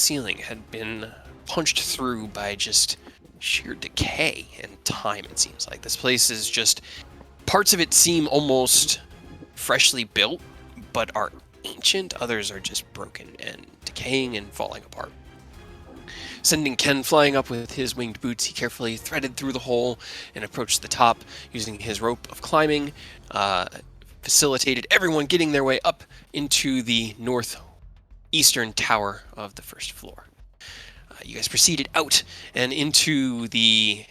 ceiling had been punched through by just sheer decay and time, it seems like. This place is just... Parts of it seem almost freshly built, but are ancient. Others are just broken and decaying and falling apart. Sending Ken flying up with his winged boots, he carefully threaded through the hole and approached the top, using his rope of climbing, facilitated everyone getting their way up into the northeastern tower of the first floor. You guys proceeded out and into the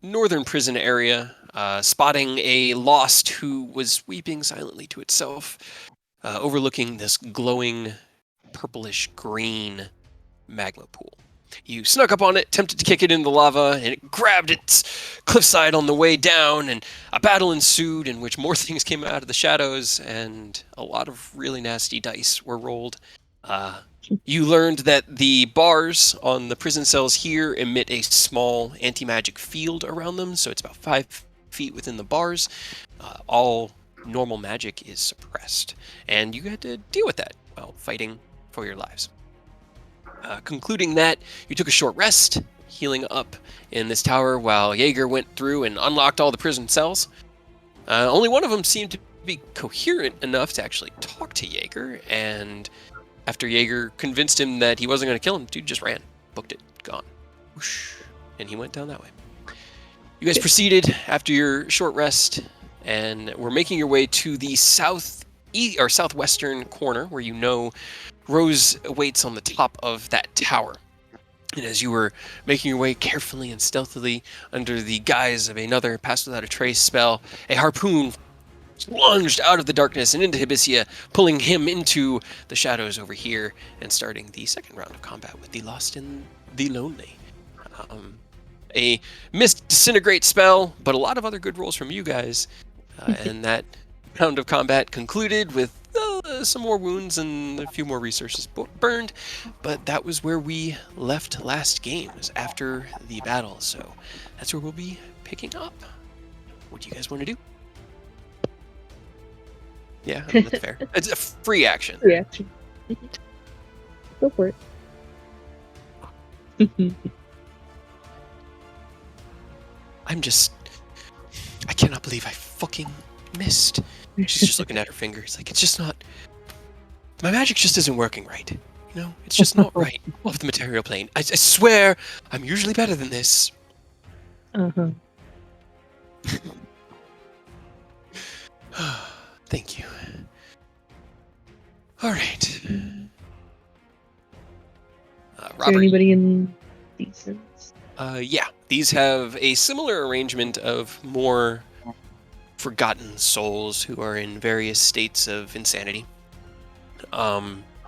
northern prison area, spotting a lost who was weeping silently to itself, overlooking this glowing purplish green magma pool. You snuck up on it, attempted to kick it in the lava, and it grabbed its cliffside on the way down, and a battle ensued in which more things came out of the shadows, and a lot of really nasty dice were rolled. You learned that the bars on the prison cells here emit a small anti-magic field around them, so it's about 5 feet within the bars. All normal magic is suppressed, and you had to deal with that while fighting for your lives. Concluding that, you took a short rest, healing up in this tower while Jaeger went through and unlocked all the prison cells. Only one of them seemed to be coherent enough to actually talk to Jaeger, and after Jaeger convinced him that he wasn't going to kill him, dude just ran, booked it, gone. Whoosh, and he went down that way. You guys proceeded after your short rest, and were making your way to the southwestern corner, where you know Rose awaits on the top of that tower. And as you were making your way carefully and stealthily under the guise of another Pass Without a Trace spell, a harpoon lunged out of the darkness and into Hibisia, pulling him into the shadows over here, and starting the second round of combat with the Lost and the Lonely. A missed disintegrate spell, but a lot of other good rolls from you guys. And that round of combat concluded with some more wounds and a few more resources burned, but that was where we left last game, was after the battle, so that's where we'll be picking up. What do you guys want to do? Yeah, I mean, that's fair. It's a free action. Free action. Go for it. I cannot believe I fucking missed. She's just looking at her fingers, like, it's just not... My magic just isn't working right. You know, it's just not right off the material plane. I swear, I'm usually better than this. Uh-huh. Thank you. All right. Is Robert, there anybody in decent? Yeah, these have a similar arrangement of more forgotten souls who are in various states of insanity.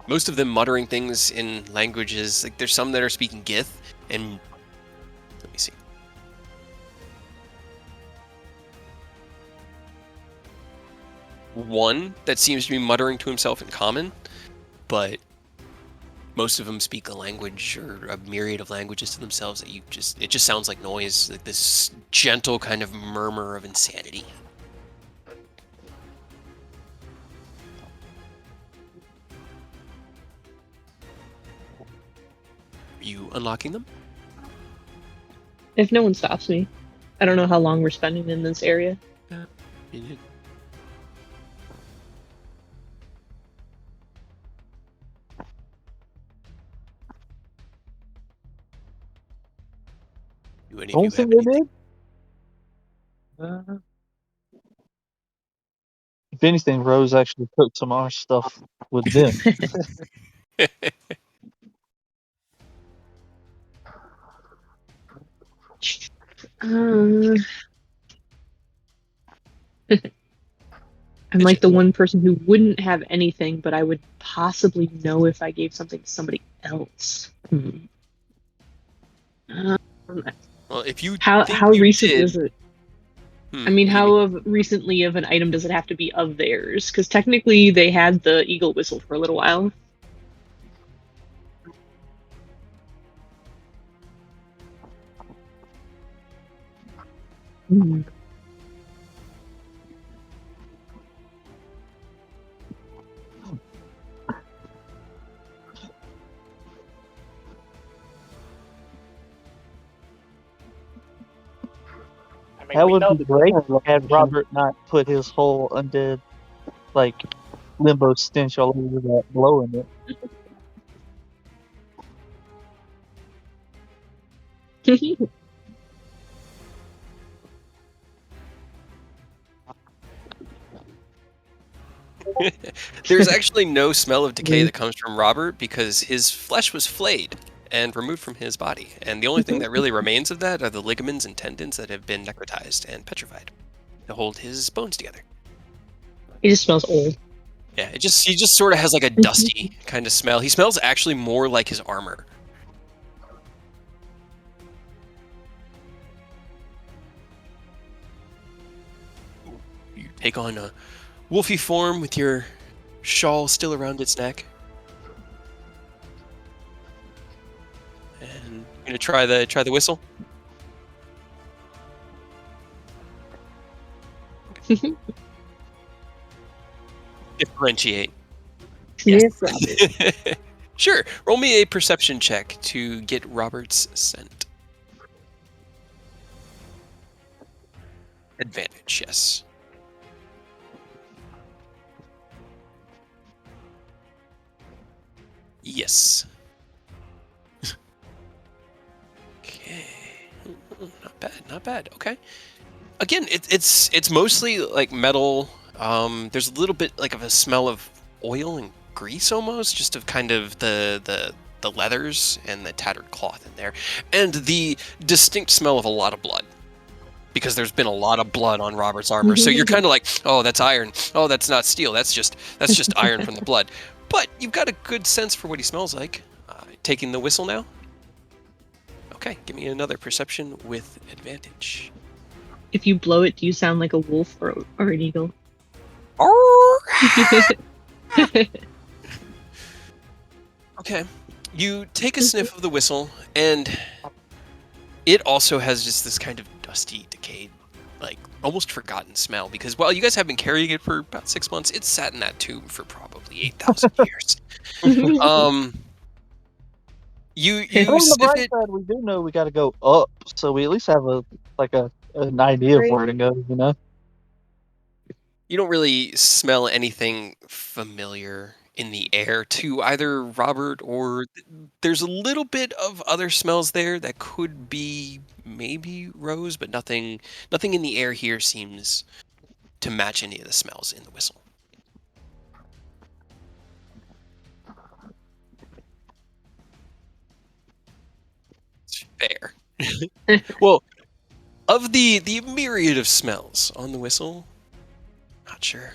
Most of them muttering things in languages, like there's some that are speaking Gith, and let me see. One that seems to be muttering to himself in common, but most of them speak a language or a myriad of languages to themselves that it just sounds like noise, like this gentle kind of murmur of insanity. You unlocking them? If no one stops me. I don't know how long we're spending in this area. Yeah. Do any of you Don't think have they anything? did. If anything, Rose actually took some of our stuff with them. I'm like the one person who wouldn't have anything, but I would possibly know if I gave something to somebody else. Well, if you how think how you recent did, is it? I mean, how recently of an item does it have to be of theirs? Because technically they had the eagle whistle for a little while. I mean, That we would know be the great general had location. Robert not put his whole undead, like, limbo stench all over that blow in it. There's actually no smell of decay that comes from Robert because his flesh was flayed and removed from his body. And the only thing that really remains of that are the ligaments and tendons that have been necrotized and petrified to hold his bones together. He just smells old. Yeah, he just sort of has like a dusty kind of smell. He smells actually more like his armor. You take on a wolfy form with your shawl still around its neck. And you're gonna try the whistle. Differentiate. Yes. Sure. Roll me a perception check to get Robert's scent. Advantage, yes. Yes. Okay. Not bad, not bad. Okay. Again, it's mostly like metal. There's a little bit like of a smell of oil and grease almost, just of kind of the leathers and the tattered cloth in there, and the distinct smell of a lot of blood. Because there's been a lot of blood on Robert's armor. So you're kind of like, oh, that's iron. Oh, that's not steel. That's just iron from the blood. But you've got a good sense for what he smells like. Taking the whistle now? Okay, give me another perception with advantage. If you blow it, do you sound like a wolf or an eagle? Okay. You take a sniff of the whistle, and it also has just this kind of dusty, decayed, like almost forgotten smell. Because while you guys have been carrying it for about 6 months, it's sat in that tomb for probably 8,000 years. You On the sniff bright it. side, we do know we got to go up, so we at least have an idea of where to go. You know. You don't really smell anything familiar in the air to either Robert or there's a little bit of other smells there that could be maybe Rose, but nothing in the air here seems to match any of the smells in the whistle. It's fair. Well, of the myriad of smells on the whistle, not sure.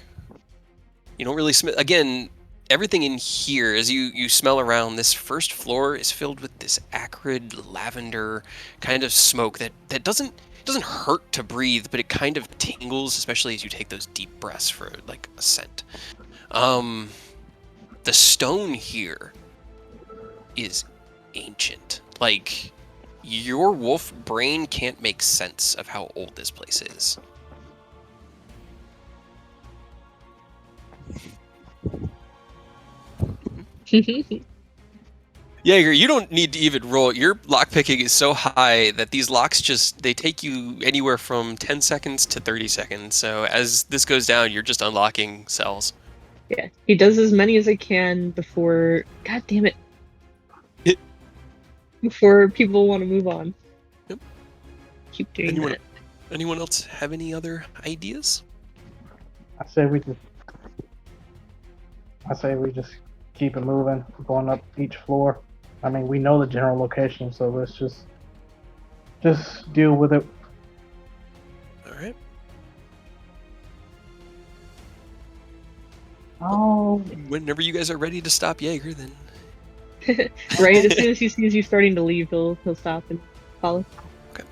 You don't really smell. Again, everything in here, as you smell around, this first floor is filled with this acrid lavender kind of smoke that doesn't hurt to breathe, but it kind of tingles, especially as you take those deep breaths for like a scent. The stone here is ancient. Like, your wolf brain can't make sense of how old this place is. Jaeger, you don't need to even roll. Your lockpicking is so high that these locks they take you anywhere from 10 seconds to 30 seconds. So as this goes down, you're just unlocking cells. Yeah, he does as many as he can before. God damn it! Before people want to move on. Yep. Keep doing that. Anyone else have any other ideas? I say we just keep it moving, going up each floor. I mean, we know the general location, so let's just deal with it. All right. Oh, Whenever you guys are ready to stop Jaeger, then. Right, as soon as he sees you starting to leave, he'll stop and follow. Okay.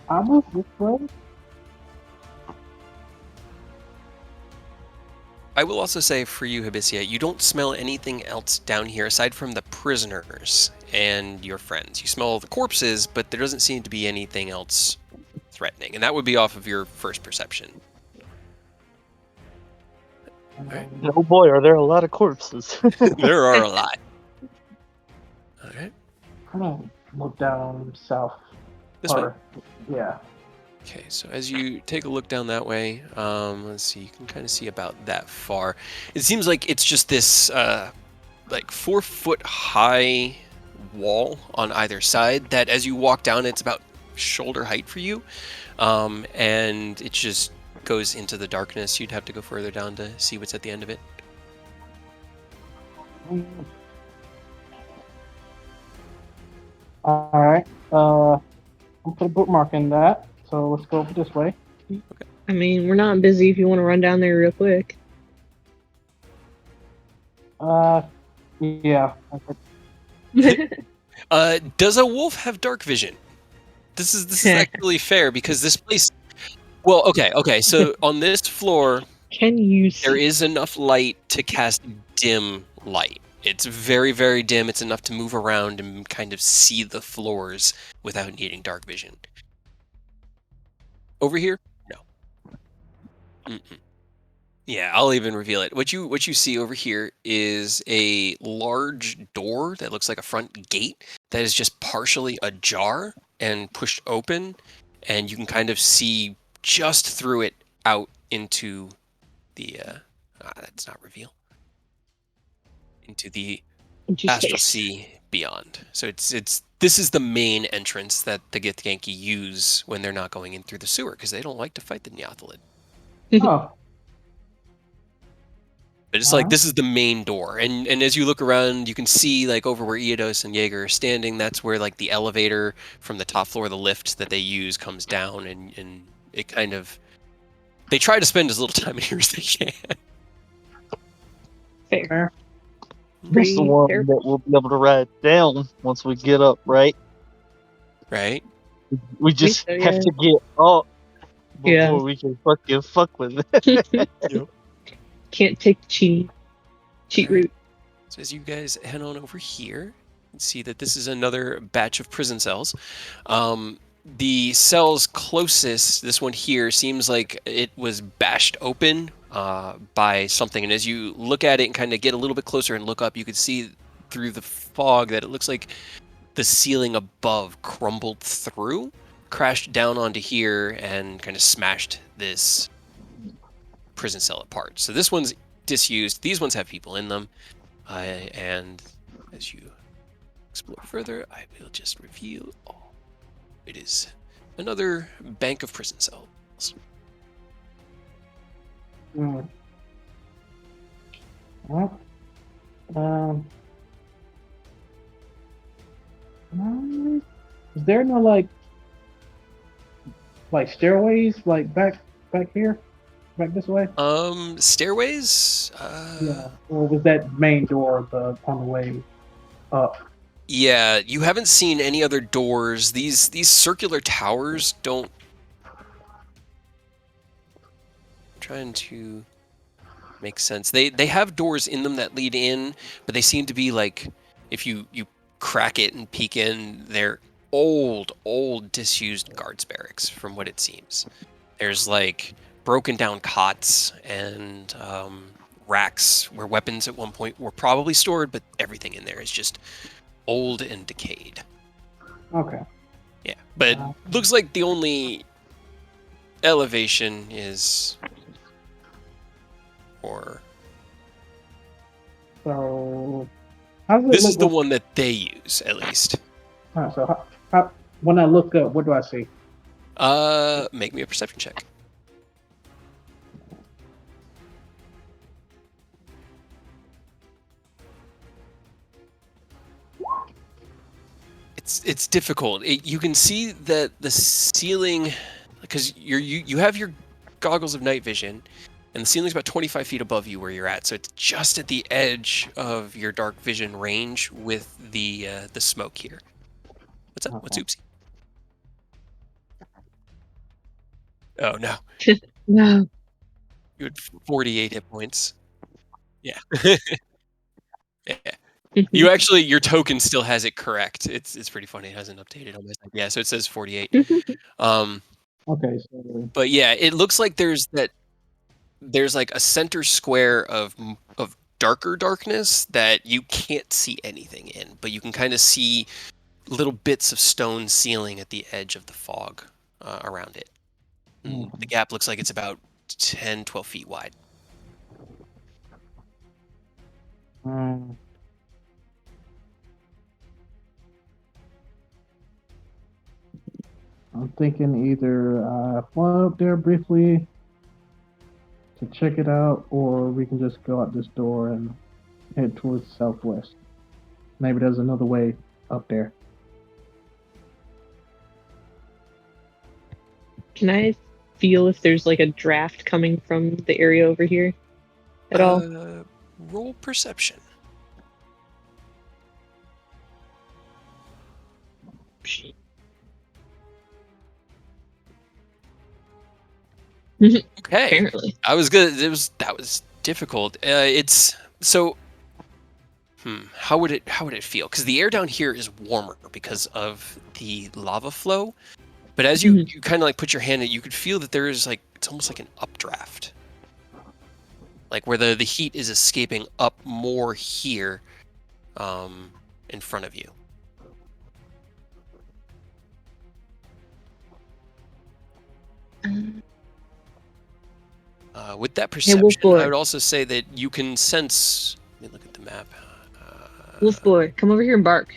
I'll move this way. I will also say for you, Hibisia, you don't smell anything else down here aside from the prisoners and your friends. You smell the corpses, but there doesn't seem to be anything else threatening, and that would be off of your first perception. Right. Oh boy, are there a lot of corpses? There are a lot. All right. I'm gonna look down south. This way. Yeah. Okay, so as you take a look down that way, let's see, you can kind of see about that far. It seems like it's just this like 4 foot high wall on either side that as you walk down, it's about shoulder height for you. And it just goes into the darkness. You'd have to go further down to see what's at the end of it. All right. I'll put a bookmark in that. So let's go over this way. I mean, we're not busy if you want to run down there real quick. Yeah. Does a wolf have dark vision? This is actually fair because this place. Well, okay. So on this floor, Can you see? there is enough light to cast dim light. It's very, very dim. It's enough to move around and kind of see the floors without needing dark vision. Over here, no. Mm-mm. Yeah, I'll even reveal it. What you see over here is a large door that looks like a front gate that is just partially ajar and pushed open, and you can kind of see just through it out into the that's not reveal. Into the Into astral space. sea beyond. So this is the main entrance that the Githyanki use when they're not going in through the sewer because they don't like to fight the Nyathalid. Oh. But it's like this is the main door, and as you look around, you can see like over where Eodos and Jaeger are standing. That's where like the elevator from the top floor of the lift that they use comes down, and it kind of they try to spend as little time in here as they can. Fair. That's the one that we'll be able to ride down once we get up, right? Right? We just so, have yeah. to get up before Yeah. we can fucking fuck with it. Yep. Can't take the cheat Alright. route. So as you guys head on over here, you can see that this is another batch of prison cells. The cells closest, this one here, seems like it was bashed open by something. And as you look at it and kind of get a little bit closer and look up, you can see through the fog that it looks like the ceiling above crumbled through, crashed down onto here, and kind of smashed this prison cell apart. So this one's disused. These ones have people in them. And as you explore further, I will just reveal all. It is another bank of prison cells. Well, is there no like stairways like back here, back this way? Stairways? Yeah. Or was that main door on the way up? Yeah, you haven't seen any other doors. These circular towers don't. I'm trying to make sense. They have doors in them that lead in, but they seem to be like if you crack it and peek in, they're old disused guards barracks from what it seems. There's like broken down cots and racks where weapons at one point were probably stored, but everything in there is just old and decayed. Okay. Yeah, but looks like the only elevation is or so how does it this look is the one that they use at least. Alright, so how, when I look up, what do I see? Make me a perception check. It's difficult. You can see that the ceiling, because you have your goggles of night vision, and the ceiling's about 25 feet above you where you're at, so it's just at the edge of your dark vision range with the smoke here. What's up? What's oopsie? Oh no. No. You had 48 hit points. Yeah. Yeah. You actually, your token still has it correct. It's pretty funny. It hasn't updated on my side. Yeah, so it says 48. Okay. So, But yeah, it looks like there's like a center square of darker darkness that you can't see anything in, but you can kind of see little bits of stone ceiling at the edge of the fog around it. And the gap looks like it's about 10, 12 feet wide. I'm thinking either fly up there briefly to check it out, or we can just go out this door and head towards the southwest. Maybe there's another way up there. Can I feel if there's like a draft coming from the area over here at all? Roll perception. Okay. Apparently. I was good. That was difficult. It's so. How would it feel? Because the air down here is warmer because of the lava flow. But as you kind of like put your hand in, you could feel that there is like it's almost like an updraft, like where the heat is escaping up more here, in front of you. With that perception, I would also say that you can sense. Let me look at the map. Wolf boy, come over here and bark.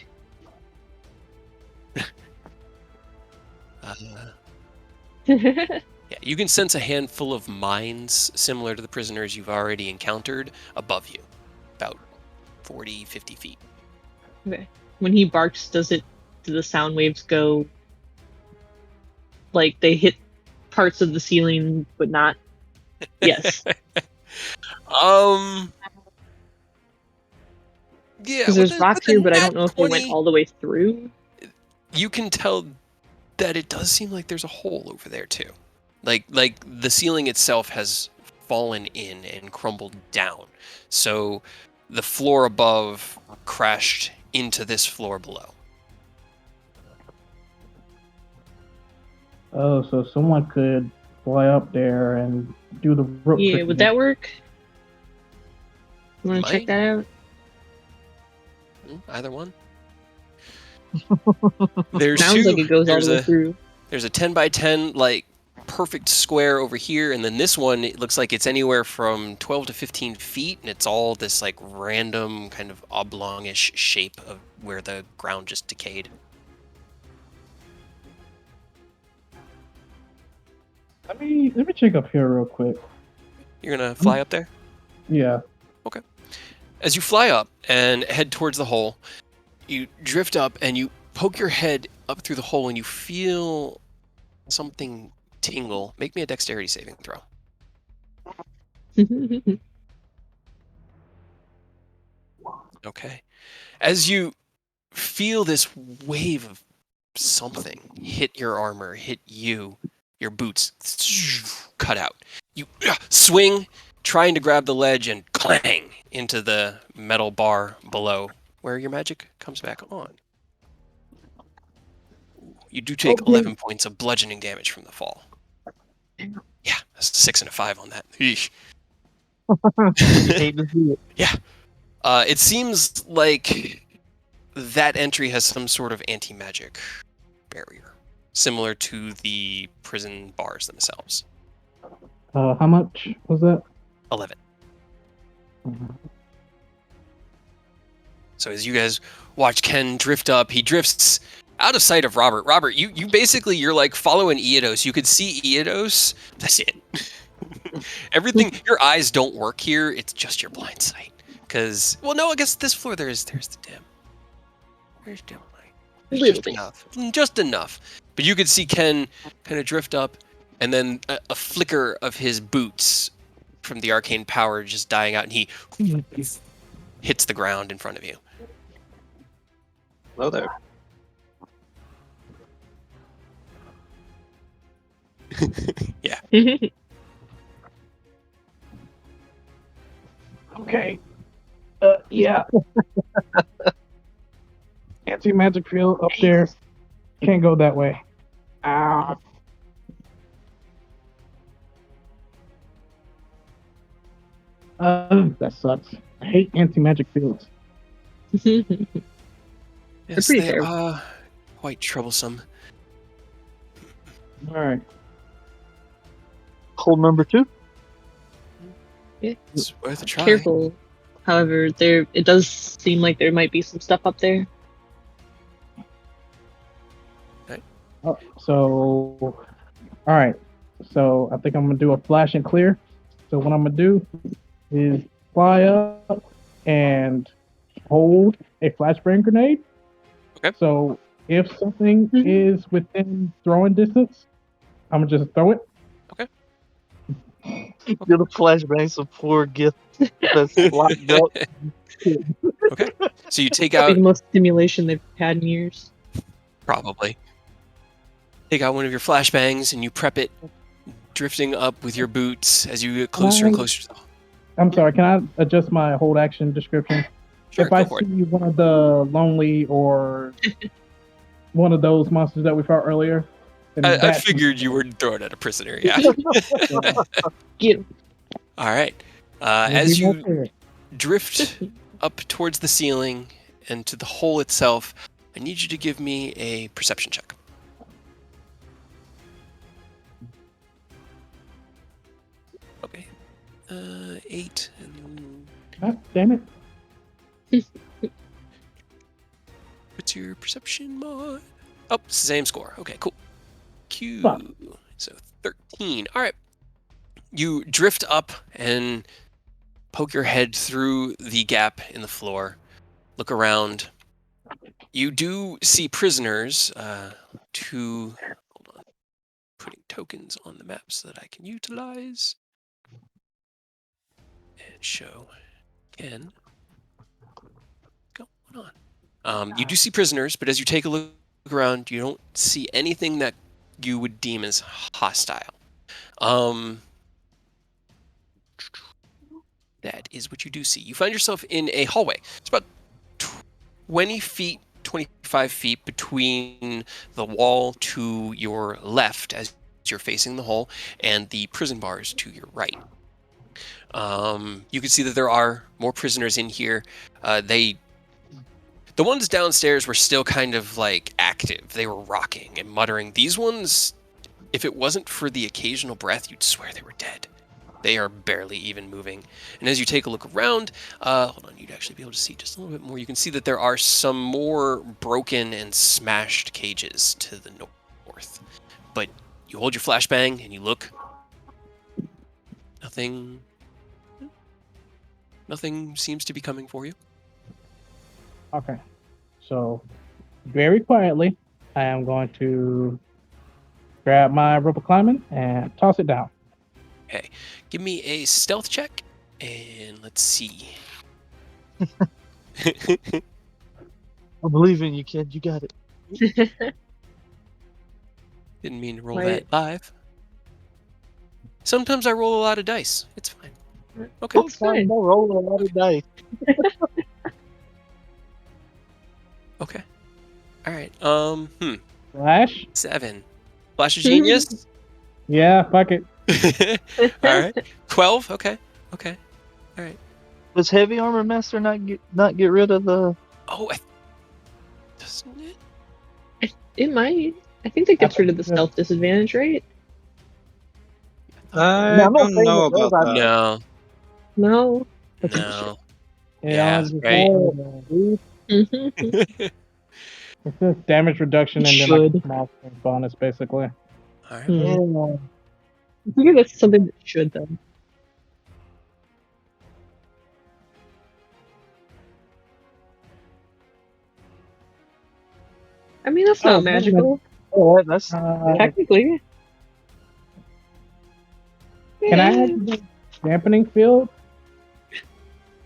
Yeah, you can sense a handful of mines similar to the prisoners you've already encountered above you, about 40, 50 feet. Okay. When he barks, do the sound waves go like they hit parts of the ceiling but not? Yes. Yeah, because there's rock here, but I don't know if they went all the way through. You can tell that it does seem like there's a hole over there too. Like the ceiling itself has fallen in and crumbled down. So the floor above crashed into this floor below. Oh, so someone could fly up there and do the rope Yeah, trick would again. that work? You want to check that out? Either one. There's Sounds like it goes all the way through. There's a 10 by 10 like perfect square over here, and then this one, it looks like it's anywhere from 12 to 15 feet, and it's all this like random kind of oblongish shape of where the ground just decayed. Let me check up here real quick. You're gonna fly up there? Yeah. Okay. As you fly up and head towards the hole, you drift up and you poke your head up through the hole and you feel something tingle. Make me a dexterity saving throw. Okay. As you feel this wave of something hit your armor, hit you, your boots cut out. You swing, trying to grab the ledge, and clang into the metal bar below, where your magic comes back on. You do take 11 points of bludgeoning damage from the fall. Yeah, that's a 6 and a 5 on that. Eesh. Hate to see it. Yeah. It seems like that entry has some sort of anti-magic barrier, similar to the prison bars themselves. How much was that? 11. So as you guys watch Ken drift up, he drifts out of sight of Robert. Robert, you basically, you're like following Eodos. You could see Eodos. That's it. Everything, your eyes don't work here. It's just your blind sight. Because, well, no, I guess this floor there's the dim. There's dim light. Just enough. Just enough. But you could see Ken kind of drift up, and then a flicker of his boots from the arcane power just dying out, and he hits the ground in front of you. Hello there. Yeah. Okay. Yeah. Anti-magic field up there. Can't go that way. Ah. That sucks. I hate anti-magic fields. Yes, pretty they fair. are quite troublesome. Alright. Hole number 2. It's worth a try. Careful. However, it does seem like there might be some stuff up there. Oh, so, all right. So I think I'm gonna do a flash and clear. So what I'm gonna do is fly up and hold a flashbang grenade. Okay. So if something is within throwing distance, I'm gonna just throw it. You're the flashbang support gift that's locked up. Okay. So you take That'd be out the most stimulation they've had in years. probably take out one of your flashbangs and you prep it, drifting up with your boots as you get closer and closer to the. I'm sorry. Can I adjust my hold action description? Sure, If I go for it. see one of the lonely or one of those monsters that we fought earlier, then I that's- figured you were throwing at a prisoner. Yeah. Get him. All right. We'll As be more you fair. drift up towards the ceiling and to the hole itself, I need you to give me a perception check. Okay. 8. And Ah, damn it. what's your perception mod? Oh, same score. Okay, cool. Q. Fuck. So 13. All right. You drift up and poke your head through the gap in the floor. Look around. You do see prisoners. Hold on. Putting tokens on the map so that I can utilize and show again. Going on. You do see prisoners, but as you take a look around, you don't see anything that you would deem as hostile. That is what you do see. You find yourself in a hallway. It's about 20 feet, 25 feet between the wall to your left as you're facing the hole and the prison bars to your right. You can see that there are more prisoners in here. The ones downstairs were still kind of like active. They were rocking and muttering. These ones, if it wasn't for the occasional breath, you'd swear they were dead. They are barely even moving. And as you take a look around, hold on, you'd actually be able to see just a little bit more. You can see that there are some more broken and smashed cages to the north. But you hold your flashbang and you look. Nothing seems to be coming for you. Okay. So, very quietly, I am going to grab my rope of climbing and toss it down. Okay, give me a stealth check, and let's see. I believe in you, kid. You got it. Didn't mean to roll Right. that live. Sometimes I roll a lot of dice. It's fine. Okay. It's fine. I'm rolling a lot of dice. Okay. All right. Flash? 7. Flash of Genius. Yeah, fuck it. All right. 12. Okay. All right. Does Heavy Armor Master not get rid of the? Oh, doesn't it? It might. I think that gets rid of the stealth disadvantage, right? I No, I'm not don't saying know it does, about that. No. No. No. It Yeah, only right. Mhm. It's just damage reduction and then like a small bonus, basically. All right. Hmm. I figure that's something that should, though. I mean, that's not Oh, magical, Oh, that's technically. Can I have the dampening field?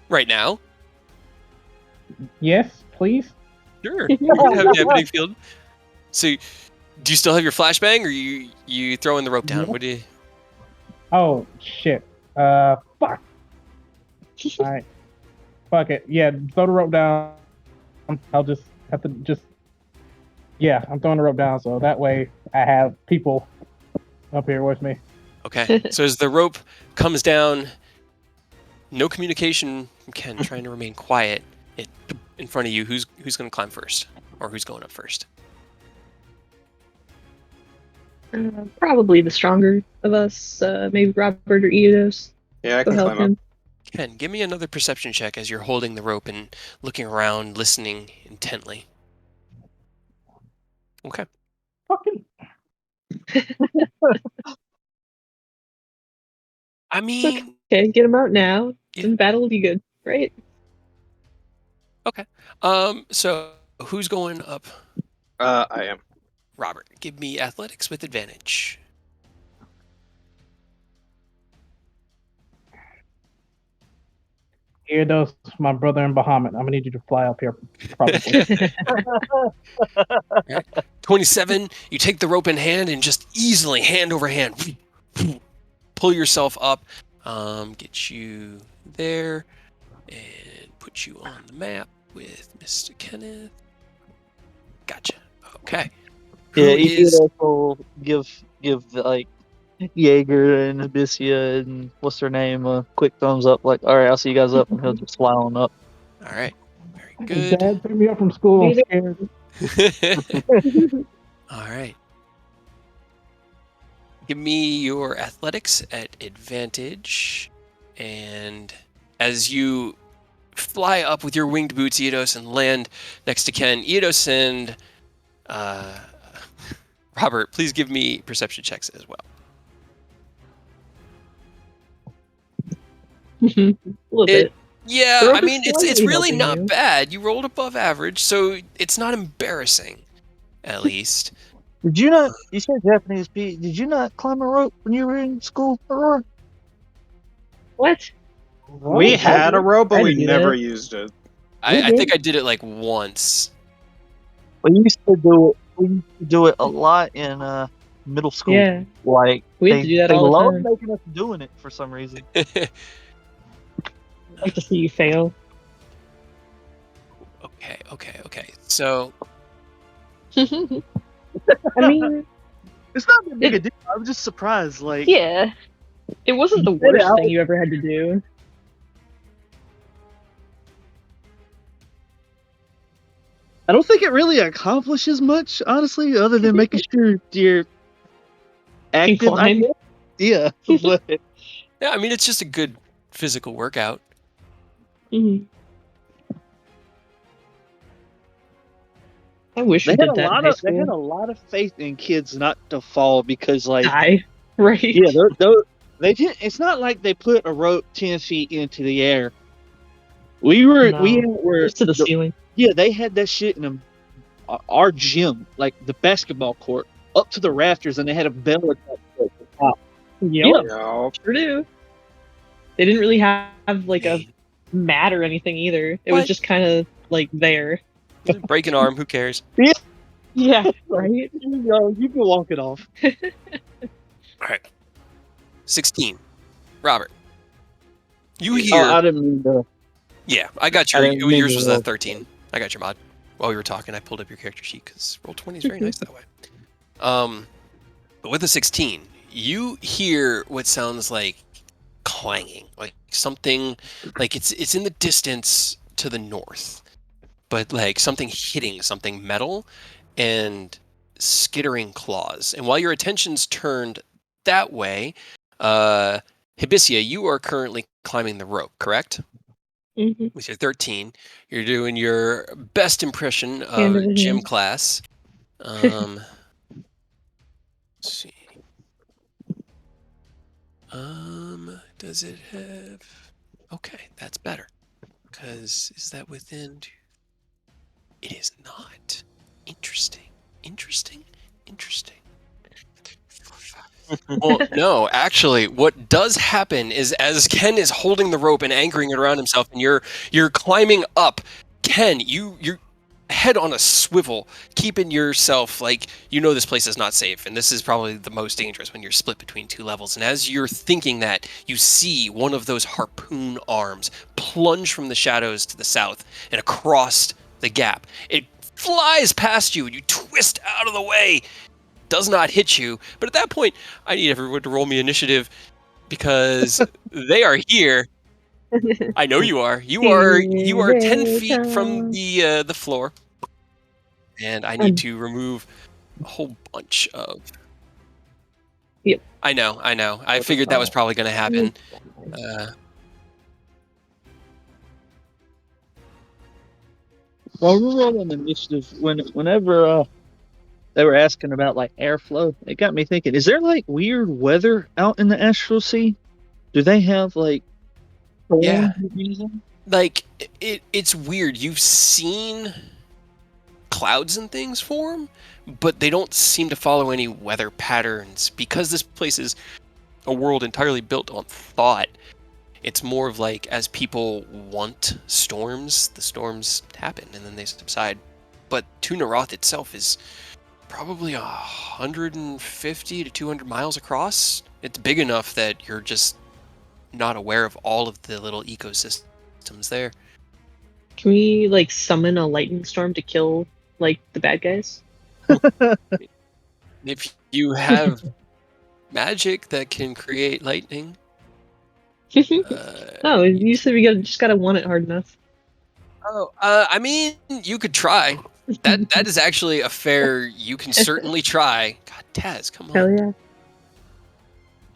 Right now. Yes, please. Sure. You can have dampening field. So, do you still have your flashbang, or you throwing the rope down? Yeah. What do you? Oh shit. Fuck. All right. Fuck it. Yeah, throw the rope down. I'll just have to just. Yeah, I'm throwing the rope down, so that way I have people up here with me. Okay. So as the rope comes down, no communication from Ken, trying to remain quiet. In front of you, who's going to climb first, or who's going up first? Probably the stronger of us, maybe Robert or Eidos. Yeah, I Go can help climb up. him. Ken, give me another perception check as you're holding the rope and looking around, listening intently. Okay. Fucking I mean, Okay, get him out now. Yeah. Then the battle will be good, right? okay. So who's going up? I am. Robert, give me athletics with advantage. here those my brother in Bahamut. I'm gonna need you to fly up here, probably. 27, you take the rope in hand and just easily, hand over hand, pull yourself up, get you there, and put you on the map with Mr. Kenneth. Gotcha. Okay. Yeah, Who he is... would also give like Jaeger and Abyssia and what's her name a quick thumbs up, like, all right, I'll see you guys up, and he'll just fly on up. All right. Very good. Dad, pick me up from school. I'm Me scared. All right. Give me your athletics at advantage. And as you fly up with your winged boots, Eidos, and land next to Ken, Eidos and Robert, please give me perception checks as well. A little bit. Yeah, The rope I is mean, it's slightly really helping not you. bad. You rolled above average, so it's not embarrassing, at least. Did you not? You said Japanese Pete. Did you not climb a rope when you were in school, Aurora? What? We had a rope, but I we didn't do never that. used it. I think I did it like once. We used to do it. We used to do it a lot in middle school. Yeah, Like we had to do that they all the love time. making us doing it for some reason. I like to see you fail. Okay. So, I mean, It's not that big a deal. I'm just surprised. Like, yeah, it wasn't the You said it worst out. thing you ever had to do. I don't think it really accomplishes much, honestly, other than making sure you're active. I Inclined. guess. Yeah, but yeah, I mean, it's just a good physical workout. Mhm. I wish they we had did a that in lot high of they had school. a lot of faith in kids not to fall because, like, Die, right? yeah, they didn't. It's not like they put a rope 10 feet into the air. We were Just to the ceiling. yeah, they had that shit in our gym, like the basketball court, up to the rafters, and they had a bell attached to the top. Yep, No. sure do. They didn't really have like a Dang. mat or anything either. It was What? just kind of like there. Break an arm, who cares? Yeah, right. You can walk it off. All right. 16. Robert. You hear... Oh, I didn't mean to. Yeah, I got I your... didn't mean Yours to was roll. 13. I got your mod. While we were talking, I pulled up your character sheet, because roll 20 is very nice that way. But with a 16, you hear what sounds like clanging, like something, like it's in the distance to the north, but like something hitting something metal and skittering claws. And while your attention's turned that way, Hibissia, you are currently climbing the rope, correct? Mhm. With your 13, you're doing your best impression Hand of over gym hand. class. Let's see. Does it have... Okay, that's better. Because is that within... It is not. Interesting. Well, no, actually, what does happen is as Ken is holding the rope and anchoring it around himself, and you're climbing up, Ken, you're head on a swivel, keeping yourself like you know this place is not safe, and this is probably the most dangerous when you're split between two levels. And as you're thinking that, you see one of those harpoon arms plunge from the shadows to the south and across the gap. It flies past you, and you twist out of the way. Does not hit you, but at that point, I need everyone to roll me initiative because they are here. I know you are. You are 10 feet from the floor, and I need to remove a whole bunch of Yep. I know. I figured that was probably going to happen. While we're rolling initiative, whenever they were asking about like airflow, it got me thinking: is there like weird weather out in the astral sea? Do they have like Yeah. storms or anything? Like, it's weird. You've seen clouds and things form, but they don't seem to follow any weather patterns because this place is a world entirely built on thought. It's more of like, as people want storms, the storms happen and then they subside. But Tunaroth itself is probably 150 to 200 miles across. It's big enough that you're just not aware of all of the little ecosystems there. Can we like summon a lightning storm to kill like the bad guys? If you have magic that can create lightning, No, you said we just gotta want it hard enough. I mean, you could try. That is actually a fair. You can certainly try. God, Taz, come on. Hell yeah.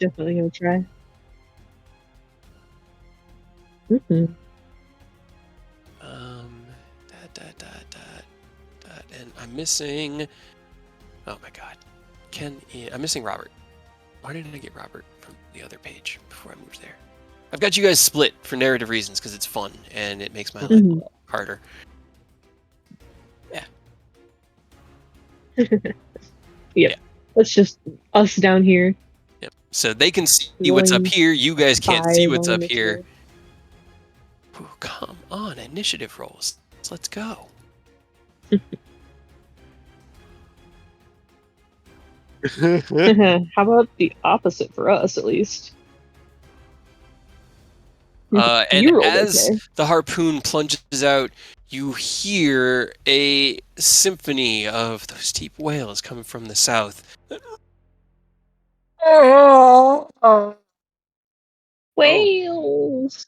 Definitely gonna try. Mm-hmm. And I'm missing. Oh my God, I'm missing Robert. Why didn't I get Robert from the other page before I moved there? I've got you guys split for narrative reasons because it's fun and it makes my life harder. Yeah. It's just us down here. Yep. So they can see what's up here. You guys can't see what's up here. Ooh, come on, initiative rolls. Let's go. How about the opposite for us, at least? And as the harpoon plunges out, you hear a symphony of those deep wails coming from the south. Whales.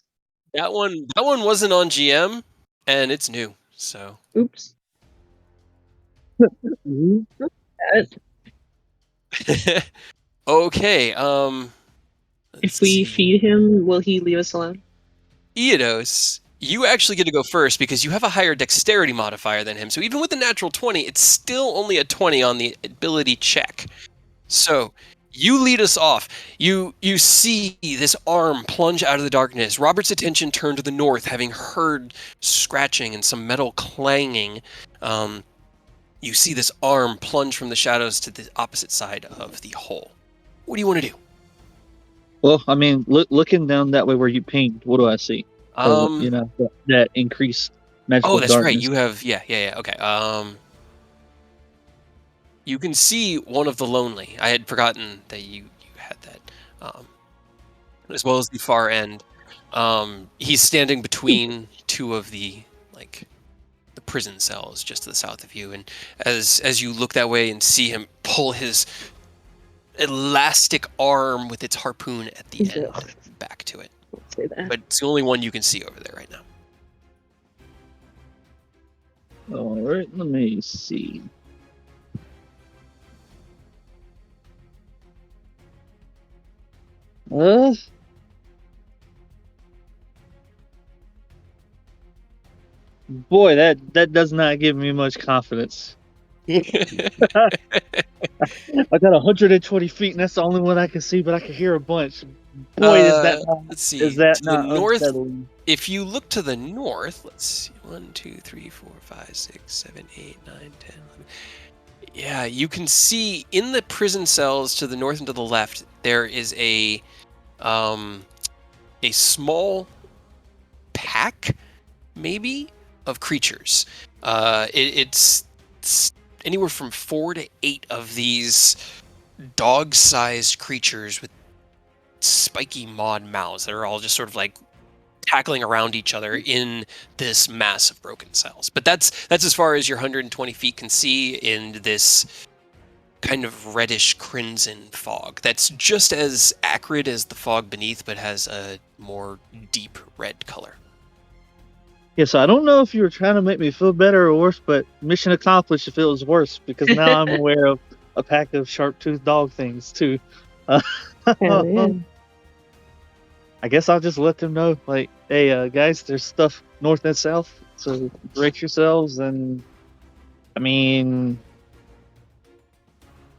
That one wasn't on GM, and it's new. So. Oops. Okay. If we feed him, will he leave us alone? Eidos, you actually get to go first because you have a higher dexterity modifier than him. So even with the natural 20, it's still only a 20 on the ability check. So you lead us off. You see this arm plunge out of the darkness. Robert's attention turned to the north, having heard scratching and some metal clanging. You see this arm plunge from the shadows to the opposite side of the hole. What do you want to do? Well, I mean, looking down that way where you pinged, what do I see? That increased magical darkness. Oh, that's right. You have, yeah. Okay. You can see one of the lonely. I had forgotten that you had that. As well as the far end. He's standing between two of the prison cells just to the south of you, and as you look that way and see him pull his elastic arm with its harpoon at the end back to it. Don't say that. But it's the only one you can see over there right now. All right, let me see. Boy, that does not give me much confidence. I got 120 feet, and that's the only one I can see, but I can hear a bunch. Boy, is that not, let's see. Is that to not the north? unsettling? If you look to the north, let's see. 1, 2, 3, 4, 5, 6, 7, 8, 9, 10, 11. Yeah, you can see in the prison cells to the north and to the left, there is a small pack, maybe, of creatures. It's anywhere from 4 to 8 of these dog-sized creatures with spiky mauled mouths that are all just sort of like tackling around each other in this mass of broken cells. But that's as far as your 120 feet can see in this kind of reddish crimson fog that's just as acrid as the fog beneath, but has a more deep red color. Yeah, so I don't know if you were trying to make me feel better or worse, but mission accomplished if it was worse, because now I'm aware of a pack of sharp-toothed dog things, too. Hell yeah. I guess I'll just let them know, like, hey, guys, there's stuff north and south, so brace yourselves. And I mean,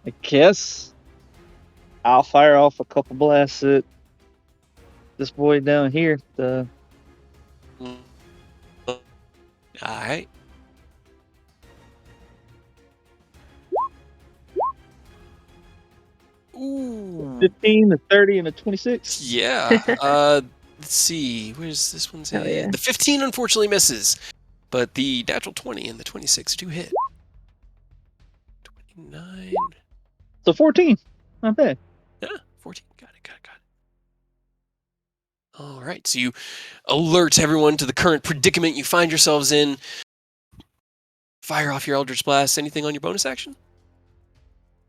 I guess I'll fire off a couple blasts at this boy down here. All right. Ooh. 15, a 30, and a 26. Yeah. Let's see. Where's this one's Hell hit? yeah. The 15 unfortunately misses, but the natural 20 and the 26 do hit. 29. So 14. Not bad. Yeah, 14. Got it. All right. So you alert everyone to the current predicament you find yourselves in. Fire off your Eldritch Blast. Anything on your bonus action?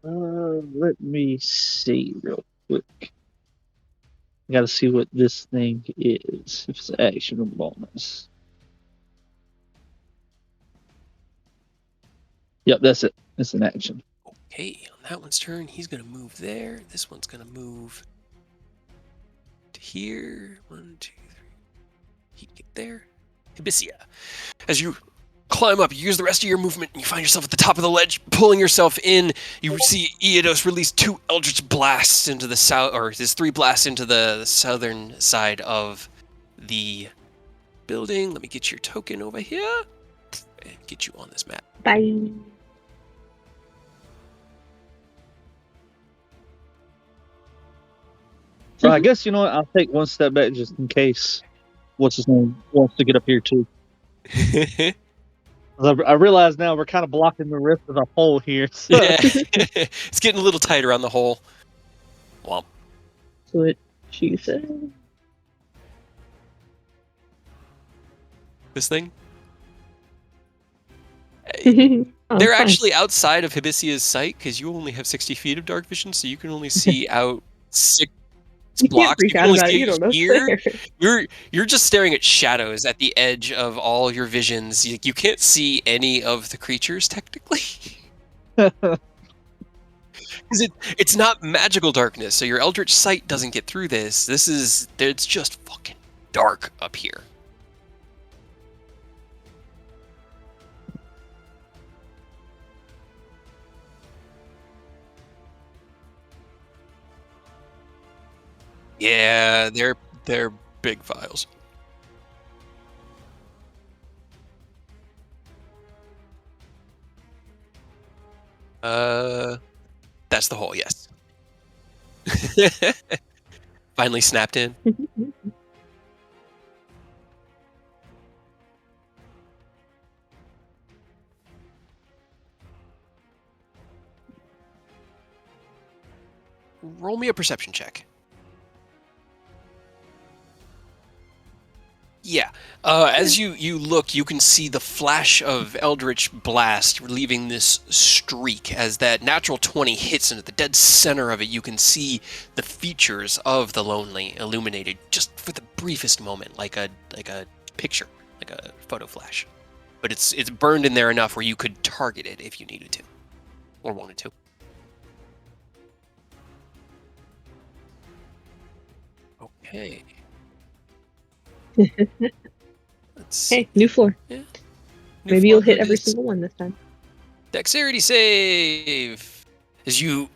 Let me see real quick. I gotta see what this thing is. If it's action or bonus. Yep, that's it. It's an action. Okay, on that one's turn, he's going to move there. This one's going to move to here. 1, 2, 3. He can get there. Hibisia. As you climb up, you use the rest of your movement, and you find yourself at the top of the ledge, pulling yourself in. You see Eodos release 2 Eldritch blasts into the south, or his 3 blasts into the southern side of the building. Let me get your token over here and get you on this map. Bye. Well, I guess, you know what? I'll take one step back just in case what's his name wants to get up here too. I realize now we're kind of blocking the rest of the hole here. So. Yeah. It's getting a little tight around the hole. Womp. That's what she said. This thing? Oh, They're fine. actually outside of Hibisia's sight because you only have 60 feet of dark vision, so you can only see out 6 You can't blocks. freak You can out only about it. see You don't know. here. Where. You're just staring at shadows at the edge of all your visions. You can't see any of the creatures technically. Because it's not magical darkness, so your eldritch sight doesn't get through this. It's just fucking dark up here. Yeah, they're big files. That's the hole, yes. Finally snapped in. Roll me a perception check. Yeah. As you look, you can see the flash of Eldritch Blast leaving this streak. As that natural 20 hits into the dead center of it, you can see the features of the Lonely illuminated just for the briefest moment, like a picture, like a photo flash. But it's burned in there enough where you could target it if you needed to or wanted to. Okay. Let's see. Hey, new floor. Yeah. New Maybe you'll floor hit every is single one this time. Dexterity save. As you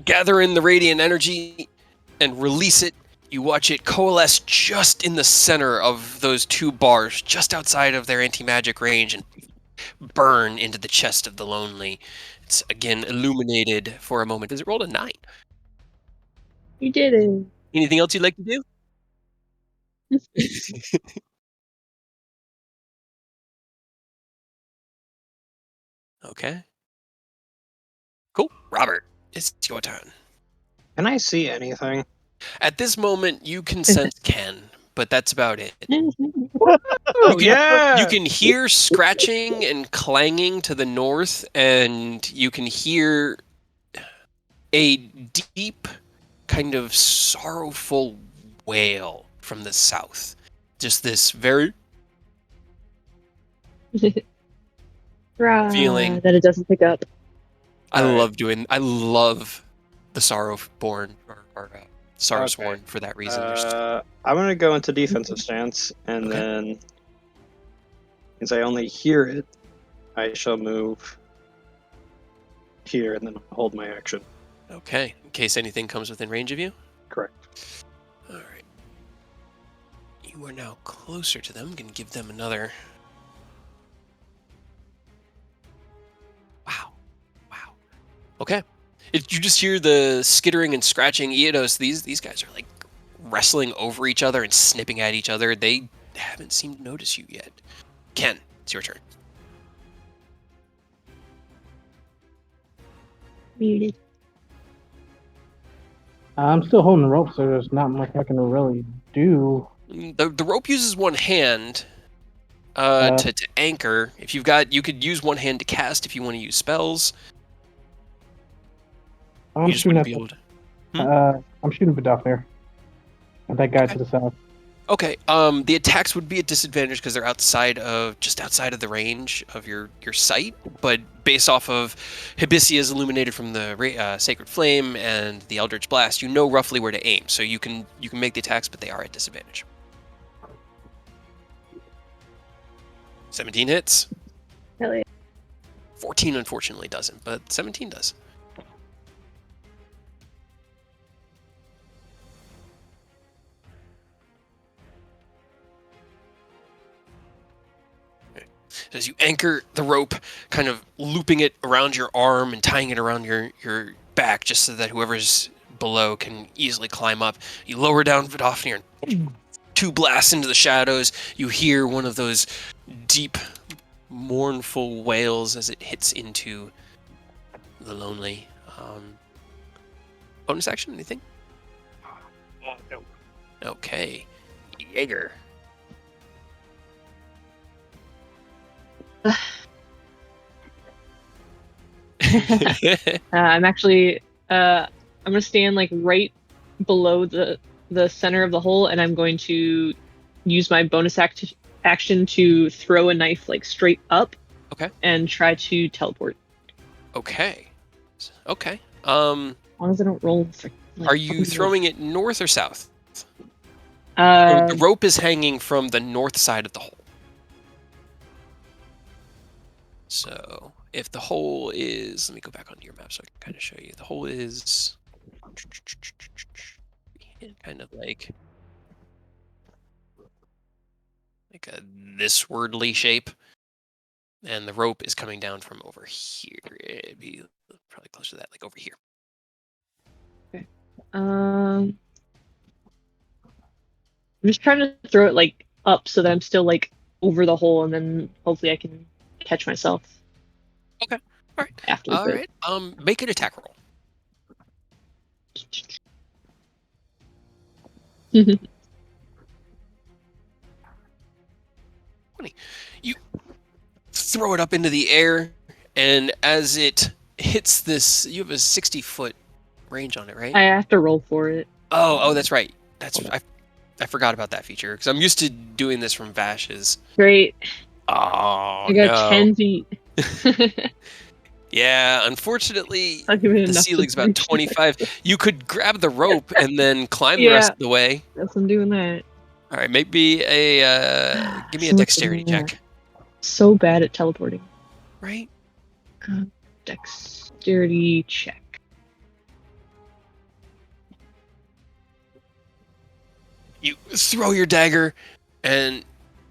gather in the radiant energy and release it, you watch it coalesce just in the center of those 2 bars, just outside of their anti-magic range, and burn into the chest of the Lonely. It's again illuminated for a moment. Does it roll a 9? You did it. Anything else you'd like to do? Okay. Cool. Robert, it's your turn. Can I see anything? At this moment, you can sense Ken, but that's about it. Oh, yeah! You can hear scratching and clanging to the north, and you can hear a deep, kind of sorrowful wail from the south. Just this very Rah, feeling. that it doesn't pick up. I Alright. love Sorrowborn or Sorrowsworn for that reason. I'm gonna go into defensive stance, and Okay. then since I only hear it, I shall move here and then hold my action. Okay, in case anything comes within range of you. Correct. All right. You are now closer to them. I'm going to give them another. Wow. Okay. You just hear the skittering and scratching. Eidos, these guys are like wrestling over each other and snipping at each other. They haven't seemed to notice you yet. Ken, it's your turn. Muted. I'm still holding the rope, so there's not much I can really do. The rope uses one hand to anchor. If you could use one hand to cast if you want to use spells. I'm You just shooting wouldn't at be able to. I'm shooting Vidafnir. And that guy to the south. Okay. The attacks would be at disadvantage because they're just outside of the range of your sight. But based off of Hibisia's illuminated from the Sacred Flame and the Eldritch Blast, you know roughly where to aim. So you can make the attacks, but they are at disadvantage. 17 hits. Hell yeah. 14 unfortunately doesn't, but 17 does. As you anchor the rope, kind of looping it around your arm and tying it around your back just so that whoever's below can easily climb up. You lower down Vidafnir and two blasts into the shadows. You hear one of those deep, mournful wails as it hits into the lonely. Bonus action, anything? No. Okay. Jaeger. I'm actually I'm gonna stand like right below the center of the hole, and I'm going to use my bonus action to throw a knife like straight up. Okay. And try to teleport. Okay. As long as I don't roll. Are you throwing it north or south? Uh, The rope is hanging from the north side of the hole. So if the hole is, let me go back onto your map so I can kind of show you. The hole is kind of like a this wordly shape, and the rope is coming down from over here. It'd be probably closer to that, like over here. Okay. I'm just trying to throw it like up so that I'm still like over the hole, and then hopefully I can catch myself. Okay. All right. After All right. Make an attack roll. You throw it up into the air, and as it hits this, you have a 60-foot range on it, right? I have to roll for it. Oh, that's right. I forgot about that feature because I'm used to doing this from Vash's. Great. Oh, I got no. 10 feet. Yeah, unfortunately, Not even the enough to ceiling's about reach 25. You could grab the rope and then climb the rest of the way. Guess I'm doing that. All right, maybe give me a So much dexterity better than check. So bad at teleporting. Right? Dexterity check. You throw your dagger and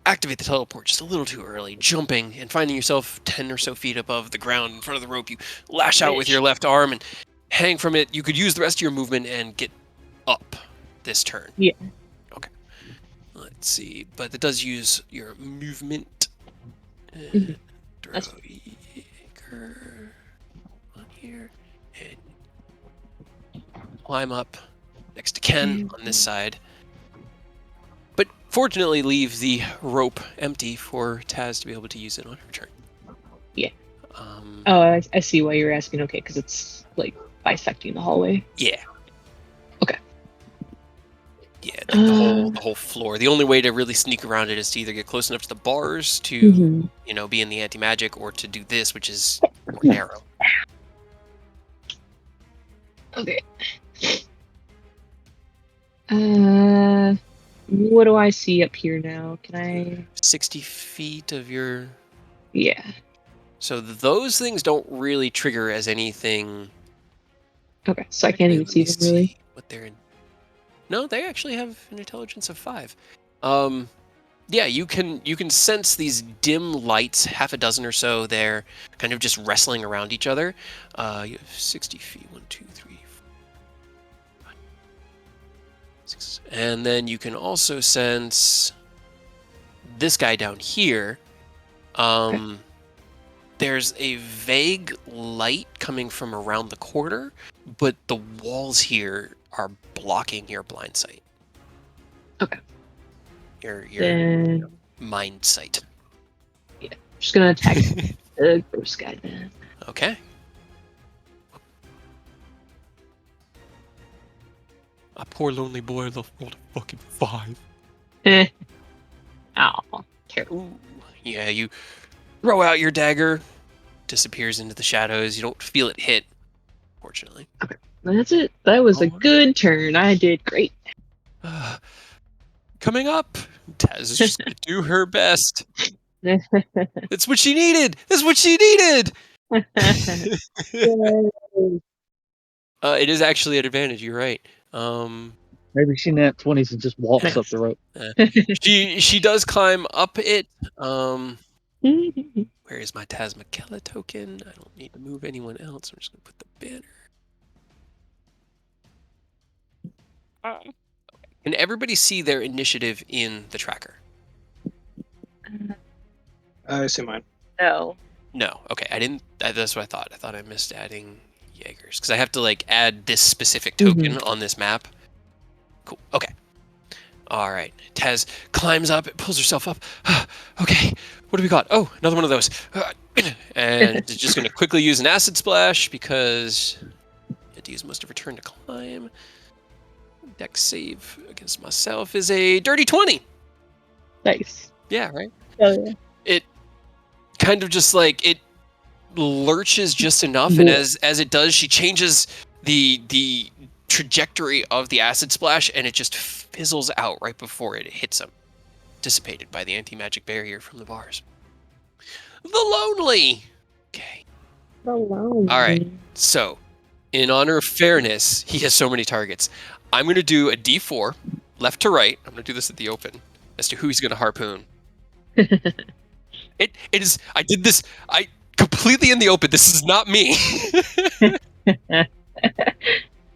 activate the teleport just a little too early, jumping and finding yourself 10 or so feet above the ground in front of the rope. You lash out with your left arm and hang from it. You could use the rest of your movement and get up this turn. Yeah. Okay. Let's see. But it does use your movement. Mhm. Throw Jaeger on here. And climb up next to Ken on this side. But fortunately leave the rope empty for Taz to be able to use it on her turn. Yeah. Oh, I see why you're asking. Okay, because it's like bisecting the hallway. Yeah. Okay. Yeah, like the whole floor. The only way to really sneak around it is to either get close enough to the bars to, be in the anti-magic, or to do this, which is more narrow. Okay. What do I see up here now? Can I? 60 feet of your... Yeah. So those things don't really trigger as anything... Okay, so I can't Wait, even let see me them really. see what they're in. No, they actually have an intelligence of 5. Yeah, you can sense these dim lights, half a dozen or so there, kind of just wrestling around each other. You have 60 feet, 1, 2, 3, 4, 5, 6. And then you can also sense this guy down here. Okay. There's a vague light coming from around the corner, but the walls here are blocking your blind sight. Okay. Your Then mind sight. just gonna attack the gross guy then. Okay. A poor lonely boy rolled a fucking 5. Eh. Oh, terrible. Ooh. Yeah, you throw out your dagger, disappears into the shadows. You don't feel it hit, fortunately. That's it. That was a Alright. good turn. I did great. Coming up, Taz is just going to do her best. That's what she needed. That's what she needed. It is actually an advantage. You're right. Maybe she nat 20s and just walks up the rope. She does climb up it. Where is my Taz McKella token? I don't need to move anyone else. I'm just going to put the banner. Can everybody see their initiative in the tracker? I see mine. No. No. Okay, I didn't. That's what I thought. I thought I missed adding Jaegers because I have to like add this specific token on this map. Cool. Okay. All right. Taz climbs up, pulls herself up. Okay. What do we got? Oh, another one of those. And it's just going to quickly use an acid splash because I had to use most of her turn to climb. Dex save against myself is a dirty 20. Nice. Yeah, right? Oh, yeah. It kind of just like it lurches just enough, and as it does, she changes the trajectory of the acid splash, and it just fizzles out right before it hits him, dissipated by the anti-magic barrier from the bars. The Lonely. Okay. Alone. All right. So, in honor of fairness, he has so many targets. I'm going to do a D4, left to right. I'm going to do this at the open as to who he's going to harpoon. It is. I did this. I completely in the open. This is not me.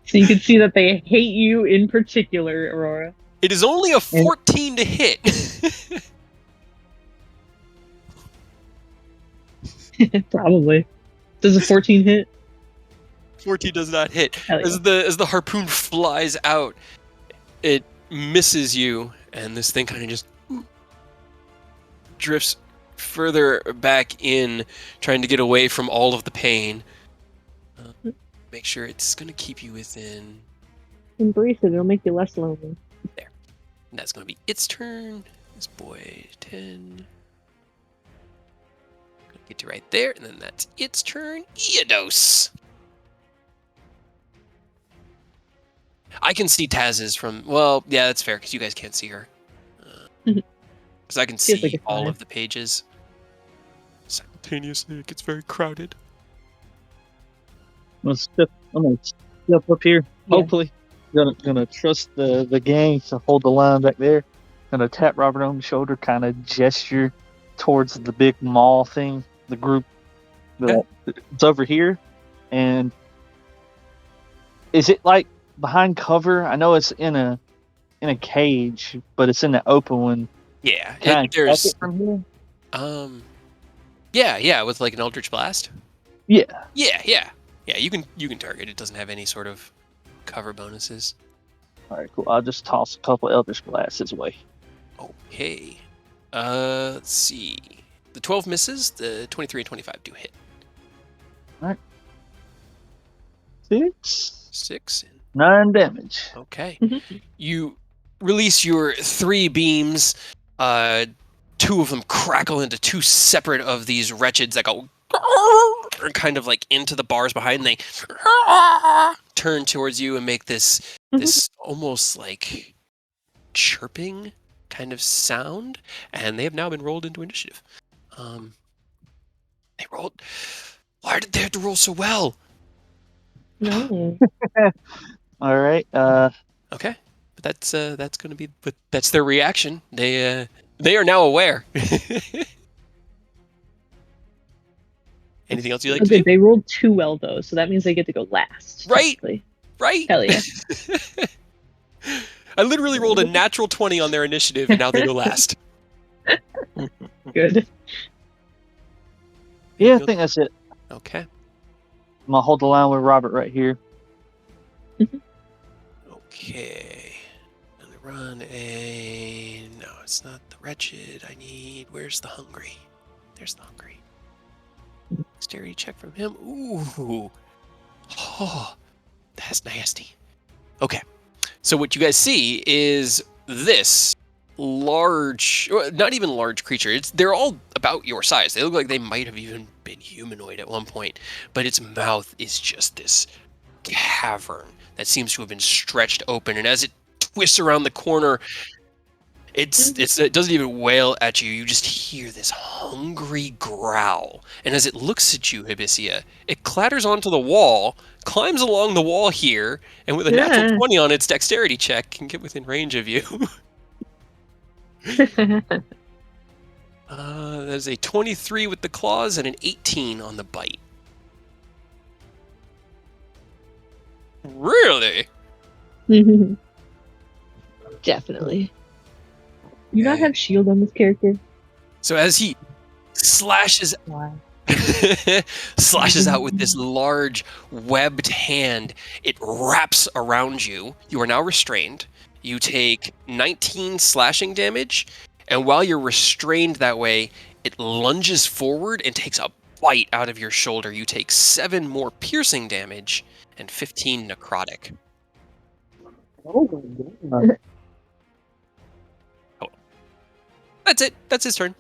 So you can see that they hate you in particular, Aurora. It is only a 14 to hit. Probably. Does a 14 hit? 14 does not hit. Hell yeah. As the harpoon flies out, it misses you, and this thing kind of just drifts further back in, trying to get away from all of the pain. Make sure it's going to keep you within. Embrace it. It'll make you less lonely. There. And that's going to be its turn. This boy, 10. Get to right there, and then that's its turn. Eodos. I can see Taz's from... Well, yeah, that's fair, because you guys can't see her. Because I can see like all of the pages. Simultaneously, it gets very crowded. I'm gonna step up here. Yeah. Hopefully, gonna trust the gang to hold the line back there. Gonna tap Robert on the shoulder, kind of gesture towards the big mall thing. The group it's over here, and is it like behind cover? I know it's in a cage, but it's in the open one. Yeah, Can I attack there's it from here? yeah, with like an Eldritch Blast. Yeah. Yeah. You can target. It doesn't have any sort of cover bonuses. All right, cool. I'll just toss a couple Eldritch Blasts his way. Okay. Let's see. The 12 misses. The 23 and 25 do hit. All right. 6. 6. 9 damage. Okay. You release your 3 beams. 2 of them crackle into 2 separate of these wretches that go kind of like into the bars behind. They turn towards you and make this almost like chirping kind of sound, and they have now been rolled into initiative. They rolled. Why did they have to roll so well? No. All right. Okay, but that's going to be. But that's their reaction. They are now aware. Anything else you like to do? Okay, they rolled too well though, so that means they get to go last. Right. technically. Right. Hell yeah. I literally rolled a natural 20 on their initiative, and now they go last. Good. Yeah, I think that's it. Okay. I'm gonna hold the line with Robert right here. Okay. And run a. No, it's not the wretched. I need. Where's the hungry? There's the hungry. Dexterity check from him. Ooh. Oh, that's nasty. Okay. So what you guys see is this large, not even large creature. They're all about your size. They look like they might have even been humanoid at one point, but its mouth is just this cavern that seems to have been stretched open, and as it twists around the corner, it doesn't even wail at you. You just hear this hungry growl, and as it looks at you, Hibisia, it clatters onto the wall, climbs along the wall here, and with a natural 20 on its dexterity check, can get within range of you. That is a 23 with the claws and an 18 on the bite. Really? Definitely. You not have shield on this character? So as he slashes Wow. slashes out with this large webbed hand, it wraps around you. You are now restrained. You take 19 slashing damage, and while you're restrained that way, it lunges forward and takes a bite out of your shoulder. You take 7 more piercing damage and 15 necrotic. That's it. That's his turn.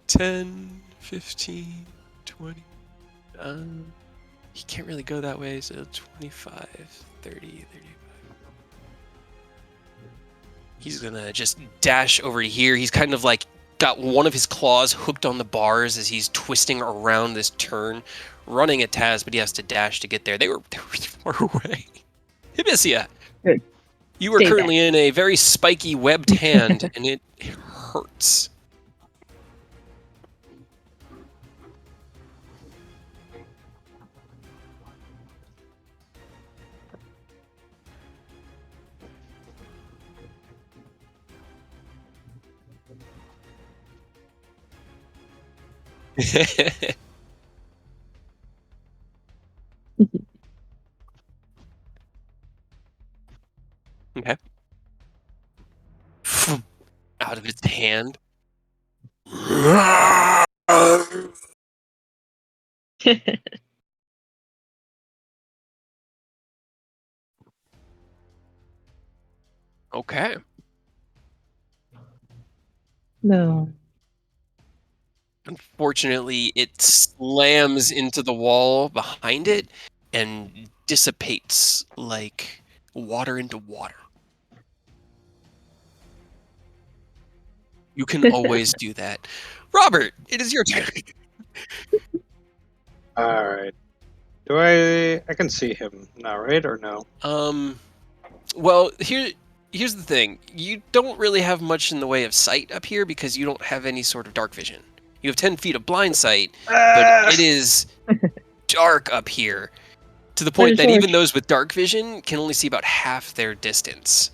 10, 15, 20. He can't really go that way, so 25, 30, 35. He's gonna just dash over to here. He's kind of like got one of his claws hooked on the bars as he's twisting around this turn, running at Taz, but he has to dash to get there. They were far away. Hibisia, Good. you are Stay currently in a very spiky webbed hand, and it hurts. Okay. Out of its hand. Okay. No. Unfortunately, it slams into the wall behind it and dissipates like water into water. You can always do that. Robert, it is your turn. All right. Do I can see him now, right? Or no? Well, here's the thing. You don't really have much in the way of sight up here because you don't have any sort of dark vision. You have 10 feet of blind sight, but it is dark up here to the point that even those with dark vision can only see about half their distance.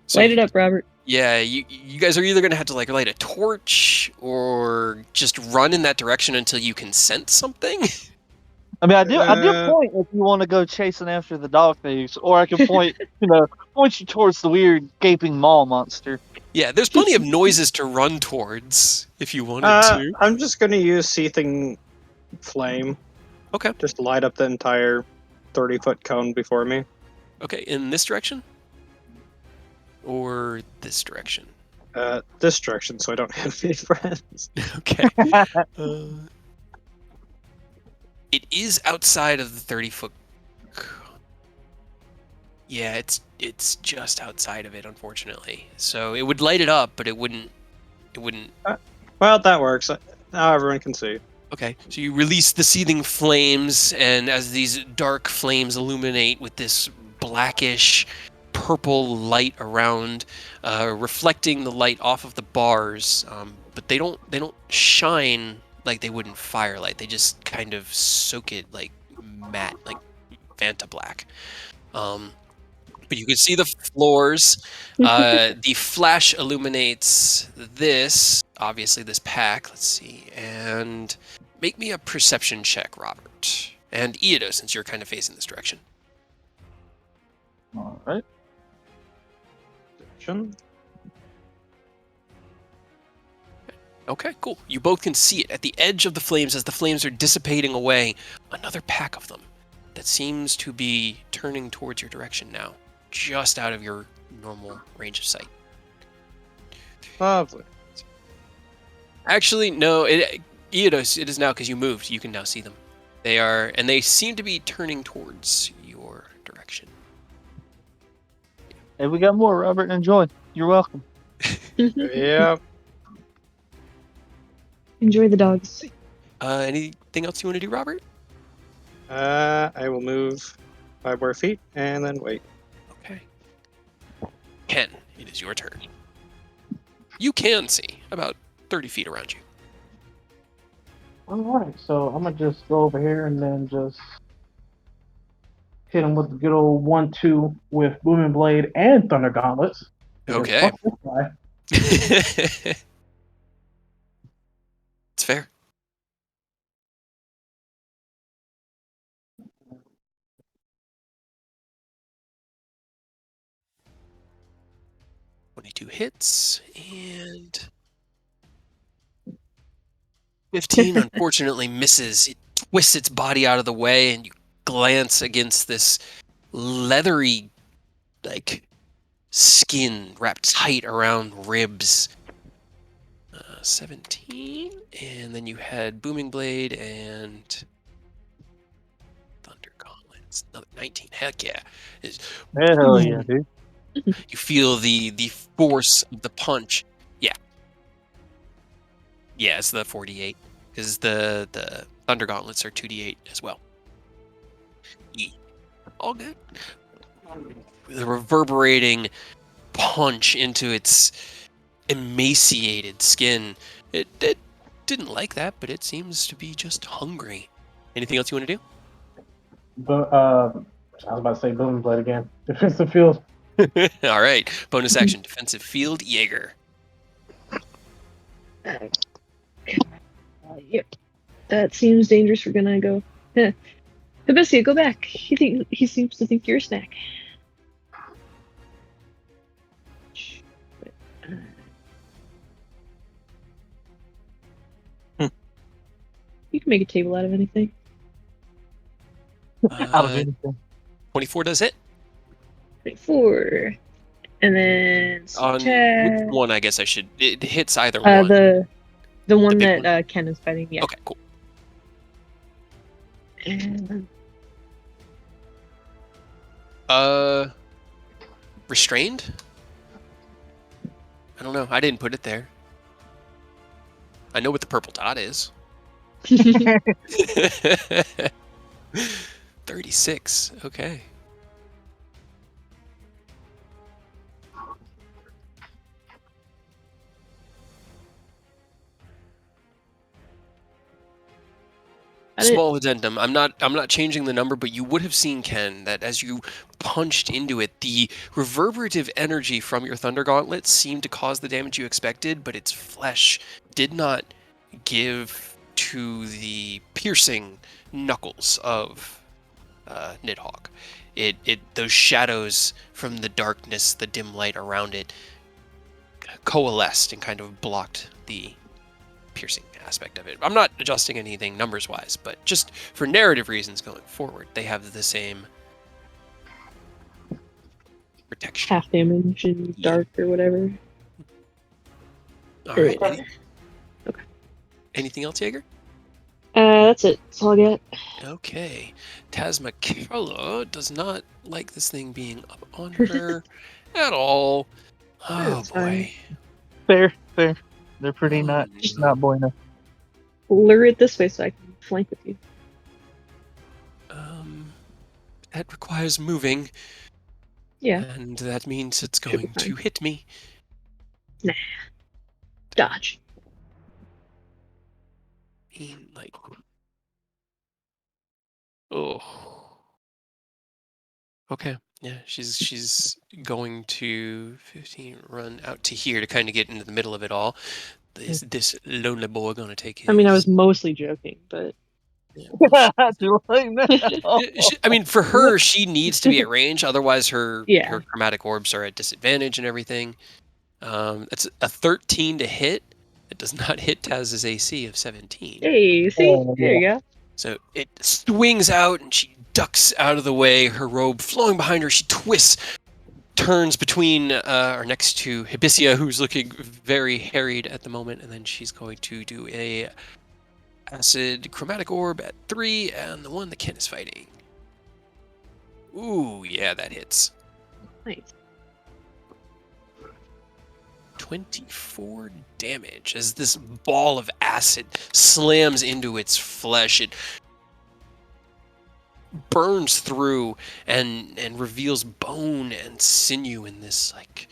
So, Light it up, Robert. yeah, you guys are either going to have to like light a torch or just run in that direction until you can sense something. I mean, I do point if you want to go chasing after the dog thieves, or I can point, point you towards the weird gaping maw monster. Yeah, there's plenty of noises to run towards if you wanted to. I'm just gonna use seething flame. Okay. Just light up the entire 30-foot cone before me. Okay, in this direction? Or this direction? This direction, so I don't have any friends. Okay. It is outside of the 30-foot. Yeah, it's just outside of it, unfortunately. So it would light it up, but it wouldn't. It wouldn't. Well, that works. Now everyone can see. Okay, so you release the seething flames, and as these dark flames illuminate with this blackish purple light around, reflecting the light off of the bars, but they don't shine like they would in firelight. They just kind of soak it like matte, like Fanta black. But you can see the floors. The flash illuminates this, obviously this pack. Let's see, and make me a perception check, Robert. And Iedo, since you're kind of facing this direction. All right. Okay, cool. You both can see it at the edge of the flames as the flames are dissipating away. Another pack of them that seems to be turning towards your direction now, just out of your normal range of sight. Lovely. Actually, no, Iedos, it is now because you moved. You can now see them. They seem to be turning towards your direction. Hey, we got more, Robert. Enjoy. You're welcome. Yeah. Enjoy the dogs. Anything else you want to do, Robert? I will move 5 more feet and then wait. Okay. Ken, it is your turn. You can see about 30 feet around you. Alright, so I'm gonna just go over here and then just hit him with the good old 1-2 with Booming Blade and Thunder Gauntlets. Okay. Fuck this guy. It's fair. "22 hits and 15 unfortunately misses. It twists its body out of the way, and you glance against this leathery, like, skin wrapped tight around ribs. 17, and then you had Booming Blade and Thunder Gauntlets. Another 19. Heck yeah! Hell yeah, dude. You feel the force of the punch. Yeah, it's the 48 because the Thunder Gauntlets are 2d8 as well. All good. The reverberating punch into its emaciated skin. It didn't like that, but it seems to be just hungry. Anything else you want to do? But I was about to say Booming Blade again. Defensive field. All right. Bonus action, defensive field, Jaeger. Yep. That seems dangerous. We're gonna go. Hibiscus, go back. He seems to think you're a snack. You can make a table out of anything. Out of anything. 24 does hit. 4. And then On Chad, which one, I guess I should. It hits either one. the one big that Ken is fighting. Yeah. Okay, cool. And Restrained? I don't know. I didn't put it there. I know what the purple dot is. 36. Okay. Small addendum. I'm not changing the number, but you would have seen, Ken, that as you punched into it, the reverberative energy from your Thunder Gauntlet seemed to cause the damage you expected, but its flesh did not give to the piercing knuckles of Nidhogg. It those shadows from the darkness, the dim light around it, coalesced and kind of blocked the piercing aspect of it. I'm not adjusting anything numbers wise, but just for narrative reasons going forward, they have the same protection. half damage and dark or whatever. All right. Okay. Anything else, Jaeger? That's it. That's all I got. Okay. Tasmakella does not like this thing being up on her at all. Oh That's boy. Fair. They're pretty Oh, not no. bueno. Lure it this way so I can flank with you. That requires moving, Yeah. and that means it's Should be going to fine. hit me. Nah. Dodge. Like, oh. Okay. Yeah, she's going to 15 run out to here to kind of get into the middle of it all. This lonely boy gonna take his. I mean, I was mostly joking, but Yeah, well, Too late now. I mean, for her, she needs to be at range. Otherwise, her yeah. chromatic orbs are at disadvantage and everything. That's a 13 to hit. It does not hit Taz's AC of 17. Hey, see? There you go. So it swings out and she ducks out of the way, her robe flowing behind her. She twists, turns between or next to Hibisia, who's looking very harried at the moment, and then she's going to do a acid chromatic orb at 3, and the one that Ken is fighting. Ooh, yeah, that hits. Nice. 24 damage as this ball of acid slams into its flesh. It burns through and reveals bone and sinew in this like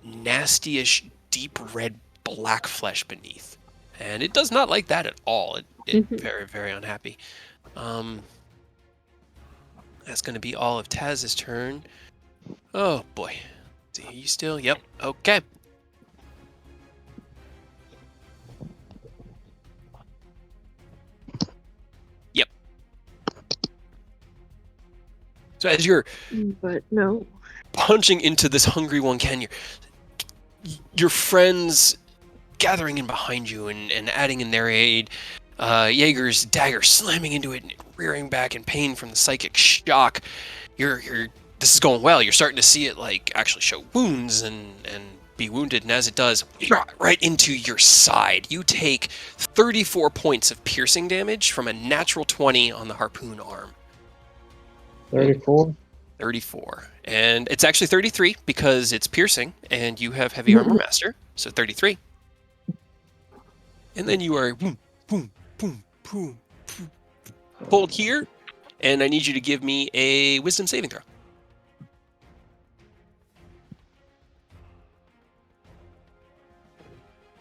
nasty-ish deep red black flesh beneath, and it does not like that at all. It very, very unhappy. That's going to be all of Taz's turn. Oh boy. See, are you still? Yep. Okay. Yep. So as you're But no. punching into this hungry one, Ken, your friends gathering in behind you and adding in their aid. Jaeger's dagger slamming into it and rearing back in pain from the psychic shock. This is going well. You're starting to see it like actually show wounds and be wounded, and as it does, right into your side. You take 34 points of piercing damage from a natural 20 on the harpoon arm. 34. 34. And it's actually 33 because it's piercing and you have heavy armor master, so 33. And then you are boom, boom, boom, boom, boom, pulled here, and I need you to give me a wisdom saving throw.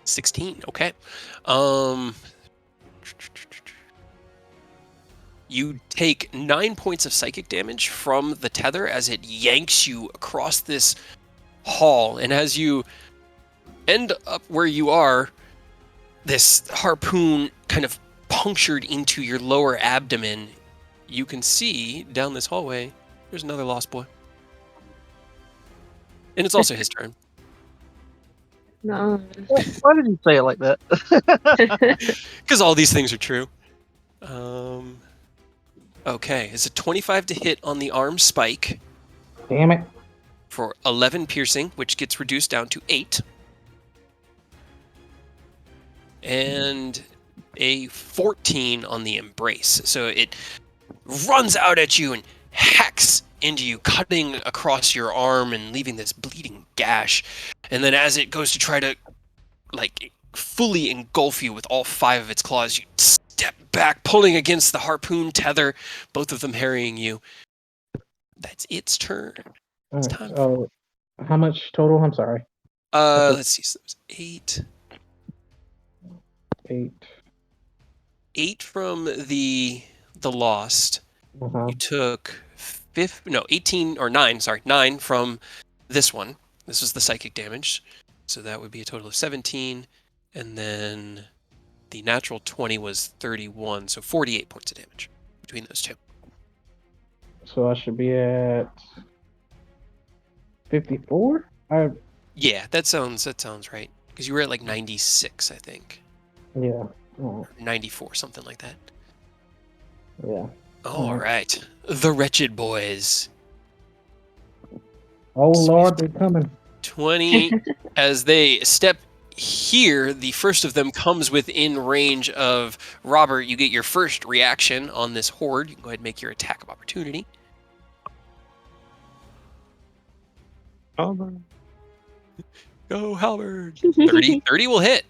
16. Okay. You take 9 points of psychic damage from the tether as it yanks you across this hall, and as you end up where you are, this harpoon kind of punctured into your lower abdomen. You can see down this hallway, there's another lost boy. And it's also his turn. No. Why did you say it like that? Because all these things are true. Okay, it's a 25 to hit on the arm spike Damn it. for 11 piercing, which gets reduced down to 8. And a 14 on the embrace. So it runs out at you and hacks into you, cutting across your arm and leaving this bleeding gash. And then as it goes to try to like fully engulf you with all 5 of its claws, you step back, pulling against the harpoon tether, both of them harrying you. That's its turn. It's time for... How much total? I'm sorry. Let's see. So it was 8. 8. 8 from the lost. Uh-huh. You took 18 or 9. Sorry, 9 from this one. This was the psychic damage, so that would be a total of 17. And then the natural 20 was 31, so 48 points of damage between those two. So I should be at 54. Yeah, that sounds right. Because you were at like 96, I think. Yeah. Oh, 94, something like that. yeah. All right, the wretched boys. Oh Lord, they're coming. 20 as they step here, the first of them comes within range of Robert. You get your first reaction on this horde. You can go ahead and make your attack of opportunity. Oh, Go, Halberd. 30 will hit.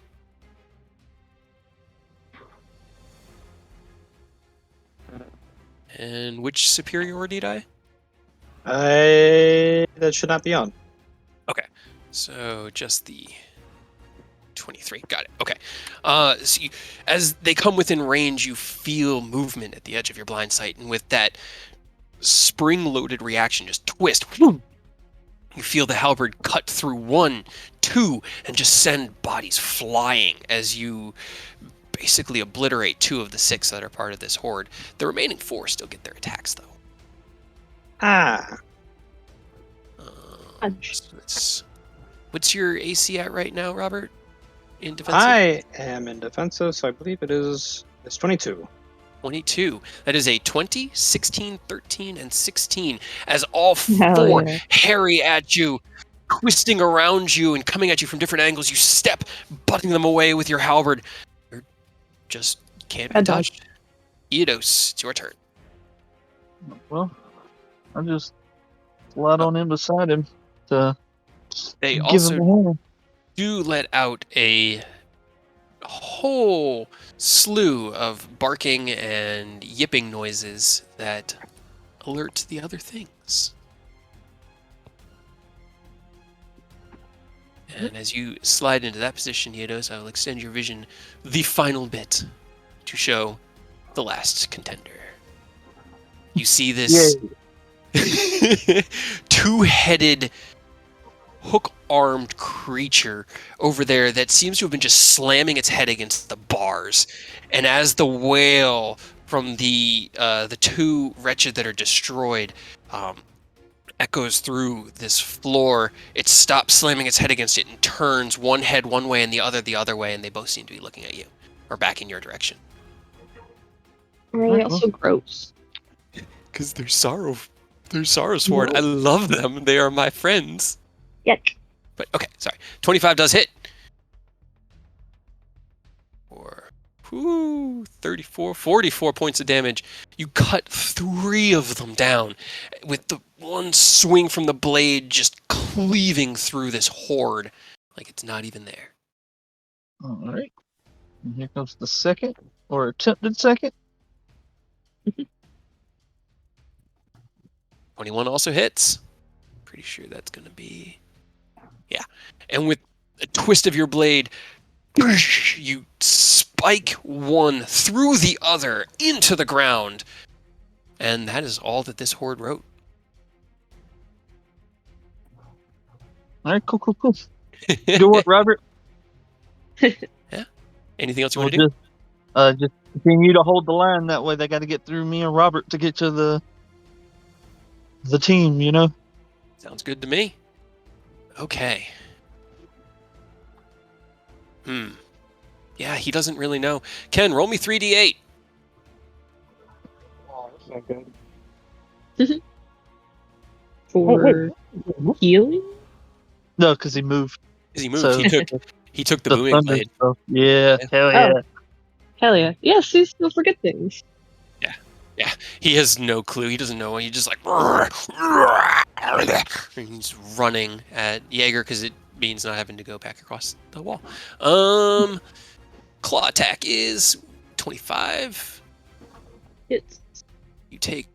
And which superiority die? that should not be on. Okay, so just the 23. Got it. Okay. So as they come within range, you feel movement at the edge of your blind sight, and with that spring-loaded reaction, just twist. You feel the halberd cut through 1, 2, and just send bodies flying as you basically obliterate 2 of the 6 that are part of this horde. The remaining 4 still get their attacks, though. Ah. So what's your AC at right now, Robert? In defensive? I am in defensive, so I believe it's 22. 22. That is a 20, 16, 13, and 16 as all Hell 4 yeah. harry at you, twisting around you and coming at you from different angles. You step, butting them away with your halberd. You just can't be Bad dog. touched. Eidos, it's your turn. Well, I just slide on in beside him to They give also him a hand. do let out a whole slew of barking and yipping noises that alert the other things. And as you slide into that position, Eidos, I will extend your vision the final bit to show the last contender. You see this two-headed, hook-armed creature over there that seems to have been just slamming its head against the bars. And as the wail from the 2 wretched that are destroyed echoes through this floor, it stops slamming its head against it and turns one head one way and the other way, and they both seem to be looking at you or back in your direction. Are they also gross? Because they're Sorrowsword. I love them. They are my friends. Yuck. But okay, sorry. 25 does hit. Or 34, 44 points of damage. You cut 3 of them down with the one swing from the blade just cleaving through this horde like it's not even there. All right. And here comes the second, or attempted second. 21 also hits. Pretty sure that's going to be... Yeah. And with a twist of your blade, you spike one through the other into the ground. And that is all that this horde wrote. All right, cool. Good work, Robert. Anything else you We'll want to do? just continue to hold the line. That way, they got to get through me and Robert to get to the team. You know. Sounds good to me. Okay. Yeah, he doesn't really know. Ken, roll me 3d8. Oh, that's not good. For healing? No, because he moved. As he moved, So- he took the The booming thunder blade. stuff. Yeah, Yeah. hell Oh. yeah. Hell yeah. Yes, you still forget things. He has no clue. He doesn't know. He just like... And he's running at Jaeger because it means not having to go back across the wall. Claw attack is 25. It's You take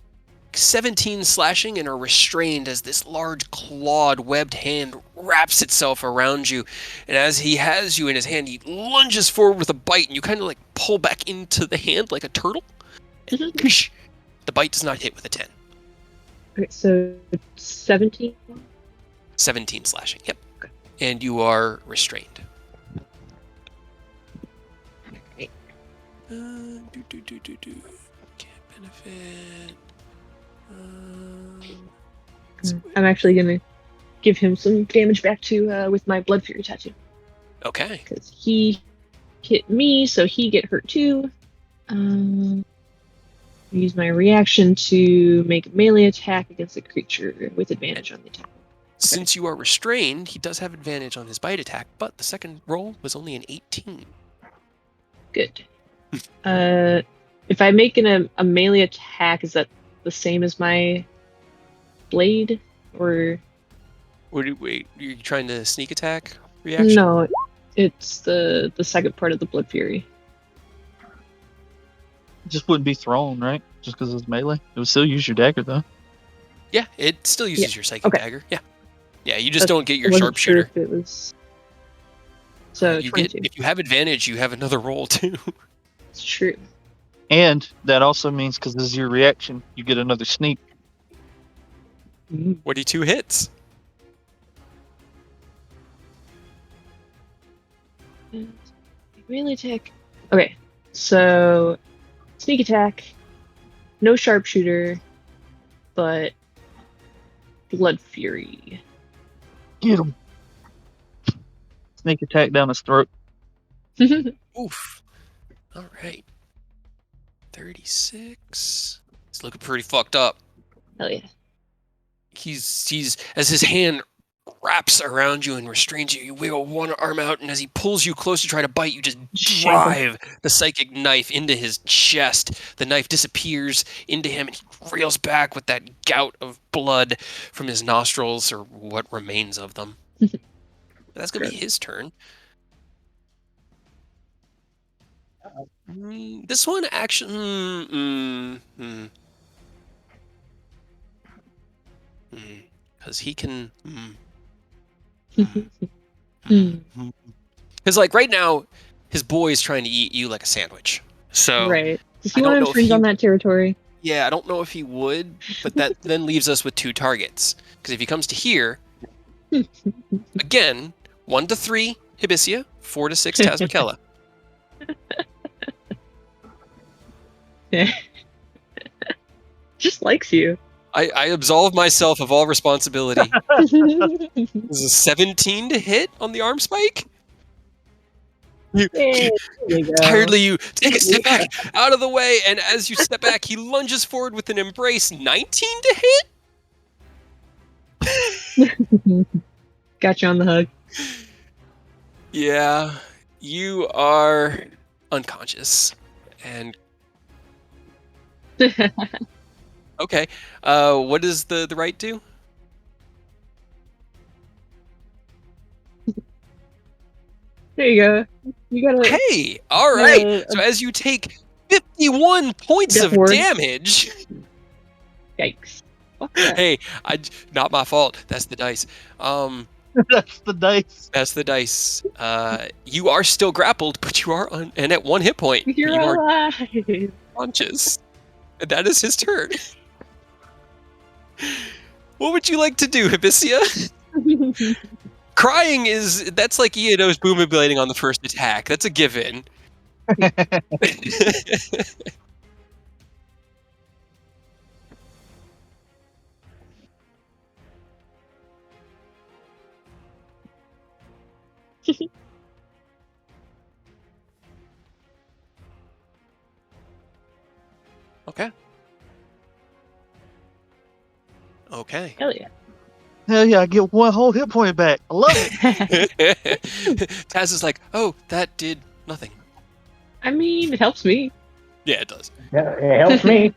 17 slashing and are restrained as this large clawed webbed hand wraps itself around you. And as he has you in his hand, he lunges forward with a bite, and you kind of like pull back into the hand like a turtle. And the bite does not hit with a 10. okay, so 17. 17 slashing, yep. And you are restrained. Okay. Can't benefit. I'm actually gonna give him some damage back to with my Blood Fury tattoo Okay. because he hit me, so he get hurt too. Use my reaction to make a melee attack against a creature with advantage on the attack. Since you are restrained, he does have advantage on his bite attack, but the second roll was only an 18. Good. If I make a melee attack, is that the same as my blade, or Wait, you're trying to sneak attack reaction? no? It's the second part of the Blood Fury. It just wouldn't be thrown, right? Just because it's melee. It would still use your dagger, though. Yeah, it still uses your psychic okay. dagger. Yeah, you just Okay, don't get your I wasn't sure sharpshooter. if it was. So You 22. if you have advantage, you have another roll too. It's true. And that also means, because this is your reaction, you get another sneak. 22 hits. Melee attack. Okay, so sneak attack, no sharpshooter, but Blood Fury. Get him. Sneak attack down his throat. Oof. All right. 36. He's looking pretty fucked up. Hell yeah. He's as his hand wraps around you and restrains you, you wiggle one arm out, and as he pulls you close to try to bite, you just drive the psychic knife into his chest. The knife disappears into him, and he reels back with that gout of blood from his nostrils, or what remains of them. That's going to be his turn. This one actually... Because he can... Because, like, right now, his boy is trying to eat you like a sandwich. So, right. Does he I don't want know to if infringe he- on that territory? yeah, I don't know if he would, but that then leaves us with 2 targets. Because if he comes to here, again, 1 to 3, Hibisia, 4 to 6, Tazmikella. Just likes you. I absolve myself of all responsibility. This is a 17 to hit on the arm spike. There you go. Tiredly, you take a step back out of the way, and as you step back, he lunges forward with an embrace. 19 to hit? Got you on the hook. Yeah, you are unconscious. And okay, what does the right do? There you go. You gotta. Hey, all right. So as you take 51 points Death of ward. damage. Yikes. Fuck that. Hey, not my fault. That's the dice. That's the dice. That's the dice. You are still grappled, but you are and at 1 hit point. You're you are alive. conscious. And that is his turn. What would you like to do, Hibisia? Crying that's like Iedo's boomablading on the first attack. That's a given. Okay. Okay. Hell yeah. Hell yeah, I get 1 whole hit point back. I love it. Taz is like, oh, that did nothing. I mean, it helps me. Yeah, it does. Yeah, it helps me.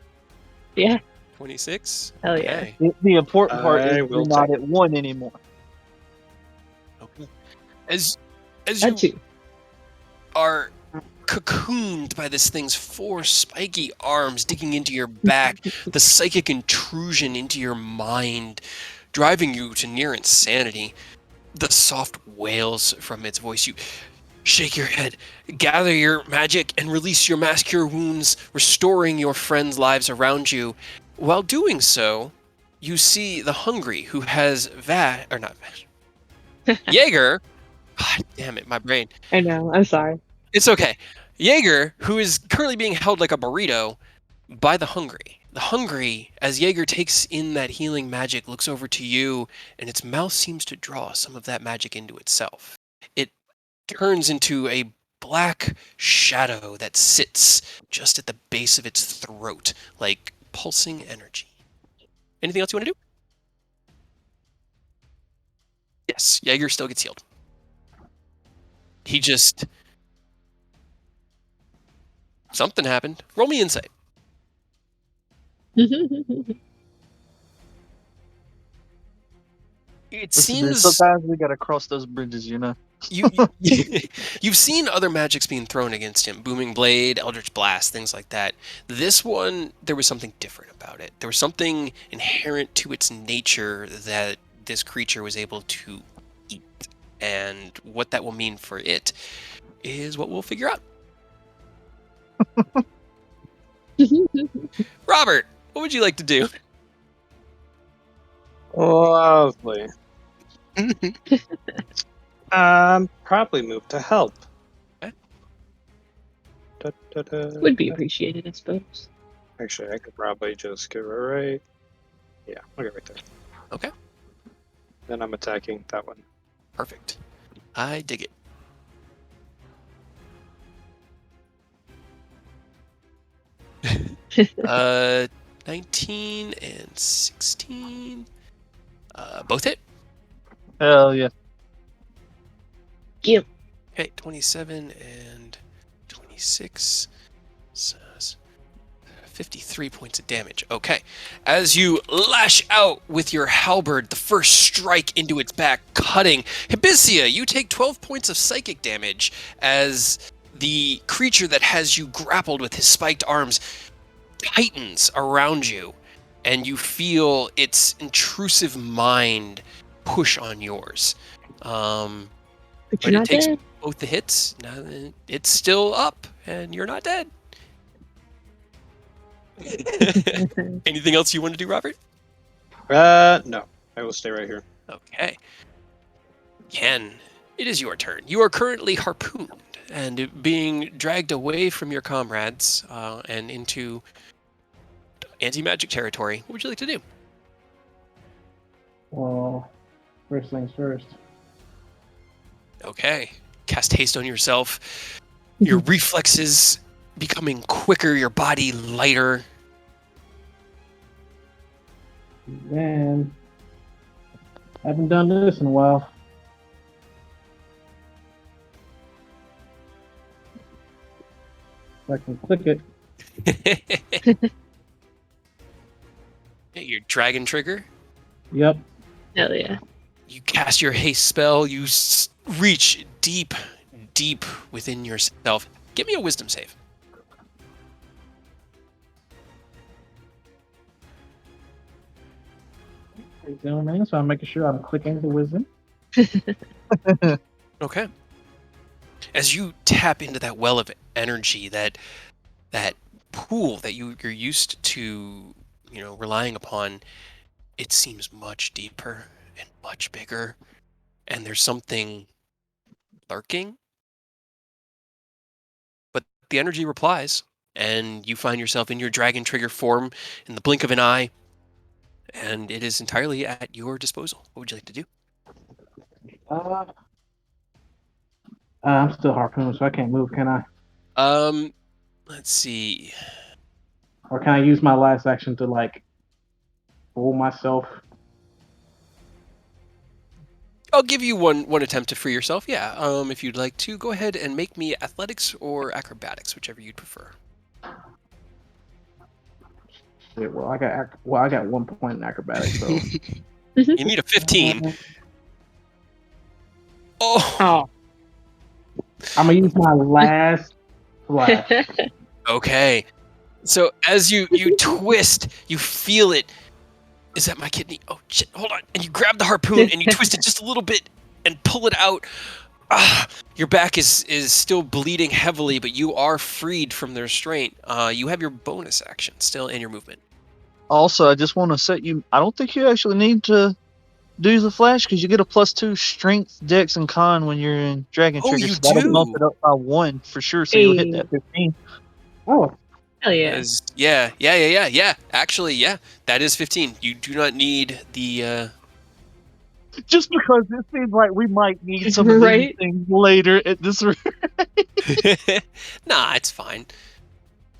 Yeah. 26. Hell yeah. Okay. The important part I is will you're not take at 1 anymore. Okay. As That you too. are cocooned by this thing's 4 spiky arms digging into your back, the psychic intrusion into your mind, driving you to near insanity. The soft wails from its voice. You shake your head, gather your magic, and release your mass cure wounds, restoring your friends' lives around you. While doing so, you see the hungry who has Jaeger. God damn it, my brain. I know. I'm sorry. It's okay. Jaeger, who is currently being held like a burrito by the hungry. The hungry, as Jaeger takes in that healing magic, looks over to you, and its mouth seems to draw some of that magic into itself. It turns into a black shadow that sits just at the base of its throat, like pulsing energy. Anything else you want to do? Yes, Jaeger still gets healed. He just... Something happened. Roll me insight. It Listen, man, seems sometimes we gotta cross those bridges, you know. you've seen other magics being thrown against him, Booming Blade, Eldritch Blast, things like that. This one, there was something different about it. There was something inherent to its nature that this creature was able to eat. And what that will mean for it is what we'll figure out. Robert, what would you like to do? Lovely. Probably move to help. Okay. Would be appreciated, I suppose. Actually, I could probably just go right. Yeah, I'll go right there. Okay, Then I'm attacking that one. perfect. I dig it. 19 and 16. Both hit. Hell yeah. Yep. Okay, 27 and 26. So 53 points of damage. Okay. As you lash out with your halberd, the first strike into its back, cutting. Hibisia, you take 12 points of psychic damage as the creature that has you grappled with his spiked arms tightens around you, and you feel its intrusive mind push on yours. But But you're it not takes dead. both the hits. Now it's still up, and you're not dead. Anything else you want to do, Robert? No. I will stay right here. Okay. Ken, it is your turn. You are currently harpooned and being dragged away from your comrades and into anti-magic territory. What would you like to do? Well, first things first. Okay. Cast haste on yourself. Your reflexes becoming quicker, your body lighter. Man, haven't done this in a while. If I can click it. Your dragon trigger. Yep. Hell yeah. You cast your haste spell. You reach deep, deep within yourself. Give me a wisdom save. Gentlemen, so I'm making sure I'm clicking the wisdom. Okay. As you tap into that well of energy, that pool that you're used to, relying upon, it seems much deeper and much bigger, and there's something lurking. But the energy replies, and you find yourself in your dragon trigger form in the blink of an eye, and it is entirely at your disposal. What would you like to do? I'm still harpooned, so I can't move, can I? Let's see. Or can I use my last action to pull myself? I'll give you one attempt to free yourself. Yeah. If you'd like to, go ahead and make me athletics or acrobatics, whichever you'd prefer. Shit, well, I got 1 point in acrobatics, so You need a 15. Oh. Oh. I'm gonna use my last flash. Okay. So as you twist, you feel it. Is that my kidney? Oh shit! Hold on. And you grab the harpoon and you twist it just a little bit and pull it out. Your back is still bleeding heavily, but you are freed from the restraint. You have your bonus action still in your movement. Also, I just want to set you. I don't think you actually need to do the flash because you get a +2 strength, dex, and con when you're in dragon Oh, trigger. you so that'll do? bump it up by 1 for sure. So you'll hit that 15. Oh, Hell yeah. Yeah. Actually, yeah, that is 15. You do not need the. Just because it seems like we might need some of Right? these things later at this rate. Nah, it's fine.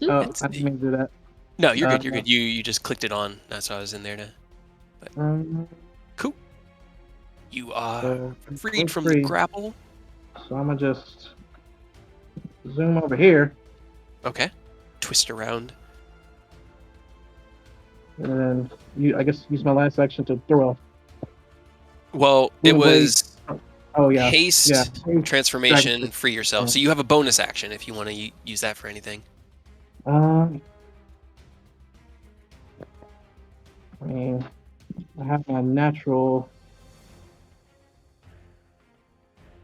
I didn't mean to do that. No, you're good. You're good. You just clicked it on. That's why I was in there to. Cool. You are So freed we're from free. the grapple. So I'm gonna just zoom over here, Okay. Twist around. and then I guess use my last action to throw a Well, it healing blade. was Oh yeah, haste, yeah. transformation, Dragon- free yourself. yeah. So you have a bonus action if you want to use that for anything. I mean, I have my natural.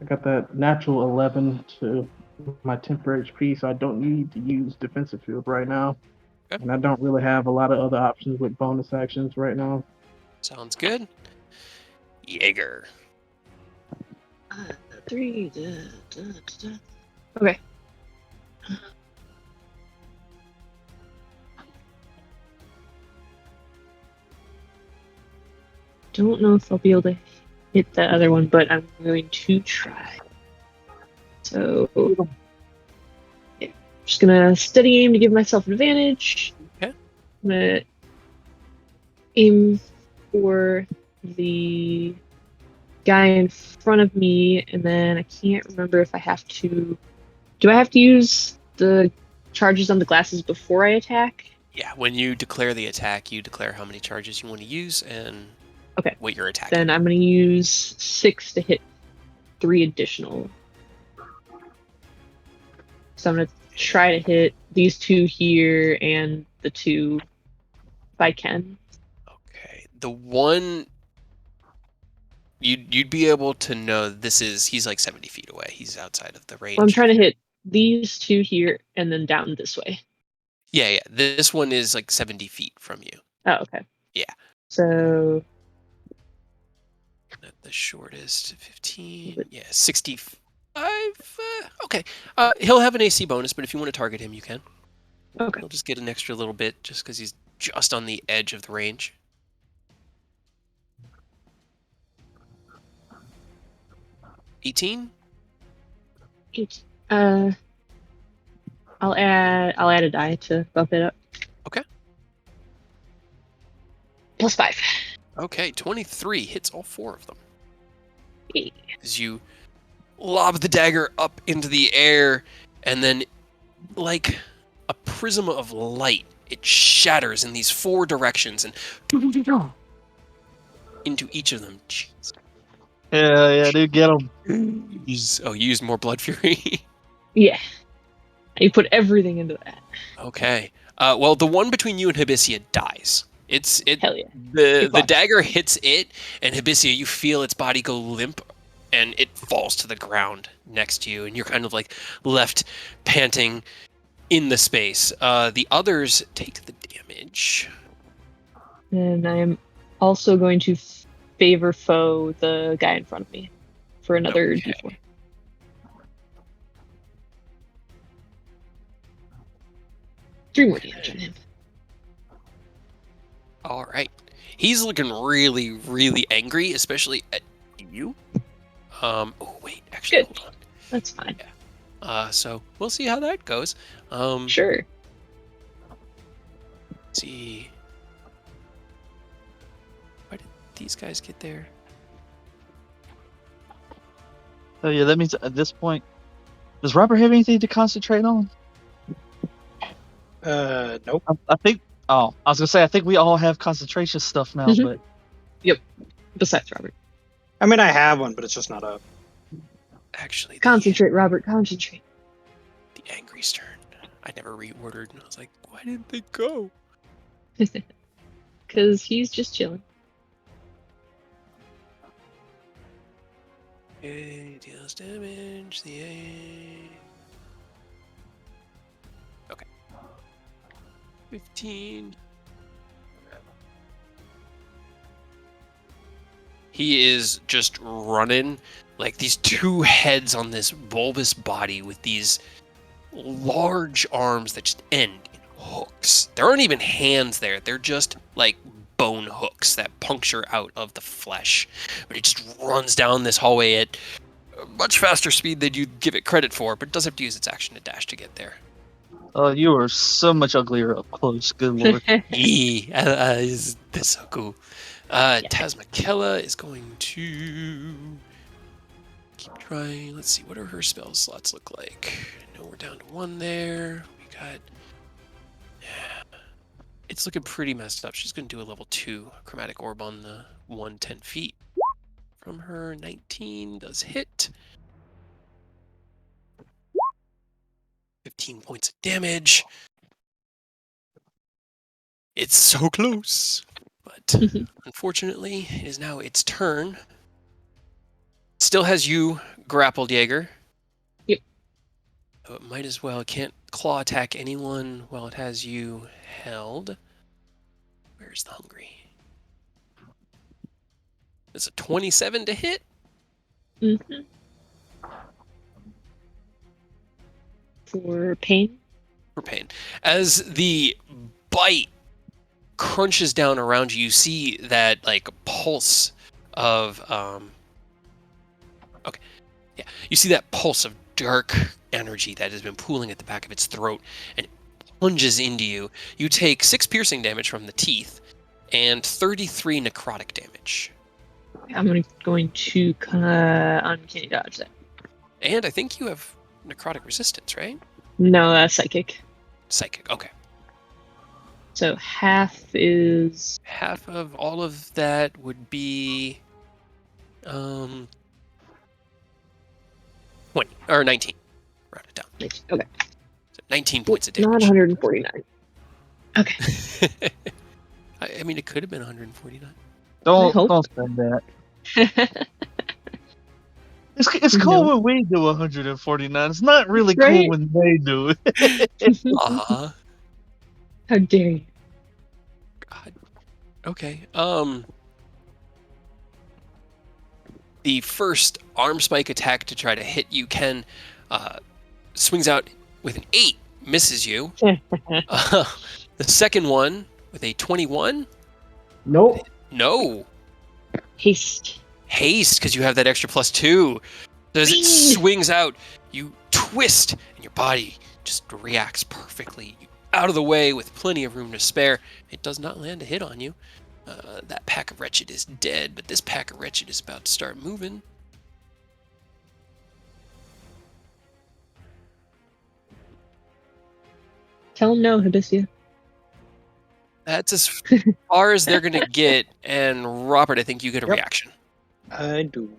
I got that natural 11 to my temporary HP, so I don't need to use defensive field right now. Okay. And I don't really have a lot of other options with bonus actions right now. Sounds good. Jaeger. 3. Okay. Don't know if I'll be able to hit that other one, but I'm going to try. So, yeah, just gonna steady aim to give myself an advantage. Okay. I'm gonna aim for the guy in front of me, and then I can't remember if I have to. Do I have to use the charges on the glasses before I attack? Yeah, when you declare the attack, you declare how many charges you want to use and Okay. what you're attacking. Then I'm going to use 6 to hit 3 additional. So I'm going to try to hit these 2 here and the 2 if I can. Okay. The one you'd be able to know he's like 70 feet away. He's outside of the range. Well, I'm trying to hit these 2 here and then down this way. Yeah. This one is like 70 feet from you. Oh, okay. Yeah. So The shortest 15. Yeah, 65. Okay. He'll have an AC bonus, but if you want to target him, you can. okay. He'll just get an extra little bit just because he's just on the edge of the range. 18. I'll add a die to bump it up. Okay. +5. Okay, 23 hits all 4 of them. Hey. As you lob the dagger up into the air, and then, like a prism of light, it shatters in these 4 directions and into each of them. Jeez. Yeah, dude, get him. You used more blood fury. Yeah. You put everything into that. Okay. Well, the one between you and Hibisia dies. Hell yeah. The dagger hits it, and Hibisia, you feel its body go limp, and it falls to the ground next to you, and you're kind of like left panting in the space. The others take the damage. And I'm also going to favor foe the guy in front of me for another Okay. d4. Three more damage on him. All right. He's looking really, really angry, especially at you. Oh wait, actually, Good. hold on. That's fine. So we'll see how that goes. Sure. Let's see. Why did these guys get there? Oh yeah, that means at this point, does Robert have anything to concentrate on? Nope. I think. Oh, I was gonna say I think we all have concentration stuff now, Mhm. but Besides Robert. I mean, I have one, but it's just not up. Actually, Concentrate, Robert, concentrate. The angry's turn. I never reordered, and I was like, why didn't they go? Because he's just chilling. Okay, deals damage. The A. Okay. 15. He is just running like these 2 heads on this bulbous body with these large arms that just end in hooks. There aren't even hands there. They're just like bone hooks that puncture out of the flesh. But it just runs down this hallway at a much faster speed than you'd give it credit for, but it does have to use its action to dash to get there. oh, you are so much uglier up close. Good lord. This is so cool. Tasmakella is going to keep trying. Let's see, what do her spell slots look like? No, we're down to 1 there. We got... It's looking pretty messed up. She's going to do a level 2 chromatic orb on the 110 feet from her. 19 does hit. 15 points of damage. It's so close. But unfortunately, it is now its turn. Still has you grappled, Jaeger. Yep. So it might as well. Can't claw attack anyone while it has you held. Where's the hungry? It's a 27 to hit. Mm-hmm. For pain? For pain. As the bite crunches down around you, you see that like pulse of you see that pulse of dark energy that has been pooling at the back of its throat and it plunges into you. You take 6 piercing damage from the teeth and 33 necrotic damage. I'm going to uncanny dodge that. And I think you have necrotic resistance, right? No, that's psychic. Psychic, okay. So half is... Half of all of that would be 20 or 19. Round it down. Okay. So 19 points of damage. Not 149. Okay. I mean, it could have been 149. I hope. Don't spend that. It's cool when we do 149. It's not really Right? cool when they do it. Uh-huh. How dare you? God. Okay. The first arm spike attack to try to hit you, Ken, swings out with an 8, misses you. The second one with a 21. Nope. No. Haste. Haste, because you have that extra +2. As it swings out, you twist, and your body just reacts perfectly. Out of the way with plenty of room to spare. It does not land a hit on you. That pack of wretched is dead, but this pack of wretched is about to start moving. Tell him no, Hibiscia. That's as far as they're going to get. And Robert, I think you get a reaction. I do.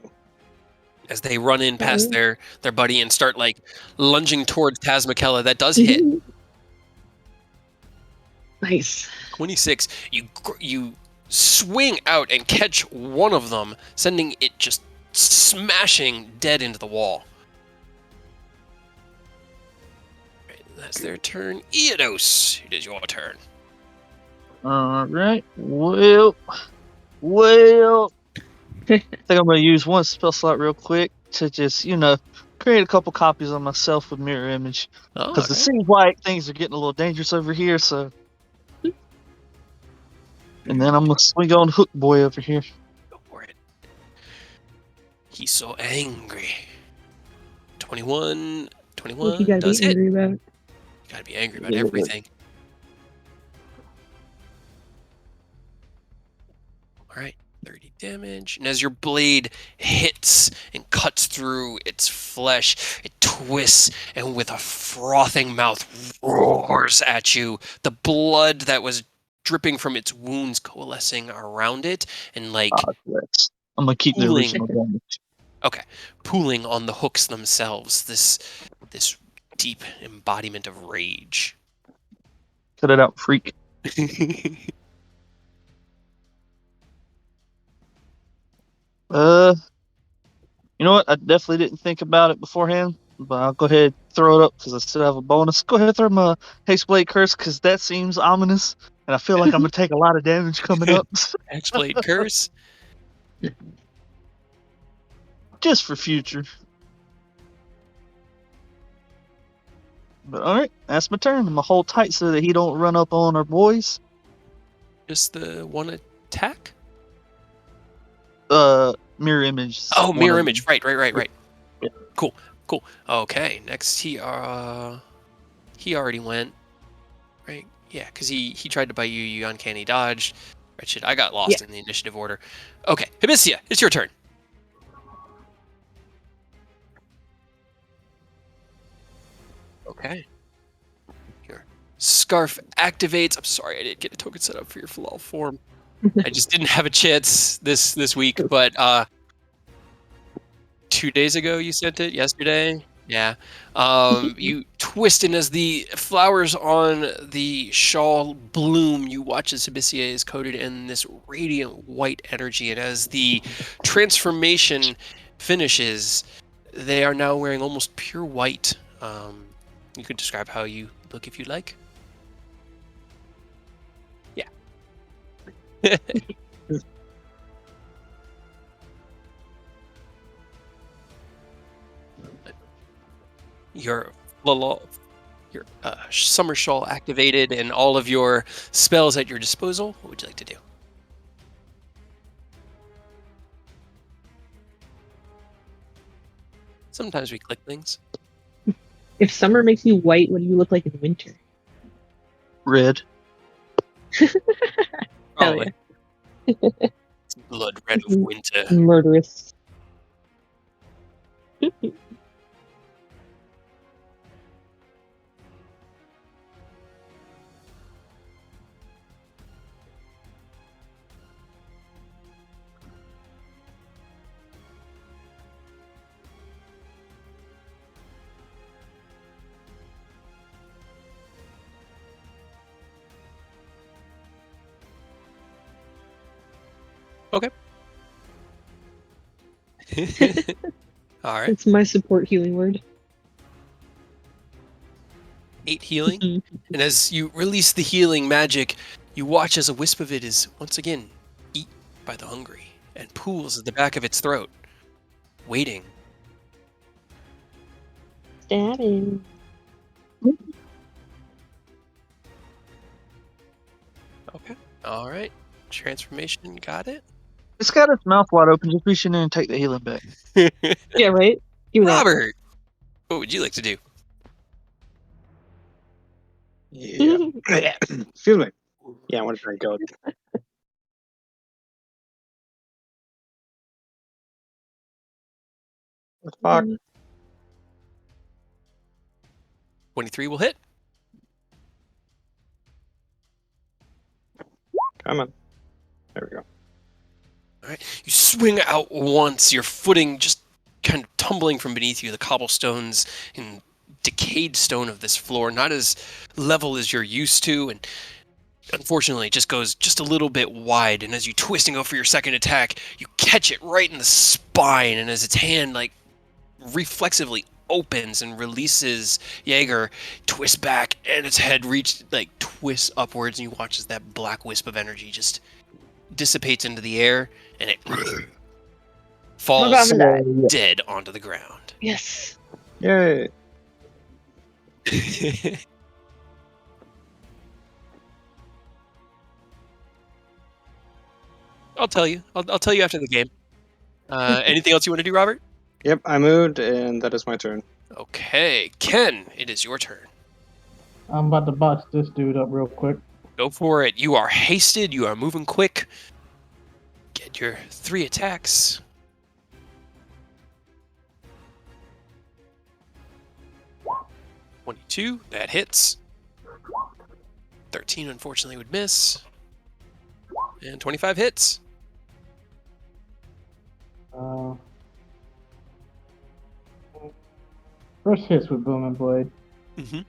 As they run in past their buddy and start like lunging towards Tasmakella. That does hit. Nice. 26. You swing out and catch one of them, sending it just smashing dead into the wall. Right, that's their turn. Eodos, it is your turn. All right. Well. I think I'm gonna use one spell slot real quick to just, create a couple copies of myself with mirror image, Oh, because it seems like things are getting a little dangerous over here. So, and then I'm gonna swing on Hook Boy over here. Go for it. He's so angry. 21 You gotta does be hit. angry about it. You gotta be angry about everything. All right, 30 damage. And as your blade hits and cuts through its flesh, it twists and with a frothing mouth roars at you. The blood that was dripping from its wounds coalescing around it and like I'm gonna keep the pooling. original damage. Okay, pooling on the hooks themselves. This deep embodiment of rage. Cut it out, freak. You know what? I definitely didn't think about it beforehand, but I'll go ahead and throw it up because I still have a bonus. Go ahead and throw my Haste Blade Curse because that seems ominous, and I feel like I'm gonna take a lot of damage coming up. Hexblade Curse. Just for future. But all right, that's my turn. I'm gonna hold tight so that he don't run up on our boys. Just the one attack? Mirror image. Oh, mirror image. Right. Yeah. Cool. Okay, next he already went. Right? Yeah, because he tried to bite you, you uncanny dodged. Wretched, I got lost in the initiative order. Okay, Hibisia, it's your turn. Okay. Your scarf activates. I'm sorry I didn't get a token set up for your Falal form. I just didn't have a chance this week, but 2 days ago you sent it, yesterday. Yeah. You twist, and as the flowers on the shawl bloom, you watch as Hibisia is coated in this radiant white energy, and as the transformation finishes, they are now wearing almost pure white. You could describe how you look if you'd like. Yeah. Your your summer shawl activated and all of your spells at your disposal. What would you like to do? Sometimes we click things. If summer makes you white, what do you look like in winter? Red. Hell Probably. It's blood red of winter. Murderous. Okay. All right. It's my support healing word. 8 healing. And as you release the healing magic, you watch as a wisp of it is once again eaten by the hungry and pools at the back of its throat, waiting. Stabbing. Okay. All right. Transformation. Got it. It's got its mouth wide open. Just reach in there and take the healing back. Yeah, right? Give me that. Robert, what would you like to do? Yeah. Excuse me. Yeah, I want to drink out. What the fuck? 23 will hit. Come on. There we go. All right. You swing out once, your footing just kind of tumbling from beneath you, the cobblestones and decayed stone of this floor, not as level as you're used to, and unfortunately it just goes just a little bit wide, and as you twist and go for your second attack, you catch it right in the spine, and as its hand like reflexively opens and releases Jaeger, twists back, and its head twists upwards, and you watch as that black wisp of energy just dissipates into the air, and it falls I'm gonna die. dead onto the ground. Yes. Yay. I'll tell you. I'll tell you after the game. Anything else you want to do, Robert? Yep, I moved, and that is my turn. Okay, Ken, it is your turn. I'm about to box this dude up real quick. Go for it. You are hasted. You are moving quick. Get your 3 attacks. 22, that hits. 13, unfortunately, would miss. And 25 hits. First hits with Booming Blade. Mm-hmm.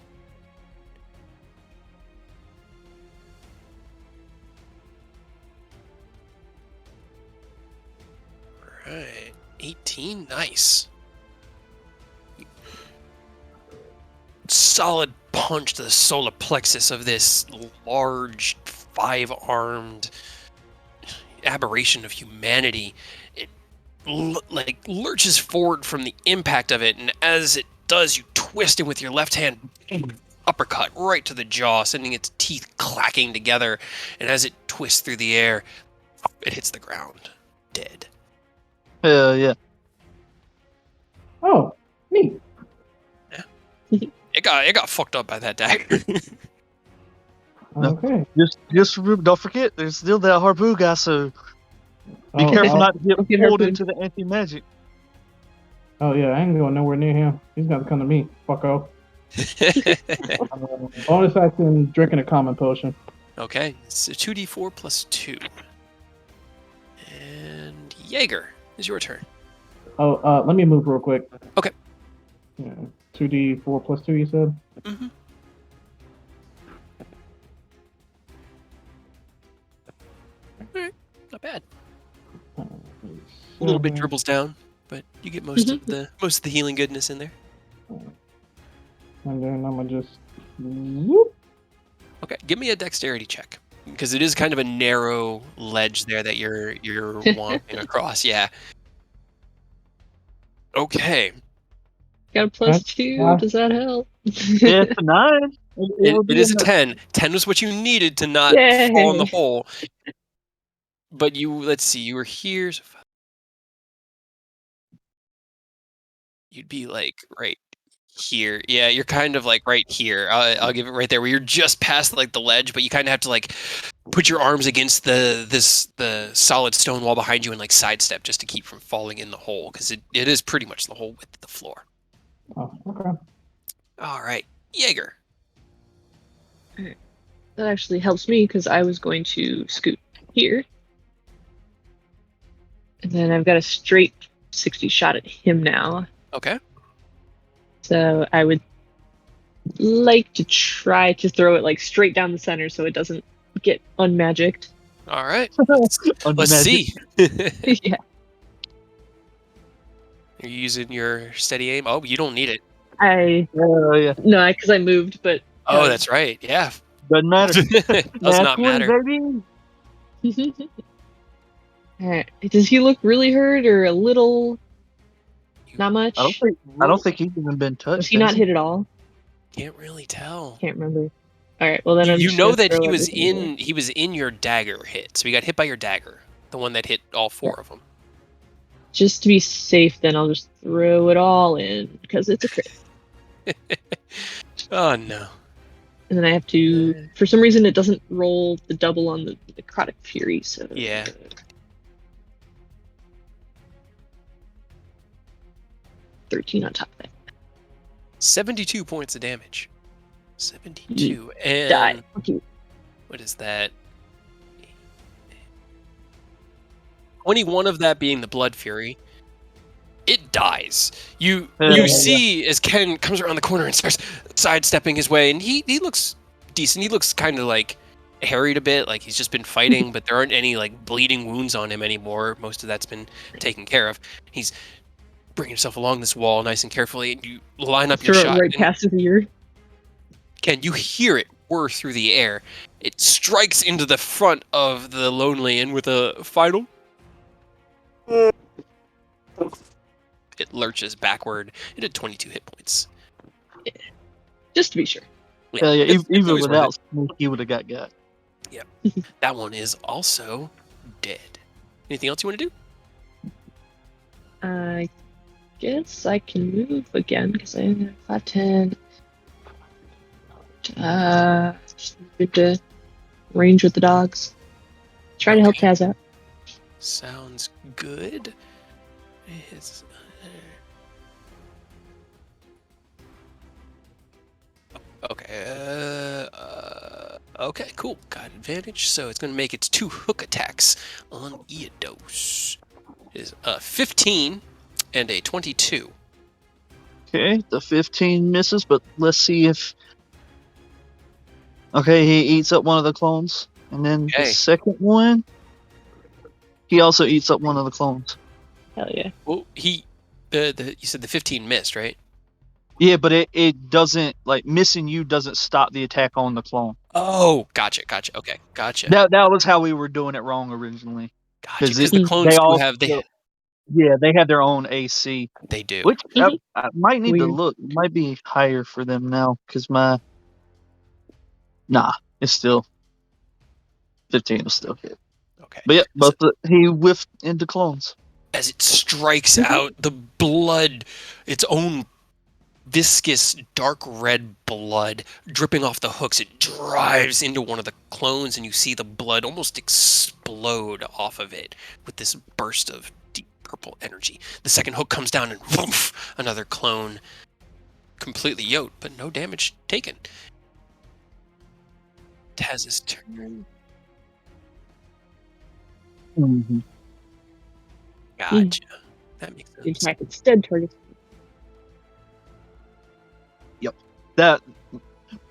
Alright. 18, nice. Solid punch to the solar plexus of this large, 5-armed aberration of humanity. It lurches forward from the impact of it, and as it does, you twist it with your left hand, uppercut right to the jaw, sending its teeth clacking together, and as it twists through the air, it hits the ground, dead. Hell yeah. Oh, neat. It got fucked up by that dagger. Okay. Just remember, don't forget, there's still that harpoon guy, so be careful not to get Don't get pulled harpooned. into the anti-magic. Oh yeah, I ain't going nowhere near him. He's got to come to me. Fucko. Bonus action, drinking a common potion. Okay, so 2d4 plus 2. And Jaeger, it's your turn. Oh, let me move real quick. Okay. Yeah, 2d4 plus 2, you said? Mm-hmm. Alright, not bad. A little bit dribbles down, but you get most of the healing goodness in there. And then I'm gonna just whoop. Okay, give me a dexterity check. Because it is kind of a narrow ledge there that you're walking across, yeah. Okay. Got a plus 2. Does that help? Yeah, it's a 9. It is a 10. 10 was what you needed to not Yay. fall in the hole. But let's see, you were here. So you'd be like right here. Yeah, you're kind of like right here. I'll give it right there where you're just past like the ledge, but you kind of have to like put your arms against the solid stone wall behind you and like sidestep just to keep from falling in the hole because it is pretty much the whole width of the floor. Oh, okay. All right, Jaeger. That actually helps me because I was going to scoot here. And then I've got a straight 60 shot at him now. Okay. So I would like to try to throw it like straight down the center so it doesn't get unmagicked. All right. Let's see. Yeah. You're using your steady aim. Oh, you don't need it. Oh, yeah. No, because I moved, but Oh, that's right. Yeah. Doesn't matter. Does not matter. Baby. Alright. Does he look really hurt or a little? Not much. I don't think he's even been touched. Was he not hit at all? Can't really tell. Can't remember. All right. Well, then I'm You just know gonna that throw he was everything away. in your dagger hit. So he got hit by your dagger, the one that hit all 4 of them. Just to be safe, then I'll just throw it all in because it's a crit. Oh no. And then I have to, for some reason, it doesn't roll the double on the necrotic fury. So Yeah. 13 on top of that. 72 points of damage. 72. And Die. Okay. what is that? 21 of that being the blood fury. It dies. You see as Ken comes around the corner and starts sidestepping his way, and he looks decent. He looks kind of like harried a bit, like he's just been fighting, but there aren't any like bleeding wounds on him anymore. Most of that's been taken care of. He's bringing himself along this wall nice and carefully, and you line up your Throw it shot. right past his ear. Ken, you hear it whir through the air. It strikes into the front of the Lonely Inn with a final. It lurches backward. It had 22 hit points. Just to be sure. Yeah, it's even always worth without smoke, he would have got. it. That one is also dead. Anything else you want to do? I guess I can move again because I have 5'10". Just good to range with the dogs. Try to help Taz out. Sounds good. Okay. Okay, cool. Got advantage. So it's going to make its 2 hook attacks on Eodos. It is a 15 and a 22. Okay, the 15 misses, but let's see if. Okay, he eats up one of the clones, and then the second one, he also eats up one of the clones. Hell yeah. Well, you said the 15 missed, right? Yeah, but it doesn't, like, missing you doesn't stop the attack on the clone. Oh, gotcha. Okay, gotcha. That was how we were doing it wrong originally. Gotcha, because the clones they have their own AC. They do. Which I might need to Weird. look. It might be higher for them now, because it's still 15 is still hit. Okay. But yeah, he whiffed into clones. As it strikes out, the blood, its own viscous, dark red blood dripping off the hooks. It drives into one of the clones, and you see the blood almost explode off of it with this burst of deep purple energy. The second hook comes down, and woof, another clone completely yoked, but no damage taken. Taz's turn. Mhm. Gotcha. That makes You sense. attack instead target. That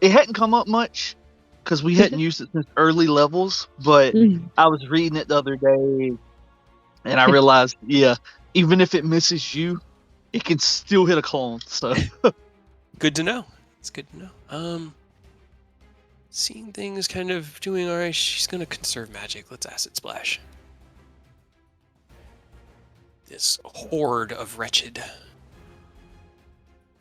it hadn't come up much because we hadn't used it since early levels, but I was reading it the other day and I realized, yeah, even if it misses you, it can still hit a clone. So Good to know. It's good to know. Seeing things kind of doing alright. She's gonna conserve magic. Let's acid splash. This horde of wretched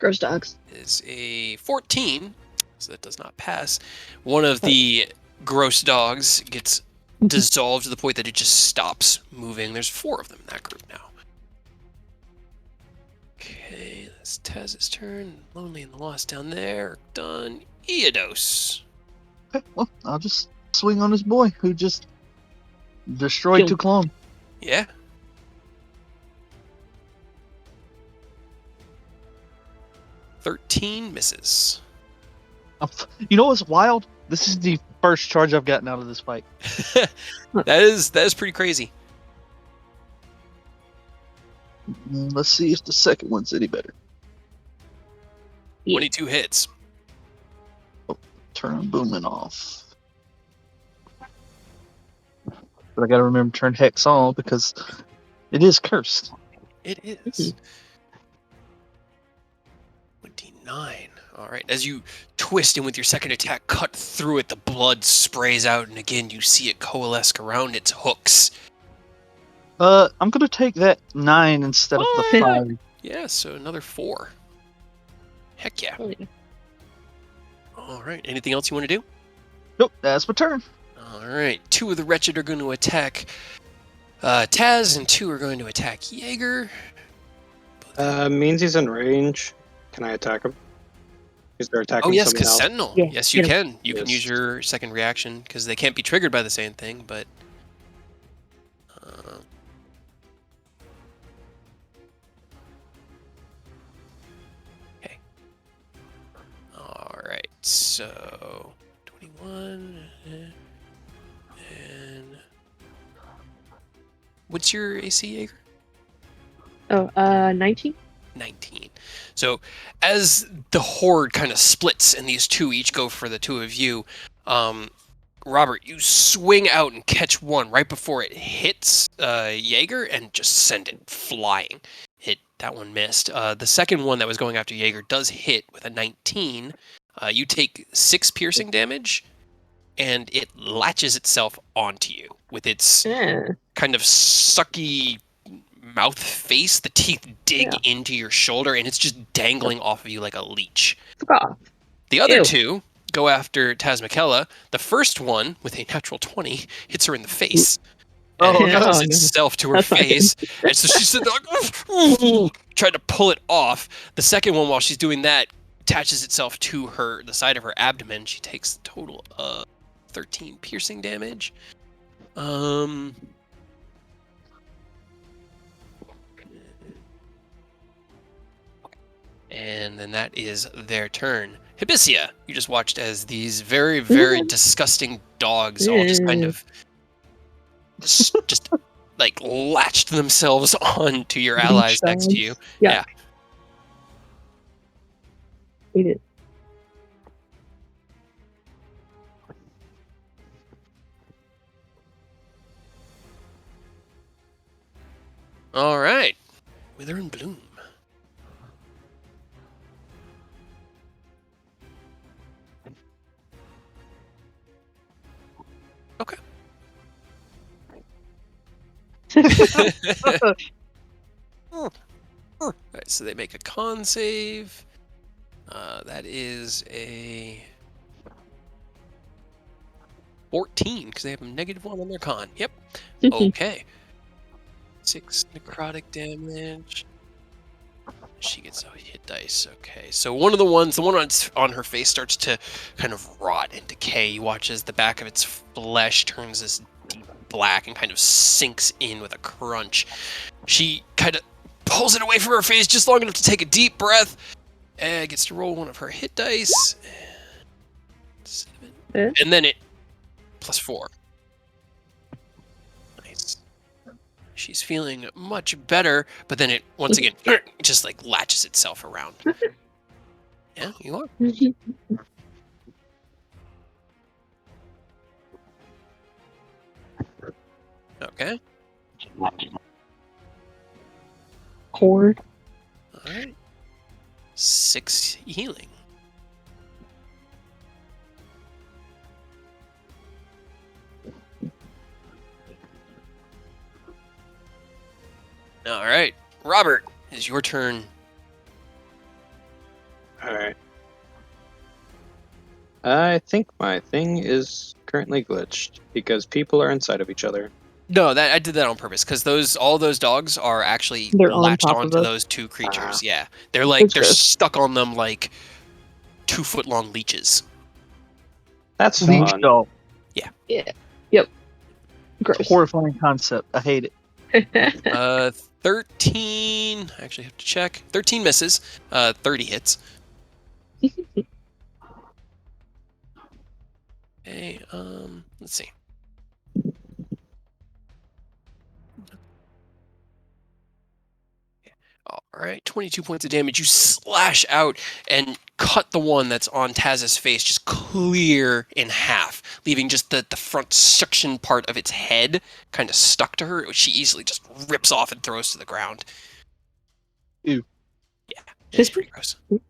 Gross dogs. is a 14, so that does not pass. One of the gross dogs gets dissolved to the point that it just stops moving. There's 4 of them in that group now. Okay, that's Taz's turn. Lonely and the Lost down there. Done. Eodos. okay, well, I'll just swing on this boy who just destroyed Kill. 2 clones. Yeah. "13 misses." You know what's wild? This is the first charge I've gotten out of this fight. that is pretty crazy. Let's see if the second one's any better. Yeah. 22 hits. Turn booming off. But I gotta remember to turn Hex on because it is cursed. It is. 29. All right. As you twist and with your second attack cut through it, the blood sprays out, and again you see it coalesce around its hooks. I'm gonna take that 9 instead of the What? 5. Yeah, so another 4. Heck yeah. Oh, yeah. All right. Anything else you want to do? Nope, that's my turn. All right. 2 of the wretched are going to attack Taz, and 2 are going to attack Jaeger. Means he's in range. Can I attack him? Is there attacking Oh yes, something because else? Sentinel. Yeah, Yes, you get can. You can Yes. use your second reaction because they can't be triggered by the same thing. But okay. All right. So 21 and what's your AC, Jaeger? Oh, 19? 19. So as the horde kind of splits and these 2 each go for the 2 of you, Robert, you swing out and catch one right before it hits Jaeger and just send it flying. That one missed. The second one that was going after Jaeger does hit with a 19. You take 6 piercing damage, and it latches itself onto you with its Yeah. kind of sucky mouth face. The teeth dig into your shoulder, and it's just dangling off of you like a leech. Fuck off. The other Ew. 2 go after Taz McKella. The first one, with a natural 20, hits her in the face. And Oh, it no. attaches Oh, no. itself to her That's not face. And so she's like, trying to pull it off. The second one, while she's doing that, attaches itself to the side of her abdomen. She takes a total of 13 piercing damage. And then that is their turn. Hibisia, you just watched as these very, very disgusting dogs all just kind of just like latched themselves onto your allies next to you. Yeah. Eat it. All right. Wither and Bloom. Okay. Alright, so they make a con save. That is a 14, because they have a -1 on their con. Yep. Okay. 6 necrotic damage. She gets a hit dice. Okay, so one of the one on her face starts to kind of rot and decay. You watch as the back of its flesh turns this deep black and kind of sinks in with a crunch. She kind of pulls it away from her face just long enough to take a deep breath and gets to roll one of her hit dice. 7. And then it +4. Nice. She's feeling much better, but then it once again just like latches itself around. Yeah, you are. Okay. Cord. All right. 6 healing. All right, Robert, it's your turn. All right. I think my thing is currently glitched because people are inside of each other. No, that I did that on purpose because all those dogs are actually They're on latched top of onto us. those 2 creatures. Ah. Yeah, they're That's they're gross. stuck on them like 2-foot-long leeches. That's Leech fun. dog. Gross. Horrifying concept. I hate it. 13. I actually have to check. 13 misses. 30 hits. Okay. Let's see. All right, 22 points of damage. You slash out and cut the one that's on Taz's face just clear in half, leaving just the front suction part of its head kind of stuck to her, which she easily just rips off and throws to the ground. Ew. Yeah, it's pretty gross. Does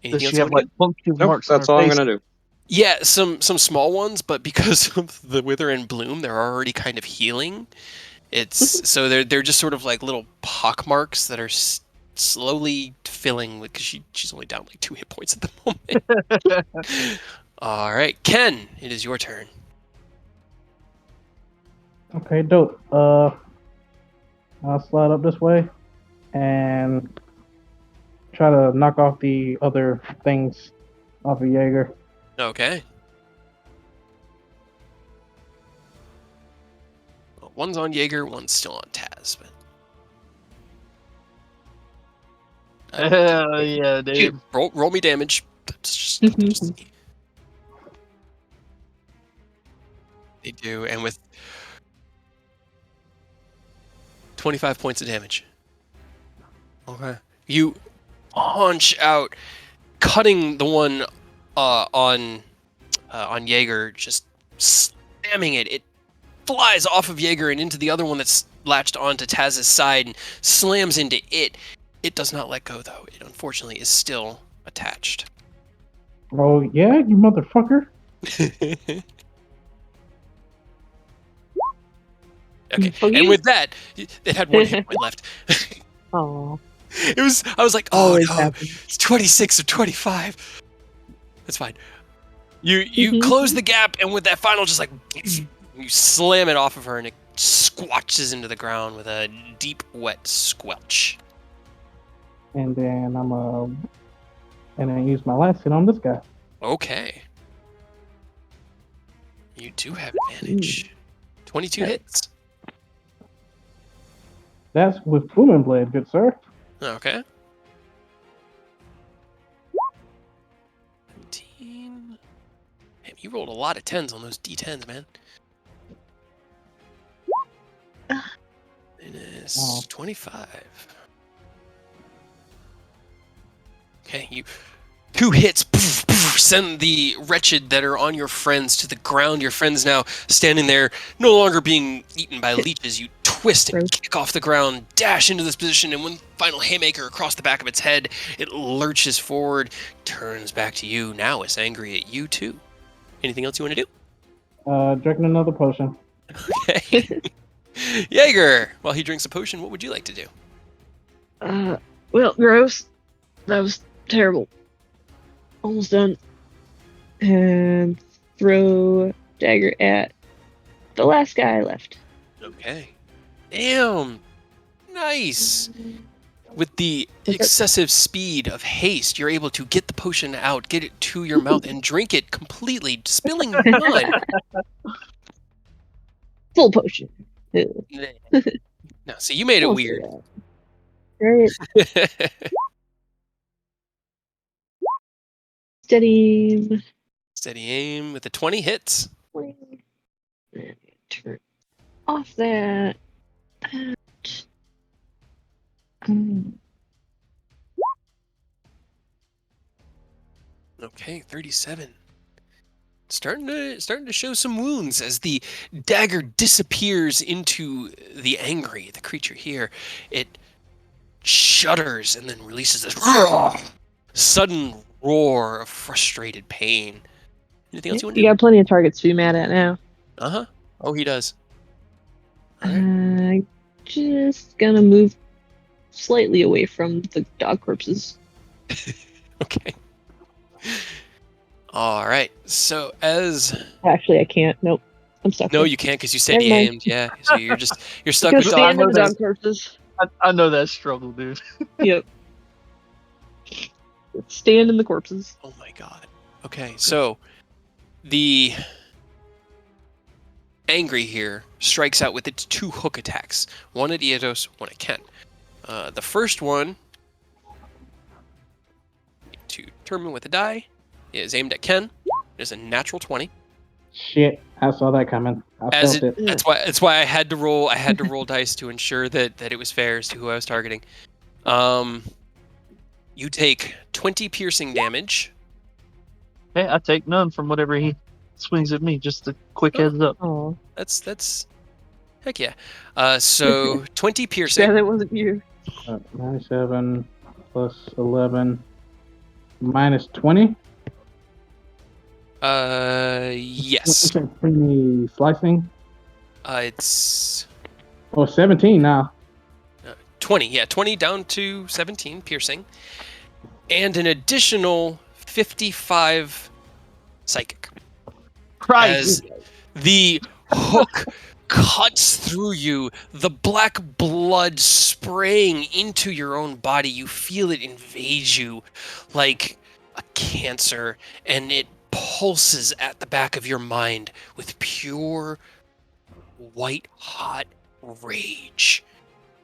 Anything else she you have want to like do? puncture Nope, marks on that's her all I'm face? gonna do. Yeah, some small ones, but because of the wither and bloom, they're already kind of healing. It's so they're just sort of like little pock marks that are slowly filling because she's only down like 2 hit points at the moment. All right, Ken, it is your turn. Okay, dope. I'll slide up this way and try to knock off the other things off of Jaeger. Okay. Well, one's on Jaeger, one's still on Taz. But Hell yeah, dude. roll me damage. Just they do, and with 25 points of damage. Okay. You punch out, cutting the one on Jaeger, just slamming it. It flies off of Jaeger and into the other one that's latched onto Taz's side and slams into it. It does not let go, though. It unfortunately is still attached. Oh yeah, you motherfucker! Okay, Oh, and you- with that, it had 1 hit point left. Oh, I was like, oh always no, happens. it's 26 or 25. That's fine. You close the gap, and with that final, just like you slam it off of her, and it squatches into the ground with a deep, wet squelch. And then and I use my last hit on this guy. Okay. You do have advantage. 22 hits. That's with Booming Blade, good sir. Okay. 17. Damn, you rolled a lot of 10s on those D10s, man. It is Oh. 25. Okay, you 2 hits poof, poof, send the wretched that are on your friends to the ground. Your friends now standing there, no longer being eaten by leeches. You twist and Gross. kick off the ground, dash into this position, and one final haymaker across the back of its head. It lurches forward, turns back to you. Now it's angry at you too. Anything else you want to do? Drinking another potion. Okay. Jaeger, while he drinks a potion, what would you like to do? Well, gross. That was terrible. Almost done. And throw dagger at the last guy left. Okay. Damn. Nice. with the excessive speed of haste, you're able to get the potion out, get it to your mouth, and drink it completely, spilling none. Full potion. Ew. No, see, you made it Don't say weird. that. Right. Steady. Steady aim with the 20 hits. Turn off that. Okay, 37. Starting to show some wounds as the dagger disappears into the creature here. It shudders and then releases this sudden roar of frustrated pain. Anything else you want to You do? got plenty of targets to be mad at now. Uh-huh. Oh, he does. All right. Just gonna move slightly away from the dog corpses. Okay. All right. So as Actually, I can't. Nope. I'm stuck. no, there. you can't because you said Never you mind. aimed. Yeah. So you're stuck Gonna with stand dog. in the dog corpses. I know that struggle, dude. Yep. Stand in the corpses. Oh my god. Okay, so the angry here strikes out with its 2 hook attacks. One at Iedos, one at Ken. The first one, to determine with the die, is aimed at Ken. It is a natural 20. Shit, I saw that coming. I As felt it. That's why I had to roll dice to ensure that it was fair as to who I was targeting. You take 20 piercing damage. Hey, I take none from whatever he swings at me. Just a quick heads up. Oh, That's heck yeah. So 20 yeah, piercing. that wasn't you. 97 plus 11 minus 20. Yes. Free slicing. It's Oh, 17 now. 20. Yeah, 20 down to 17 piercing, and an additional 55 psychic. Christ. As the hook cuts through you, the black blood spraying into your own body, you feel it invade you like a cancer, and it pulses at the back of your mind with pure white hot rage.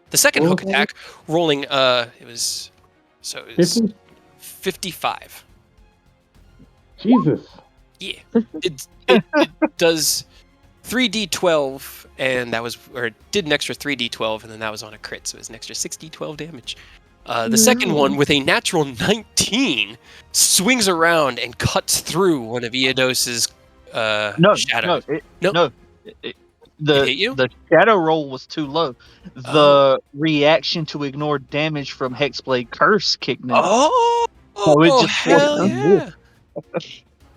The second hook attack, rolling it was 50? 55. Jesus. Yeah. It does 3d12, and that was, or it did an extra 3d12, and then that was on a crit, so it was an extra 6d12 damage. The second one, with a natural 19, swings around and cuts through one of Iodos's shadows. No. It hit you? The shadow roll was too low. The reaction to ignore damage from Hexblade Curse kicked in. Oh, So it just hell wasn't yeah.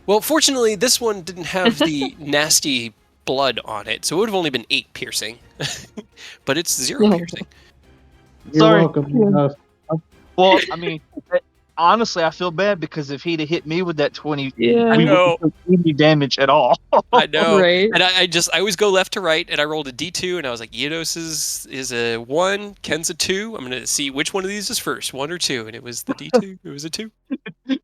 Well, fortunately, this one didn't have the nasty blood on it, so it would have only been 8 piercing. But it's 0 No. piercing. You're Sorry. welcome. Well, I mean, honestly, I feel bad because if he'd have hit me with that 20, Yeah. we know. wouldn't take any damage at all. I know. Right. And I always go left to right, and I rolled a d2, and I was like, Yedos is a 1, Ken's a 2. I'm going to see which one of these is first, 1 or 2, and it was the d2. It was a 2.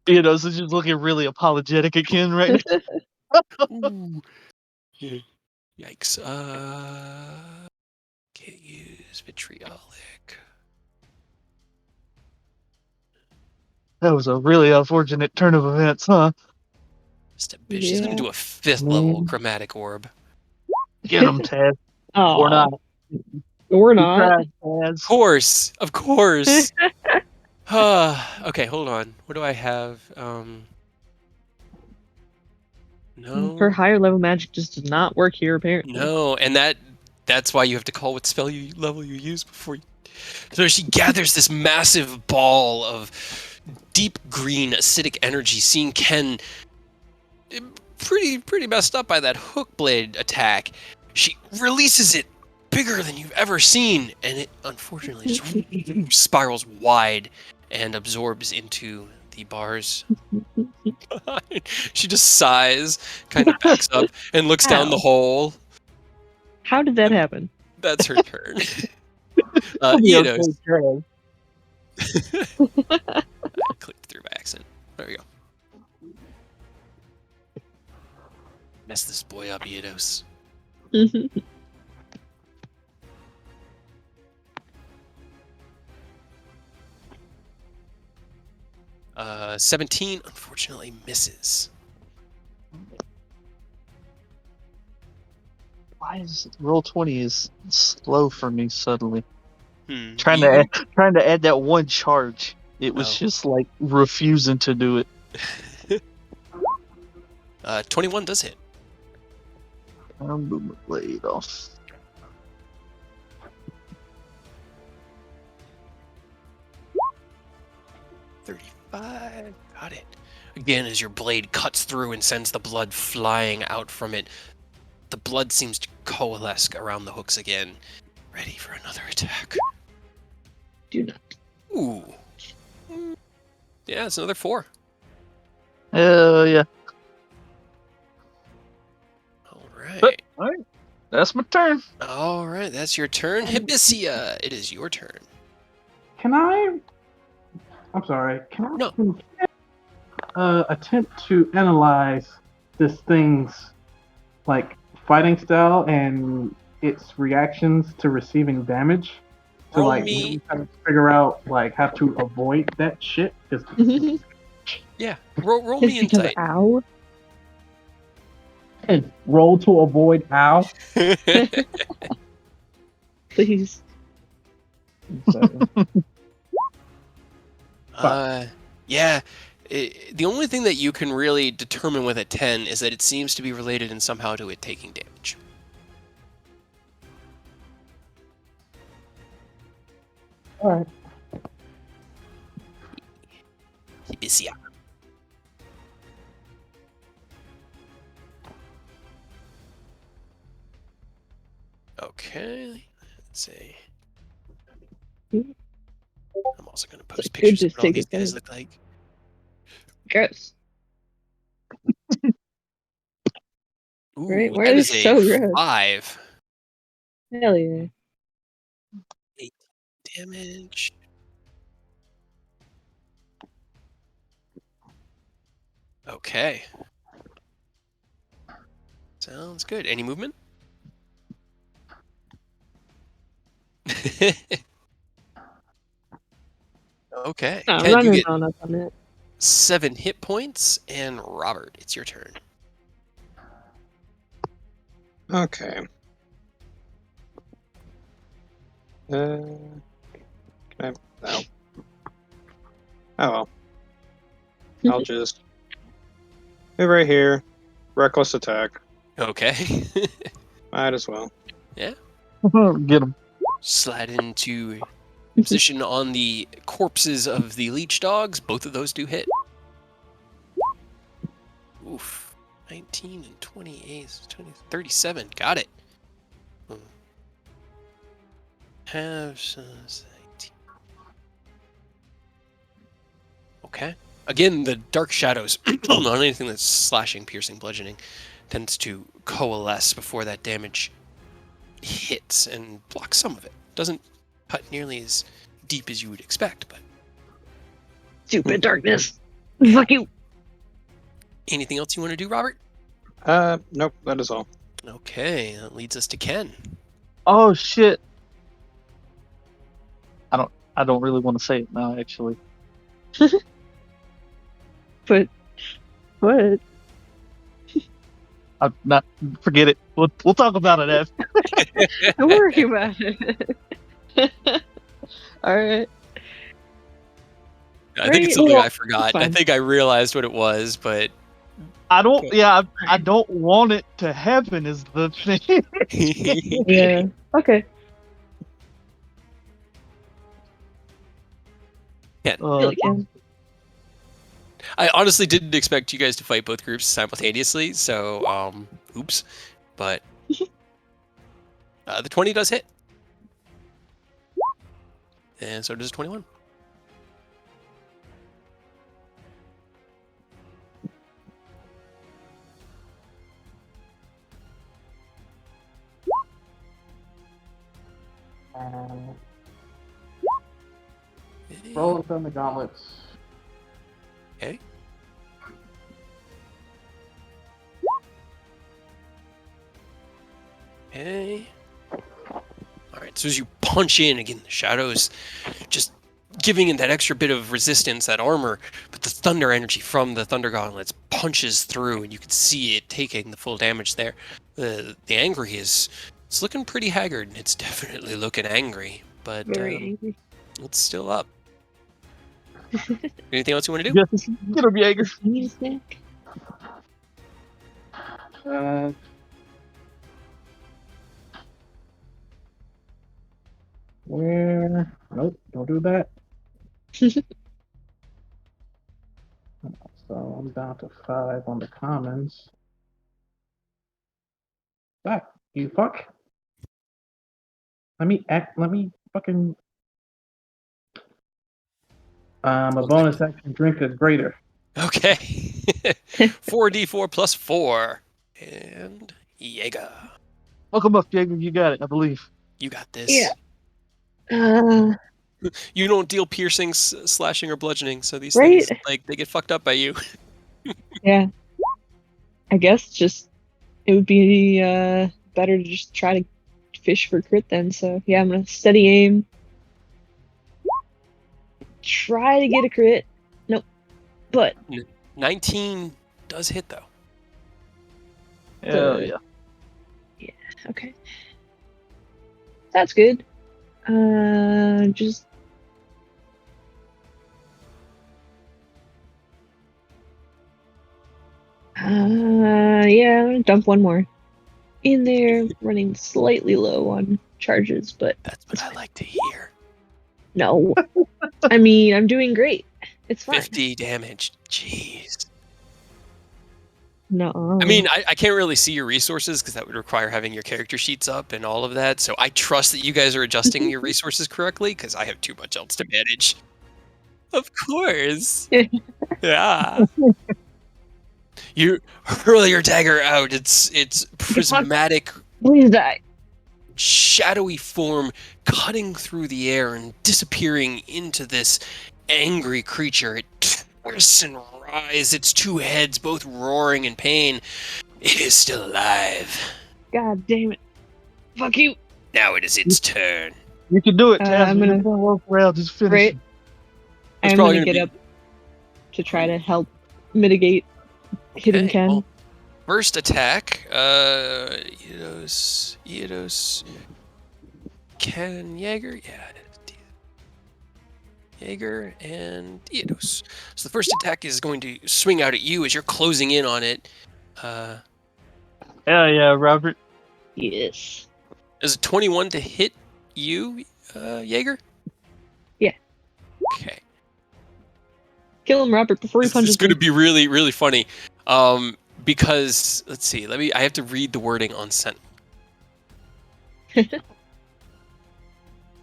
You know, so just looking really apologetic again right now. Ooh. Yeah. Yikes. Can't use vitriolic. That was a really unfortunate turn of events, huh? Just a bitch. She's going Yeah. to do a 5th level chromatic orb. Get him, Taz. Oh, Or not. Or You not. tried, Taz. Of course. Okay, hold on. What do I have? No. For higher level magic, just does not work here apparently. No, and that's why you have to call what spell level you use before you. So she gathers this massive ball of deep green acidic energy, seeing Ken pretty messed up by that hook blade attack. She releases it bigger than you've ever seen, and it unfortunately just spirals wide and absorbs into the bars. She just sighs, kind of backs up, and looks down the Ow. hole. How did that happen? That's her turn. Iedos. I clicked through by accident. There we go. Mess this boy up, Eidos. 17 unfortunately misses. Why is roll 20 is slow for me suddenly? Hmm. Trying to add that one charge. It was Oh. just like refusing to do it. 21 does hit. I'll move my blade off. $35. Got it. Again, as your blade cuts through and sends the blood flying out from it, the blood seems to coalesce around the hooks again. Ready for another attack. Do not. Ooh. Yeah, it's another 4. Yeah. Alright. Alright. That's my turn. Alright, that's your turn. Hibisia, it is your turn. Can I? I'm sorry. Can I? No. Attempt to analyze this thing's like fighting style and its reactions to receiving damage to Roll like me- really kind of figure out like how to avoid that shit. Yeah, roll Just me because insight. ow. And roll to avoid ow. Please. Yeah. The only thing that you can really determine with a 10 is that it seems to be related in somehow to it taking damage. All right. Hibisia. Okay, let's see. I'm also going to post It's good pictures to of what all take these it guys down. look like. Gross. Ooh, Right, why that are is they a so gross? 5. Hell yeah. 8 damage. Okay. Sounds good. Any movement? Okay. I'm Ken, you running get on up on it. 7 hit points, and Robert, it's your turn. Okay. Can I? Oh. Oh well. I'll just move right here. Reckless attack. Okay. Might as well. Get him. Slide into position on the corpses of the leech dogs. Both of those do hit. Oof. 19 and 28, 20, 37. Got it. Have 18. Okay. Again, the dark shadows on anything that's slashing, piercing, bludgeoning tends to coalesce before that damage hits and blocks some of it. Doesn't cut nearly as deep as you would expect, but Stupid darkness. Yeah. Fuck you. anything else you want to do, Robert? Nope, that is all. Okay, that leads us to Ken. Oh shit. I don't really want to say it now, actually. But what? I'm not. Forget it. We'll talk about it after. Don't worry about it. Alright. I think it's Right, something well, I forgot. I fine. think I realized what it was, but I don't. Yeah, I don't want it to happen. Is the thing. Yeah. Okay. Really can. I honestly didn't expect you guys to fight both groups simultaneously, so oops. But the 20 does hit. And so does 21. Roll from the gauntlets. Okay. Okay. All right. So as you punch in again, the shadows just giving it that extra bit of resistance, that armor, but the thunder energy from the thunder gauntlets punches through, and you can see it taking the full damage there. The angry is it's looking pretty haggard. It's definitely looking angry, but Very angry. it's still up. Anything else you want to do? Yes, get him, Jaeger. Music. Where? Nope, don't do that. So I'm down to 5 on the commons. Back, you fuck. Let me fucking. A bonus action drink is greater. Okay. 4d4 plus 4. And Jaeger. Welcome up, Jaeger. You got it, I believe. You got this. Yeah. You don't deal piercing, slashing, or bludgeoning, so these Right? things, like, they get fucked up by you. Yeah. I guess just it would be better to just try to fish for crit then. So yeah, I'm gonna steady aim. Try to get a crit. Nope. But 19 does hit, though. Hell yeah. okay. That's good. Just yeah, I'm gonna dump one more in there, running slightly low on charges, but That's what I like to hear. no. I mean, I'm doing great. It's fine. 50 damage. Jeez. No. I mean, I can't really see your resources because that would require having your character sheets up and all of that. So I trust that you guys are adjusting your resources correctly because I have too much else to manage. Of course. Yeah. You hurl your dagger out. It's prismatic, Please die. shadowy form cutting through the air and disappearing into this angry creature. It twists and writhes, its two heads both roaring in pain. It is still alive. God damn it. Fuck you. Now it is its turn. You can do it, Taz. I'm gonna- work around. Just finish Right. him. It's I'm probably gonna get gonna up to try to help mitigate hitting Okay, Ken. well, first attack, Eidos, Ken, Jaeger, yeah, Jaeger and Eidos. So the first attack is going to swing out at you as you're closing in on it. Hell yeah, Robert. Yes. Is it 21 to hit you, Jaeger? Yeah. Okay. Kill him, Robert, before he This punches is going to me. be really, really funny. Because, let's see, I have to read the wording on Sentinel.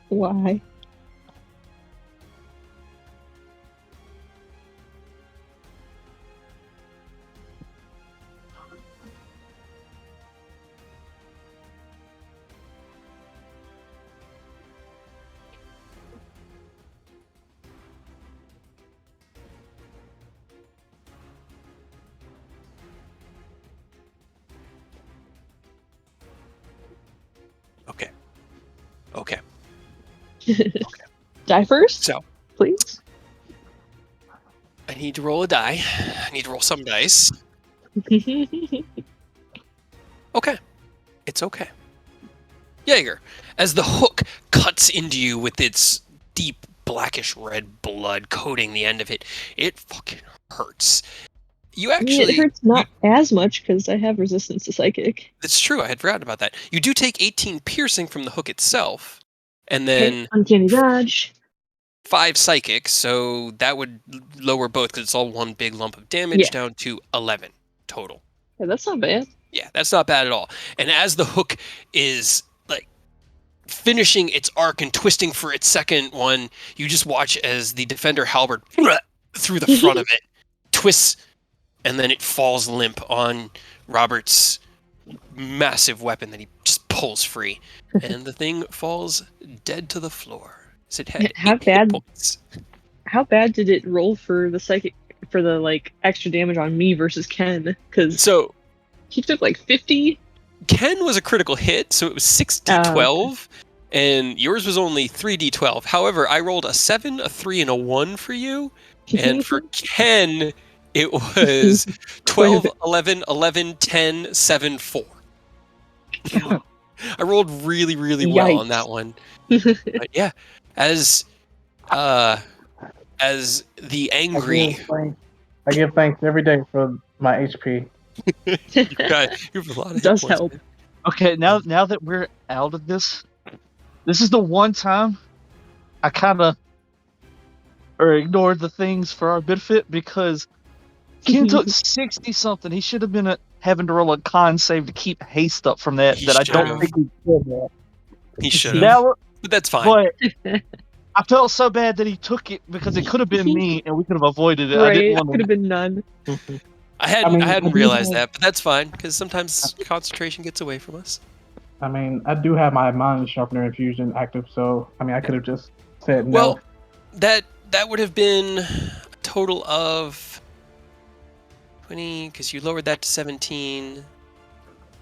Why? Okay. Okay. Die first, So, please. I need to roll a die. I need to roll some dice. Okay. It's okay. Jaeger, as the hook cuts into you with its deep blackish red blood coating the end of it, it fucking hurts. You I mean, actually... it hurts not as much because I have resistance to psychic. It's true, I had forgotten about that. You do take 18 piercing from the hook itself, and Okay, then uncanny dodge. 5 psychic, so that would lower both because it's all one big lump of damage Yeah. down to 11 total. Yeah, that's not bad. Yeah, that's not bad at all. And as the hook is like finishing its arc and twisting for its second one, you just watch as the defender halberd through the front of it twists, and then it falls limp on Robert's massive weapon that he just pulls free, and the thing falls dead to the floor. It had How 8 hit bad- points. how bad did it roll for the psychic for the like extra damage on me versus Ken? Because So he took like 50. Ken was a critical hit, so it was 6d12, and yours was only 3d12. However, I rolled a 7, a 3, and a 1 for you, and for Ken, it was 12, 11, 11, 10, 7, 4. I rolled really, really well on that one. But yeah, as the angry, I give thanks every day for my HP. you have a lot of hit Does points, help. man. Okay, now that we're out of this is the one time I kind of ignored the things for our benefit because Ken took 60 something. He should have been having to roll a con save to keep haste up from that. He I don't should've. think he did that. He should have, Now, but that's fine. but I felt so bad that he took it because it could have been me and we could have avoided it. I Right, didn't want could to. have been none. I hadn't I do realized have- that, but that's fine because sometimes concentration gets away from us. I mean, I do have my mind sharpener infusion active, so I mean, I could have just said no. Well, that would have been a total of 20 because you lowered that to 17.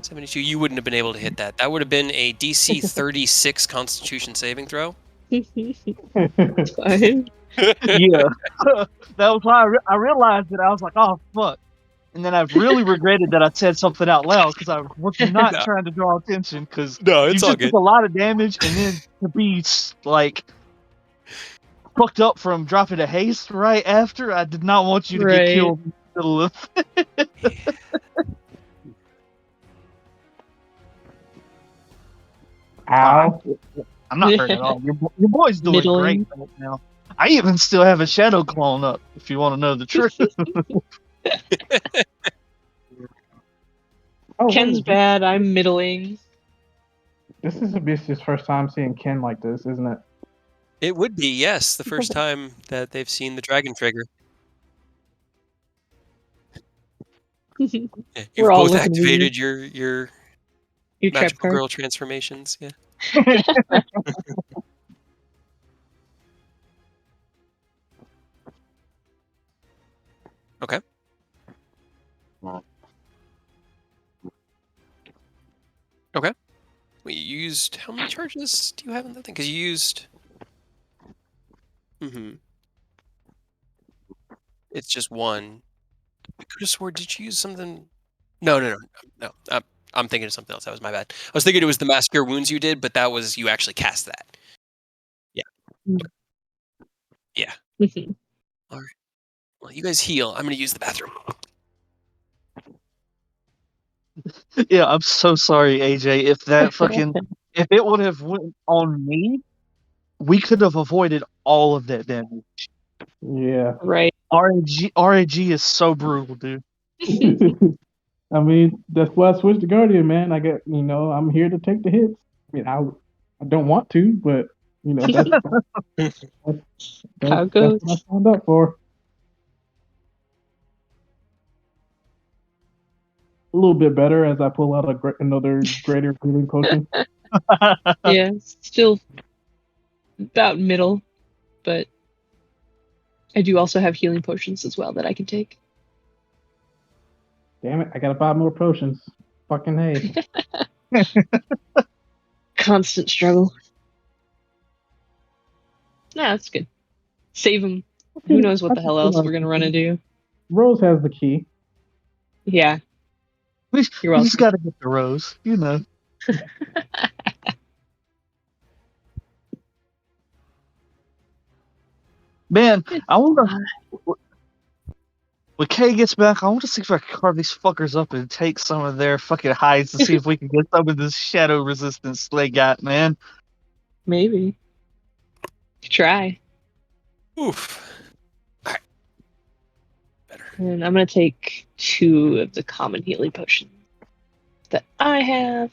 72. You wouldn't have been able to hit that. That would have been a DC 36 Constitution saving throw. It's fine. Yeah, that was why I realized it. I was like, oh fuck. And then I really regretted that I said something out loud because I was not No. trying to draw attention because No, you it's just all took good. a lot of damage and then to be like fucked up from dropping a haste right after. I did not want you to get Right. killed in the middle of Ow. I'm not hurt at all. Your boy's doing Middling. great right now. I even still have a shadow clone up if you want to know the truth. Oh, Ken's wait, bad. I'm middling. This is Abyssio's first time seeing Ken like this, isn't it? It would be, yes, the first time that they've seen the dragon trigger. Yeah, We're you've all both looking activated your Your trap magical card. girl transformations. Yeah. Okay. Okay. Wait, you used how many charges do you have in that thing? Because you used. It's just one. I could have swore. Did you use something? No. I'm thinking of something else. That was my bad. I was thinking it was the Mass Cure Wounds you did, but that was you actually cast that. Yeah. All right. Well, you guys heal. I'm going to use the bathroom. Yeah, I'm so sorry, AJ. If it would have went on me, we could have avoided all of that damage. Yeah. Right. RAG is so brutal, dude. I mean, that's why I switched to Guardian, man. I'm here to take the hits. I mean, I don't want to, but that's How it goes. what I signed up for. A little bit better as I pull out another greater healing potion. Yeah, still about middle, but I do also have healing potions as well that I can take. Damn it! I gotta buy more potions. Fucking hey. Constant struggle. Nah, that's good. Save him. Who knows what the hell else we're gonna run into? Rose has the key. Yeah. We You're just welcome. gotta get the rose, you know. Man, I wonder when Kay gets back, I want to see if I can carve these fuckers up and take some of their fucking hides to see if we can get some of this shadow resistance they got, man. Maybe. Try. Oof. All right. Better. And I'm gonna take 2 of the common healing potions that I have.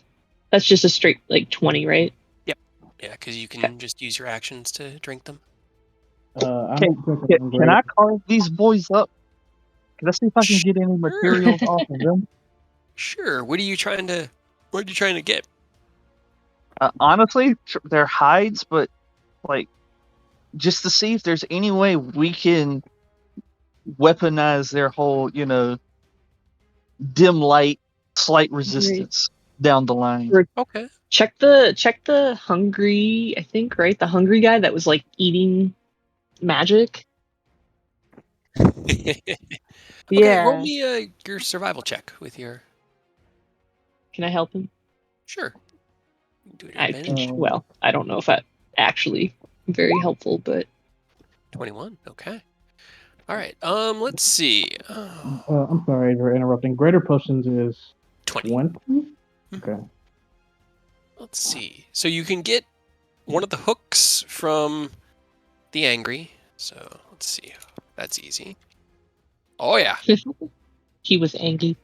That's just a straight 20, right? Yeah, because you can just use your actions to drink them. Can I carve these boys up? Can I see if I can get any materials off of them? Sure. What are you trying to get? Honestly, they're hides, but like just to see if there's any way we can weaponize their whole, dim light, slight resistance down the line. Okay. Check the hungry, I think, right? The hungry guy that was like eating magic. Okay, roll Yeah. me your survival check with your. Can I help him? Sure. You can do it at advantage. Well, I don't know if that actually very helpful, but 21. Okay. All right. Let's see. Oh, I'm sorry for interrupting. Greater potions is 20. 20? Okay. Let's see. So you can get one of the hooks from the angry. So let's see. That's easy. Oh yeah. he was angry.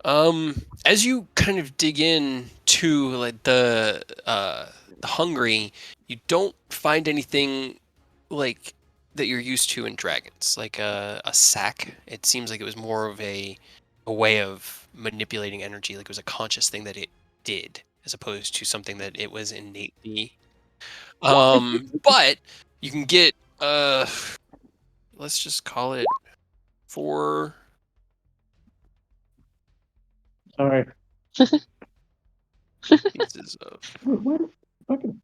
As you kind of dig in to like the hungry, you don't find anything like that you're used to in dragons, like a sack. It seems like it was more of a way of manipulating energy, like it was a conscious thing that it did, as opposed to something that it was innately. But you can get let's just call it 4. Sorry. Pieces of Wait, what? Fucking.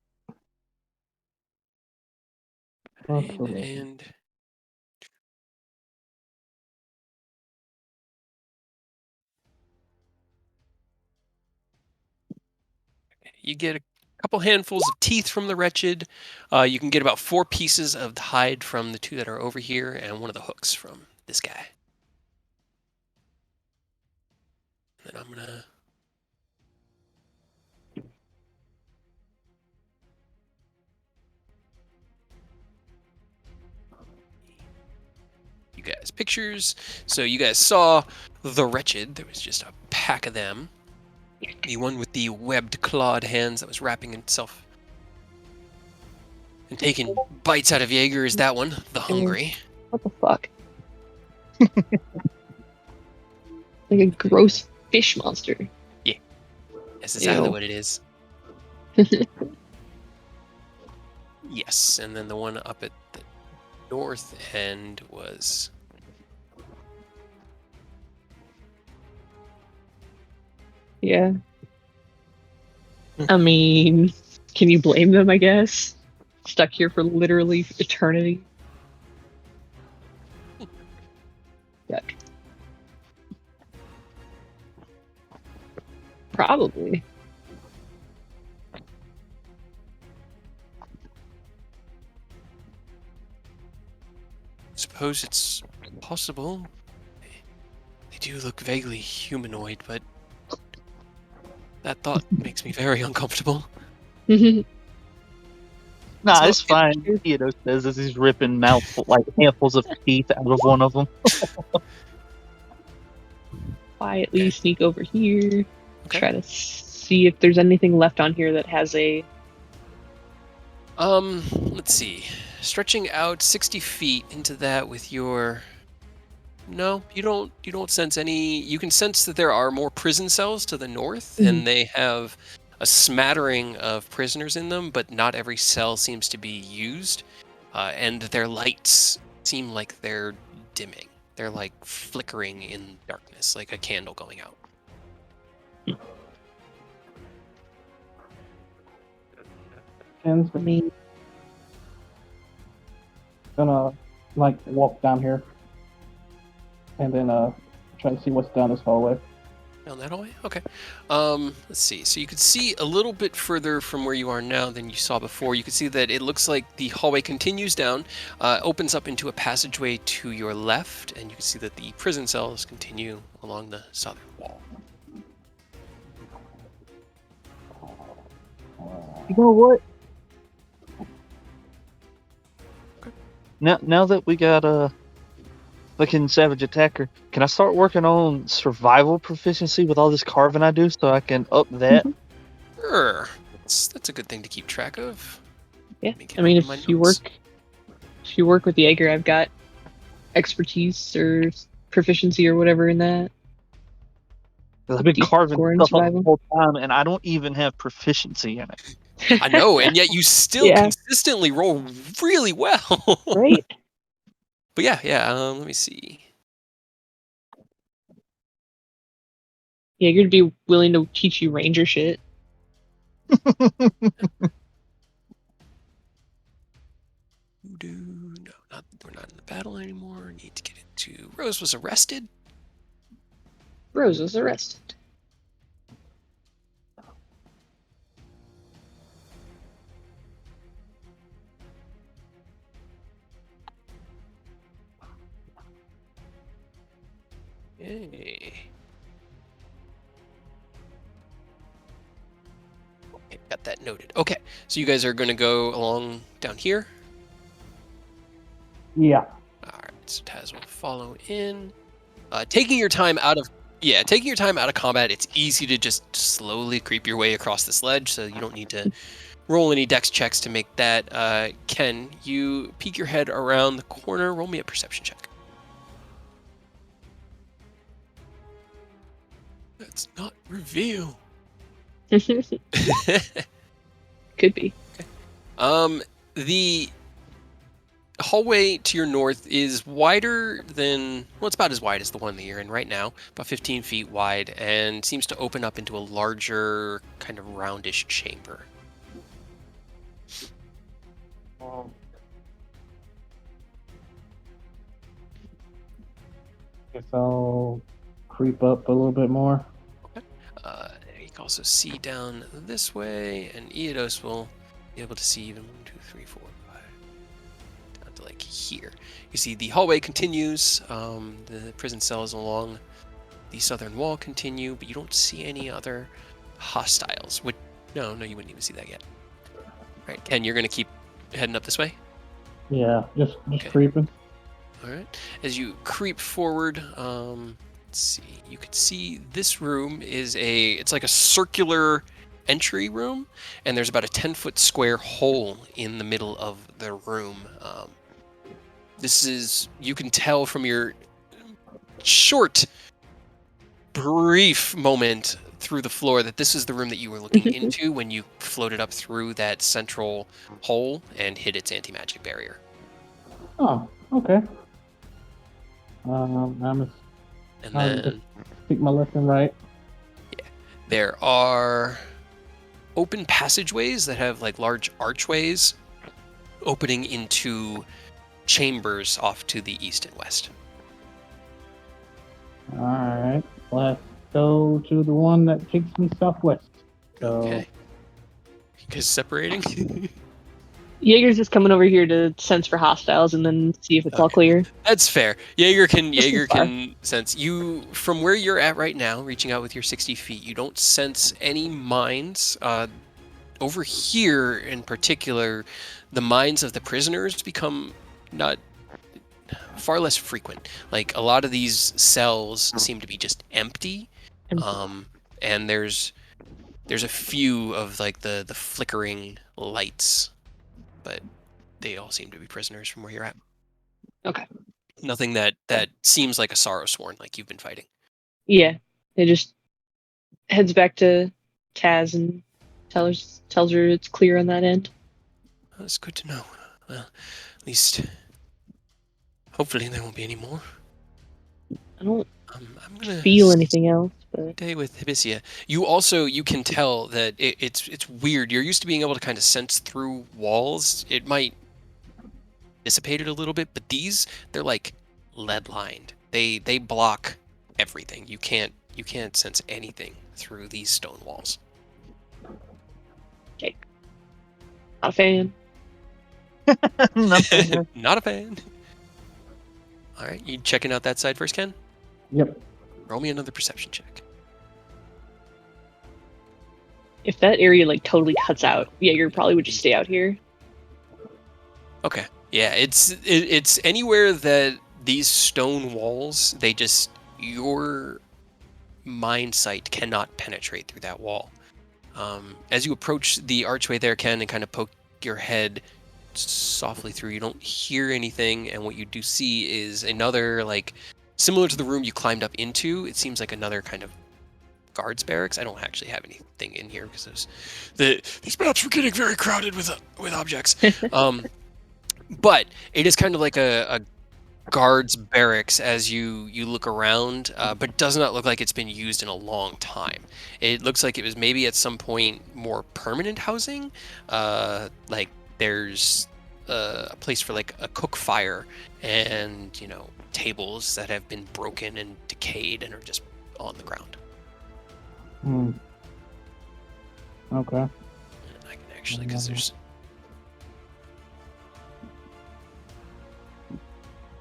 and you get a couple handfuls of teeth from the wretched. You can get about 4 pieces of the hide from the 2 that are over here, and one of the hooks from this guy. And then I'm gonna. You guys pictures. So you guys saw the wretched. There was just a pack of them. The one with the webbed clawed hands that was wrapping itself and taking bites out of Jaeger is that one, the hungry. What the fuck? Like a gross fish monster. That's exactly Ew. what it is. Yes, and then the one up at the north end was. Yeah. I mean, can you blame them, I guess? Stuck here for literally eternity. Yuck. Probably. Suppose it's possible. They do look vaguely humanoid, but that thought makes me very uncomfortable. Nah, So, it's fine. Theodore says as he's ripping handfuls of teeth out of one of them. Quietly sneak over here. Okay. Try to see if there's anything left on here that has a. Let's see. Stretching out 60 feet into that with your. No, you don't sense any. You can sense that there are more prison cells to the north, and they have a smattering of prisoners in them, but not every cell seems to be used, and their lights seem like they're dimming. They're like flickering in darkness, like a candle going out. Ken's I mean, gonna walk down here and then try to see what's down this hallway. Down that hallway? Okay. Let's see. So you could see a little bit further from where you are now than you saw before. You can see that it looks like the hallway continues down, opens up into a passageway to your left, and you can see that the prison cells continue along the southern wall. You know what? Now that we got fucking Savage Attacker, can I start working on survival proficiency with all this carving I do so I can up that? Sure. That's a good thing to keep track of. yeah. Let me get I mean, over my if you notes. work with the Jaeger, I've got expertise or proficiency or whatever in that. 'Cause I've been Deep carving score in stuff up the survival. whole time, and I don't even have proficiency in it. I know, and yet you still Yeah. consistently roll really well. Right? But yeah. Let me see. Jaeger'd be willing to teach you ranger shit. No, we're not in the battle anymore. Need to get into. Rose was arrested. Rose was arrested. Yay. Okay, got that noted. Okay, so you guys are going to go along down here. Yeah. All right, so Taz will follow in. Taking your time out of combat, it's easy to just slowly creep your way across this ledge, so you don't need to roll any dex checks to make that. Ken, you peek your head around the corner. Roll me a perception check. That's not reveal. Could be. The hallway to your north is wider than, well, it's about as wide as the one that you're in right now, about 15 feet wide, and seems to open up into a larger, kind of roundish chamber. Guess I'll creep up a little bit more. You can also see down this way, and Eodos will be able to see even 1, 2, 3, 4, 5, down to like here. You see the hallway continues, the prison cells along the southern wall continue, but you don't see any other hostiles. No, you wouldn't even see that yet. All right, Ken, you're going to keep heading up this way? Yeah, just Okay. creeping. All right. As you creep forward, let's see. You could see this room it's like a circular entry room, and there's about a 10-foot square hole in the middle of the room. You can tell from your short, brief moment through the floor that this is the room that you were looking into when you floated up through that central hole and hit its anti-magic barrier. Oh, okay. I'm And I'll then pick my left and right. there are open passageways that have like large archways opening into chambers off to the east and west. All right, let's go to the one that takes me southwest. So, Okay. You guys separating? Jaeger's just coming over here to sense for hostiles and then see if it's all clear. That's fair. Jaeger Just as far. can sense you from where you're at right now, reaching out with your 60 feet. You don't sense any mines. Over here in particular, the minds of the prisoners become far less frequent. Like a lot of these cells seem to be just empty. And there's a few of like the flickering lights, but they all seem to be prisoners from where you're at. Okay. Nothing that seems like a sorrow sworn like you've been fighting. Yeah. It just heads back to Taz and tells her it's clear on that end. That's good to know. Well, at least hopefully there won't be any more. I don't I'm gonna feel anything else, but stay with Hibisia. You can tell that it's weird. You're used to being able to kind of sense through walls. It might dissipate it a little bit, but they're like lead lined. They block everything. You can't sense anything through these stone walls. not a fan. Nothing. Not a fan. All right, you checking out that side first, Ken? yep. Roll me another perception check. If that area like totally cuts out, Jaeger probably would just stay out here. Okay. Yeah, it's anywhere that these stone walls, your mind sight cannot penetrate through that wall. As you approach the archway there, Ken, and kind of poke your head softly through, you don't hear anything, and what you do see is another, like, similar to the room you climbed up into, it seems like another kind of guards barracks. I don't actually have anything in here because these maps were getting very crowded with objects. But it is kind of like a guards barracks as you look around, but does not look like it's been used in a long time. It looks like it was maybe at some point more permanent housing. Like there's a place for like a cook fire and tables that have been broken and decayed and are just on the ground. Okay. And I can actually, because there's...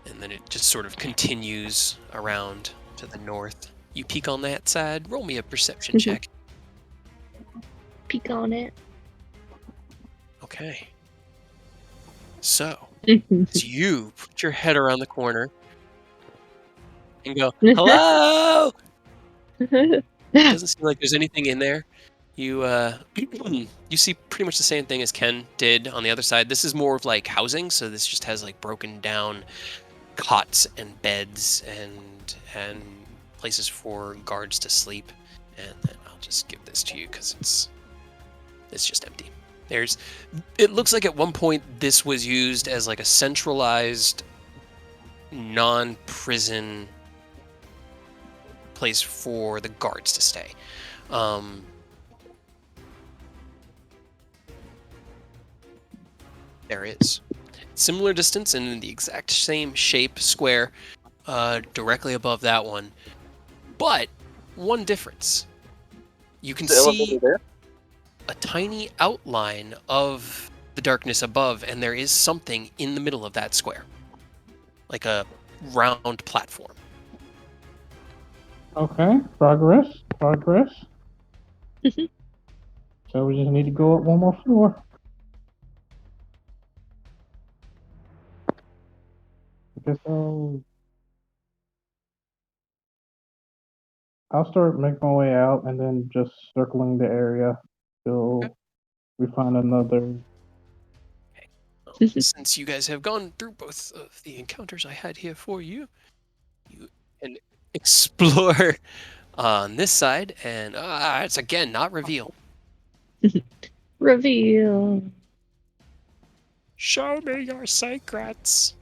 And then it just sort of continues around to the north. You peek on that side, roll me a perception check. Peek on it. Okay. So, as you put your head around the corner and go, hello! Doesn't seem like there's anything in there. You you see pretty much the same thing as Ken did on the other side. This is more of like housing, so this just has like broken down cots and beds and places for guards to sleep. And then I'll just give this to you because it's just empty. It looks like at one point this was used as like a centralized non-prison place for the guards to stay. There is similar distance and in the exact same shape, square, directly above that one. But one difference. You can see a tiny outline of the darkness above, and there is something in the middle of that square. Like a round platform. Okay, progress. So we just need to go up one more floor. Okay, so I'll start making my way out and then just circling the area till we find another. Since you guys have gone through both of the encounters I had here for you, you can explore on this side, and it's again not reveal. Reveal. Show me your secrets.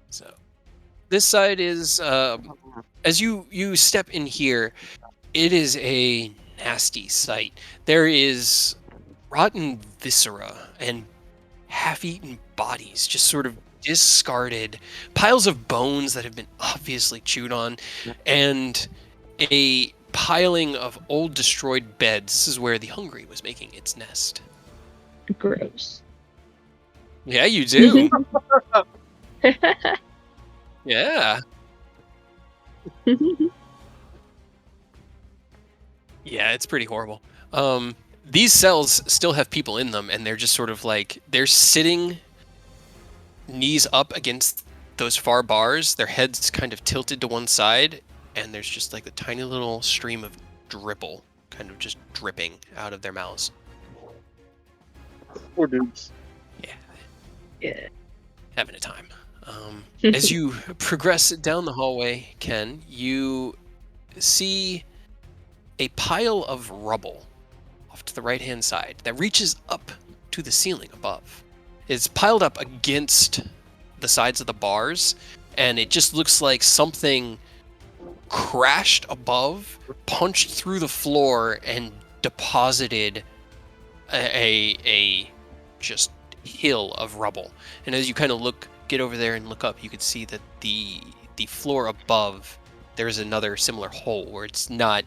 So, this side is as you step in here, it is a nasty sight. There is rotten viscera and half-eaten bodies, just sort of discarded, piles of bones that have been obviously chewed on, and a piling of old destroyed beds. This is where the Hungry was making its nest. Gross. Yeah, you do. Yeah. Yeah, it's pretty horrible. These cells still have people in them, and they're just sort of like, they're sitting knees up against those far bars, their heads kind of tilted to one side, and there's just like a tiny little stream of dribble kind of just dripping out of their mouths. Poor dudes. Yeah. Having a time. As you progress down the hallway, Ken, you see a pile of rubble off to the right-hand side that reaches up to the ceiling above. It's piled up against the sides of the bars, and it just looks like something crashed above, punched through the floor, and deposited a just hill of rubble. And as you kind of get over there and look up, you could see that the floor above, there's another similar hole where it's not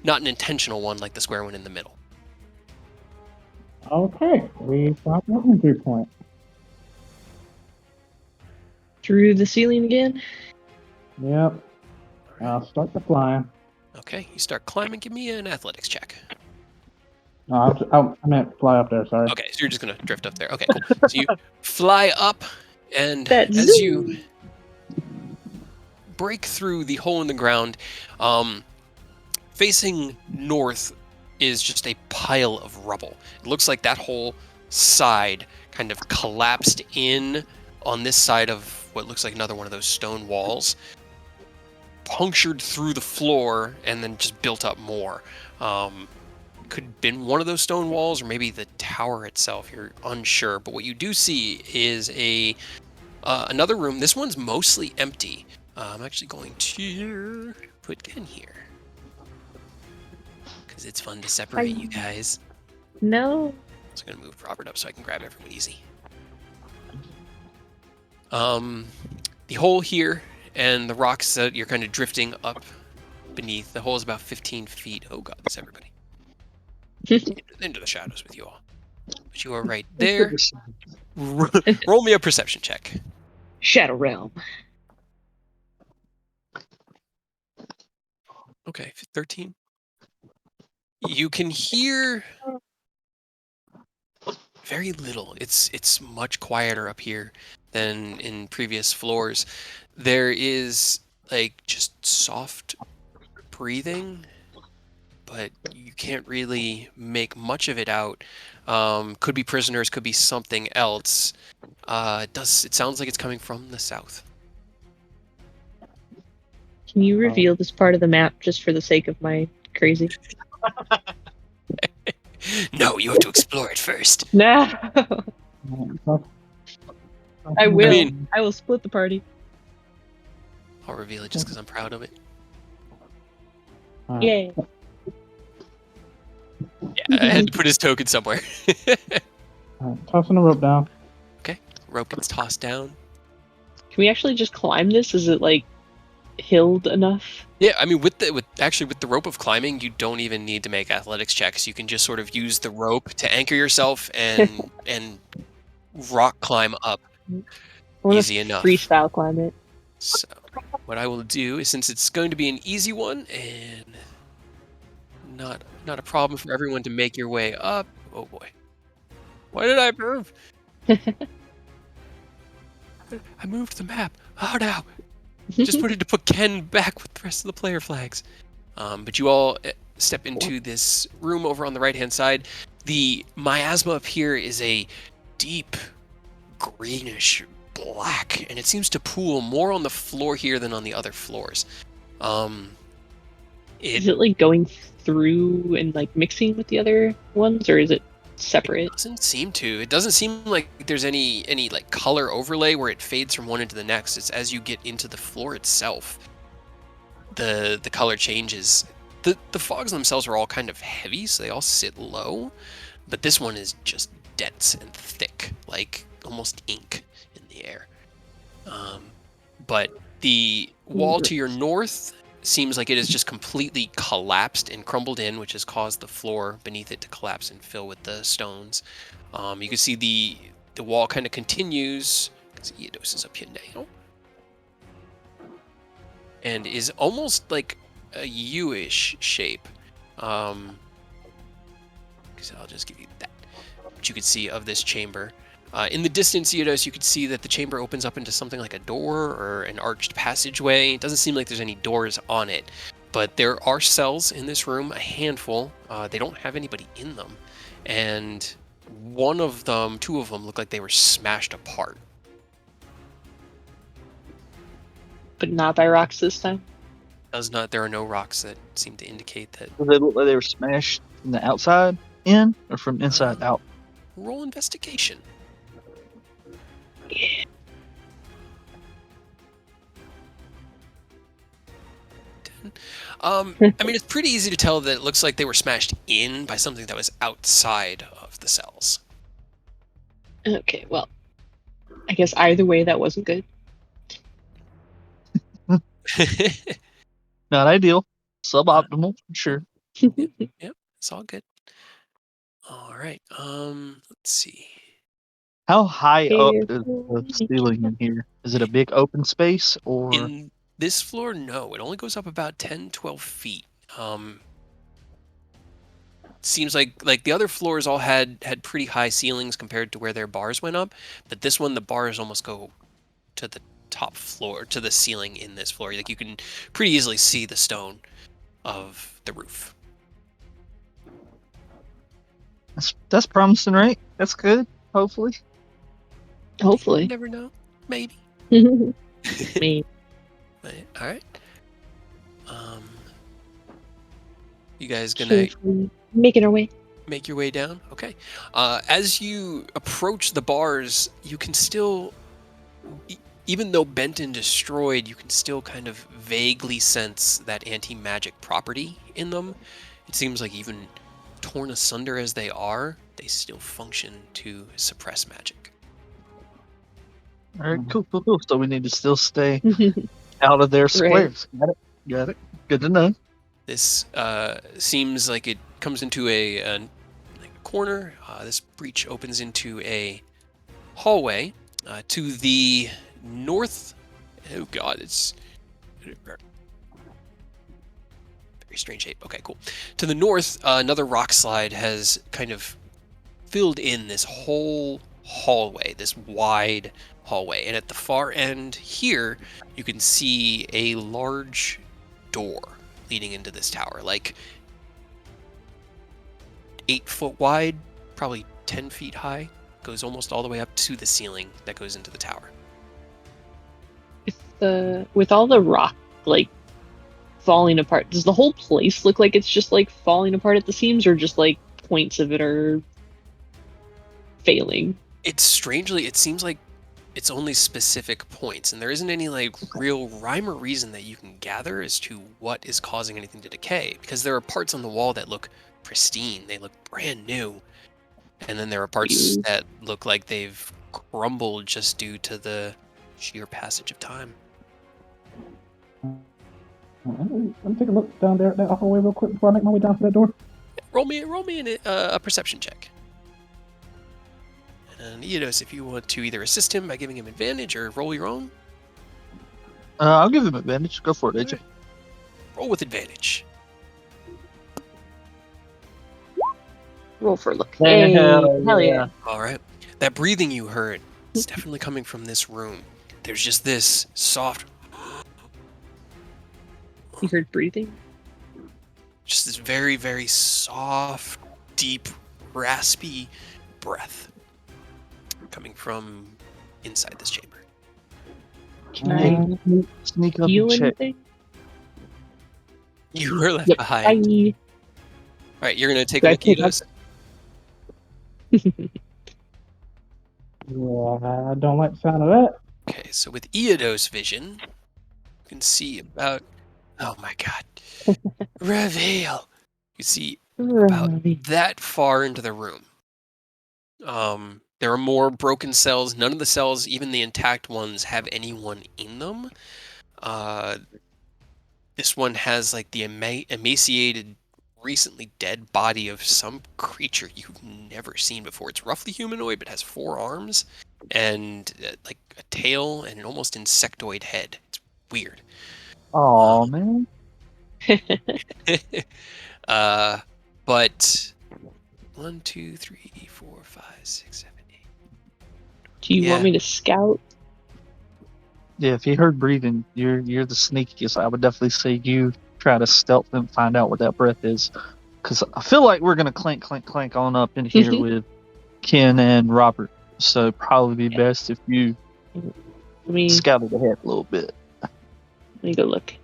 an intentional one like the square one in the middle. Okay, we got that entry point. Through the ceiling again? Yep. I'll start the flying. Okay, you start climbing. Give me an athletics check. No, I meant fly up there, sorry. Okay, so you're just going to drift up there. Okay, cool. So you fly up, and That's as you break through the hole in the ground, facing north is just a pile of rubble. It looks like that whole side kind of collapsed in on this side of what looks like another one of those stone walls. punctured through the floor and then just built up more. Could have been one of those stone walls or maybe the tower itself. You're unsure. But what you do see is another room. This one's mostly empty. I'm actually going to put Ken here because it's fun to separate you guys. No. So I'm going to move Robert up so I can grab everyone easy. The hole here and the rocks that you're kind of drifting up beneath. The hole is about 15 feet. Oh god, that's everybody. Into the shadows with you all. But you are right there. Roll me a perception check. Shadow Realm. Okay, 13. You can hear very little. It's much quieter up here than in previous floors. There is like just soft breathing, but you can't really make much of it out. Could be prisoners, could be something else. It sounds like it's coming from the south. Can you reveal this part of the map just for the sake of my crazy? No, you have to explore it first. No. I will. I mean- I will split the party. I'll reveal it just because I'm proud of it. Yay. Yeah, I had to put his token somewhere. Tossing the rope down. Rope gets tossed down. Can we actually just climb this? Is it like hilled enough? Yeah, I mean, with the rope of climbing, you don't even need to make athletics checks. You can just sort of use the rope to anchor yourself and rock climb up. I wanna Easy enough. Freestyle climb it. So, what I will do is, since it's going to be an easy one and not a problem for everyone to make your way up. Oh boy, why did I move? I moved the map. Oh no! Just wanted to put Ken back with the rest of the player flags. But you all step into this room over on the right-hand side. The miasma up here is a deep greenish black, and it seems to pool more on the floor here than on the other floors. Is it like going through and like mixing with the other ones, or is it separate? It doesn't seem to. It doesn't seem like there's any like color overlay where it fades from one into the next. It's as you get into the floor itself, the color changes. The fogs themselves are all kind of heavy, so they all sit low, but this one is just dense and thick, like almost ink in the air. But the wall to your north seems like it is just completely collapsed and crumbled in, which has caused the floor beneath it to collapse and fill with the stones. You can see the wall kind of continues. Eodos is up here now. And is almost like a U-ish shape. So I'll just give you that. But you can see of this chamber. In the distance, Eodos, you could see that the chamber opens up into something like a door or an arched passageway. It doesn't seem like there's any doors on it, but there are cells in this room, a handful. They don't have anybody in them, and two of them look like they were smashed apart. But not by rocks this time. There are no rocks that seem to indicate that. Did they look like they were smashed from the outside in or from inside out? Roll investigation. I mean, it's pretty easy to tell that it looks like they were smashed in by something that was outside of the cells. Okay, well, I guess either way that wasn't good. Not ideal. Suboptimal, for sure. Yep, it's all good. All right. Let's see. How high up is the ceiling in here? Is it a big open space or? In this floor, no. It only goes up about 10, 12 feet. Seems like the other floors all had pretty high ceilings compared to where their bars went up, but this one, the bars almost go to the top floor, to the ceiling in this floor. Like you can pretty easily see the stone of the roof. That's promising, right? That's good. Hopefully. You never know. Maybe. Me. All right. You guys gonna Cheerfully making our way. make your way down? Okay. As you approach the bars, you can still, even though bent and destroyed, you can still kind of vaguely sense that anti-magic property in them. It seems like even torn asunder as they are, they still function to suppress magic. All right, cool. So we need to still stay out of their Right. squares. Got it. Good to know. This seems like it comes into a corner. This breach opens into a hallway to the north. Oh god, it's very strange shape. Okay, cool. To the north, another rock slide has kind of filled in this whole hallway, this wide hallway. And at the far end here, you can see a large door leading into this tower, like 8 foot wide, probably 10 feet high, goes almost all the way up to the ceiling that goes into the tower. With all the rock like falling apart, does the whole place look like it's just like falling apart at the seams, or just like points of it are failing? It seems like it's only specific points, and there isn't any like real rhyme or reason that you can gather as to what is causing anything to decay, because there are parts on the wall that look pristine, they look brand new, and then there are parts that look like they've crumbled just due to the sheer passage of time. Let me take a look down there at that hallway real quick before I make my way down to that door. Roll me a perception check. And Eodos, if you want to either assist him by giving him advantage or roll your own. I'll give him advantage. Go for it, AJ. Roll with advantage. Roll for luck. Hey, Hey, hell yeah. All right. That breathing you heard is definitely coming from this room. There's just this soft, You heard breathing? just this very, very soft, deep, raspy breath coming from inside this chamber. Can I Sneak up heal and check. anything? You were left Yep. behind. I All right, you're going to take Do I a take Eodos. Yeah, I don't like the sound of that. Okay, so with Eodos vision, you can see about, oh my god, reveal. You see about that far into the room. There are more broken cells. None of the cells, even the intact ones, have anyone in them. This one has like the emaciated, recently dead body of some creature you've never seen before. It's roughly humanoid, but has 4 arms and like a tail and an almost insectoid head. It's weird. Oh man. But 1, 2, 3, 4, 5, 6, 7, 8. Do you want Yeah. me to scout? Yeah, if you heard breathing, you're the sneakiest. I would definitely say you try to stealth and find out what that breath is, because I feel like we're gonna clank on up in here with Ken and Robert. So probably be best if you Let me scouted ahead a little bit. go look.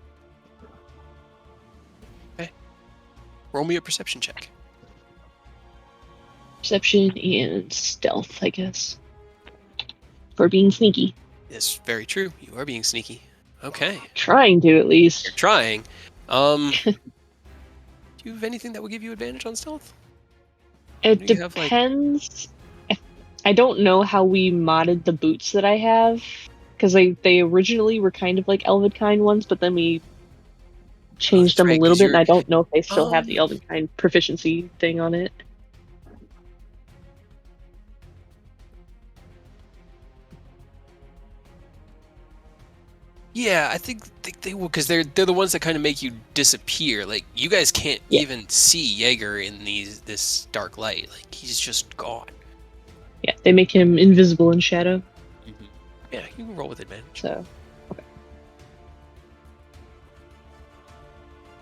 Roll me a perception check. Perception and stealth, I guess. For being sneaky. It's very true. You are being sneaky. Okay. Trying to, at least. Trying. Do you have anything that will give you advantage on stealth? It Do you have, like- depends. I don't know how we modded the boots that I have, because they originally were kind of like Elvenkind ones, but then we changed that's them right, a little 'cause bit, and you're- I don't know if they still have the Um, Elvenkind proficiency thing on it. Yeah, I think they will, because they're the ones that kind of make you disappear. Like, you guys can't Yeah. even see Jaeger in this dark light. Like, he's just gone. Yeah, they make him invisible in shadow, Yeah, you can roll with advantage. so. Okay.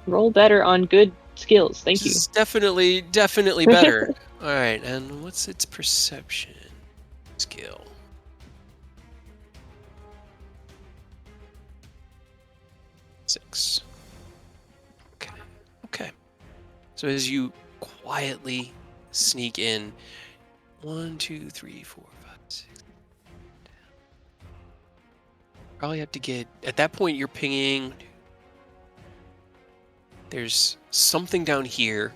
Roll better on good skills, thank you. This is definitely better. All right, and what's its perception skill? Six. So as you quietly sneak in, 1, 2, 3, 4, 5, 6. Probably have to get. At that point, you're pinging. There's something down here.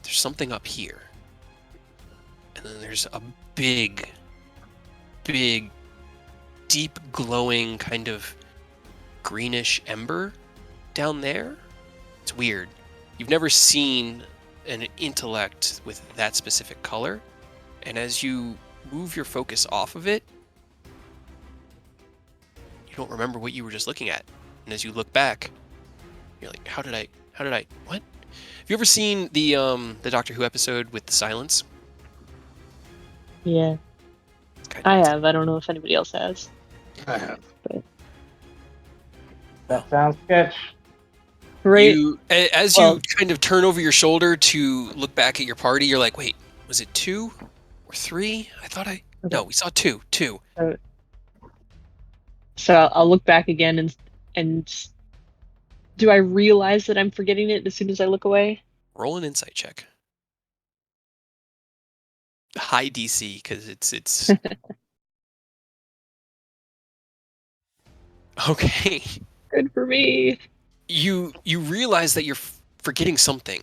There's something up here. And then there's a big, deep glowing kind of greenish ember down there. It's weird. You've never seen an intellect with that specific color. And as you move your focus off of it, you don't remember what you were just looking at. And as you look back, you're like, how did I, what? Have you ever seen the Doctor Who episode with the silence? Yeah, It's kind I of, have. I don't know if anybody else has. I have. That sounds sketch. Right? As Well- you kind of turn over your shoulder to look back at your party, you're like, wait, was it 2 or 3? I thought no, we saw 2. So I'll look back again and do I realize that I'm forgetting it as soon as I look away? Roll an insight check. High DC, because it's okay. Good for me. You realize that you're forgetting something.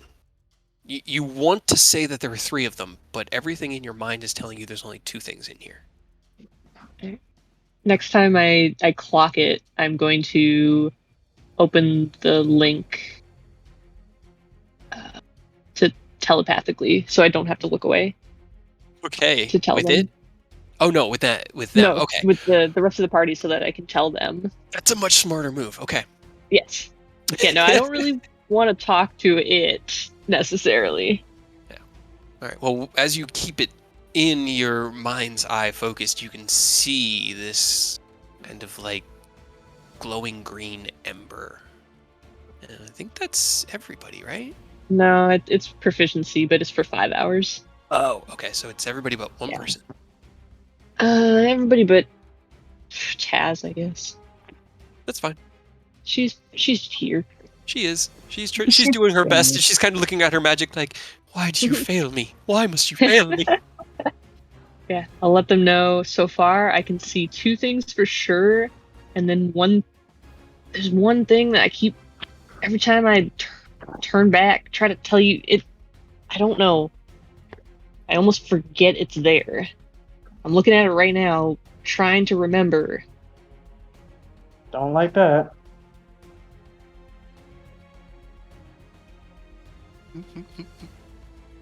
You want to say that there are 3 of them, but everything in your mind is telling you there's only 2 things in here. Next time I clock it, I'm going to open the link to telepathically, so I don't have to look away Okay. to tell with them. it? Oh no, with them. No, Okay. with the rest of the party, so that I can tell them. That's a much smarter move. Okay. Yes. Yeah. No, I don't really want to talk to it necessarily. All right. Well, as you keep it in your mind's eye focused, you can see this kind of like glowing green ember. And I think that's everybody, right? No, it's proficiency, but it's for 5 hours. Oh, okay. So it's everybody but one Yeah. person. Everybody but Taz, I guess. That's fine. She's here. She is. She's doing her best. She's kind of looking at her magic like, why did you fail me? Why must you fail me? Yeah, I'll let them know. So far, I can see 2 things for sure, and then there's one thing that I keep every time I turn back, try to tell you it. I don't know. I almost forget it's there. I'm looking at it right now, trying to remember. Don't like that.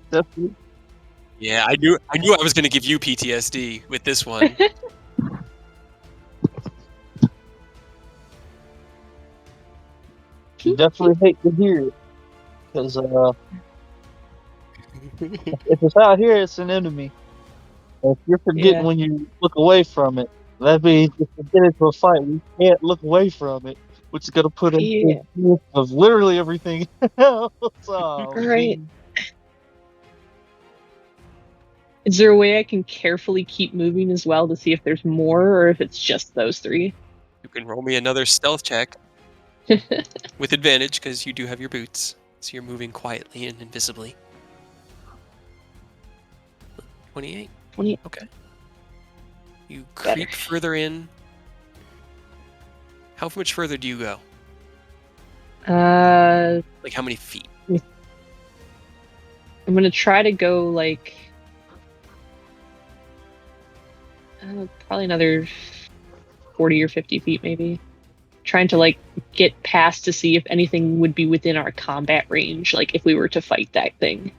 Definitely. Yeah, I knew I was going to give you PTSD with this one. Definitely hate to hear it. Because if it's out here, it's an enemy. If you're forgetting Yeah. when you look away from it, that means if we get into a fight, we can't look away from it, which is going to put us Yeah. in the midst of literally everything else. Oh, Right. man. Is there a way I can carefully keep moving as well to see if there's more, or if it's just those 3? You can roll me another stealth check with advantage because you do have your boots. So you're moving quietly and invisibly. 28. 20. Okay. You Better. creep further in. How much further do you go? Like how many feet? I'm gonna try to go like probably another 40 or 50 feet, maybe. Trying to like get past to see if anything would be within our combat range, like if we were to fight that thing.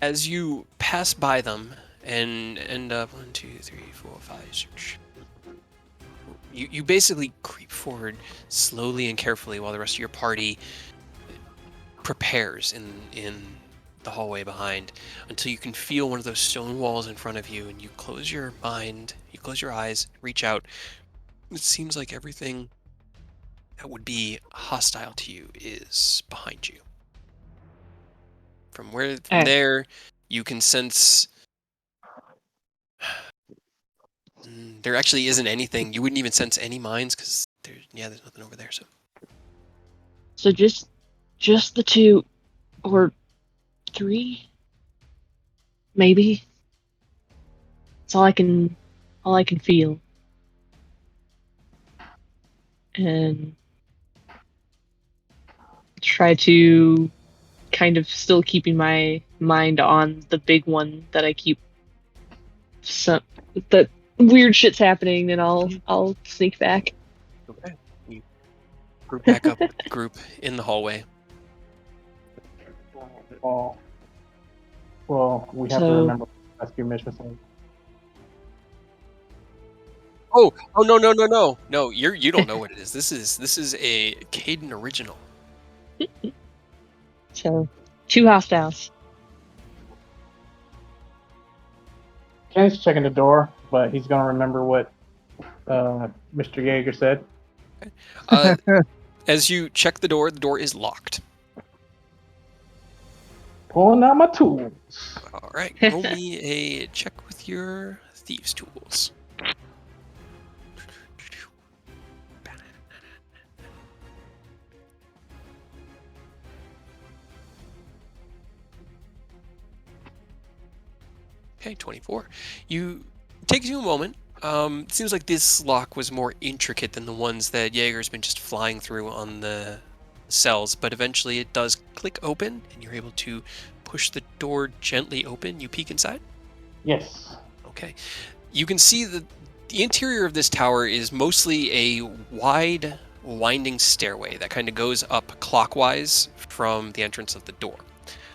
As you pass by them and end up 1, 2, 3, 4, 5, 6. You basically creep forward slowly and carefully while the rest of your party prepares in the hallway behind until you can feel one of those stone walls in front of you, and you close your mind, you close your eyes, reach out. It seems like everything that would be hostile to you is behind you. From there, you can sense there actually isn't anything. You wouldn't even sense any mines because there's nothing over there. So So just the 2. Or 3, maybe. It's all I can feel. And try to kind of still keeping my mind on the big one that I keep that weird shit's happening, and I'll sneak back. Okay. You group back up with the group in the hallway. Well, we have to So- remember rescue mission. Oh no! You don't know what it is. This is a Caden original. So 2 hostiles. Ken's checking the door, but he's gonna remember what Mr. Yeager said. As you check the door is locked. Pulling out my tools. All right, roll me a check with your thieves' tools. Okay, 24. It takes you a moment. It seems like this lock was more intricate than the ones that Jaeger's been just flying through on the cells, but eventually it does click open, and you're able to push the door gently open. You peek inside? Yes. Okay. You can see that the interior of this tower is mostly a wide, winding stairway that kind of goes up clockwise from the entrance of the door.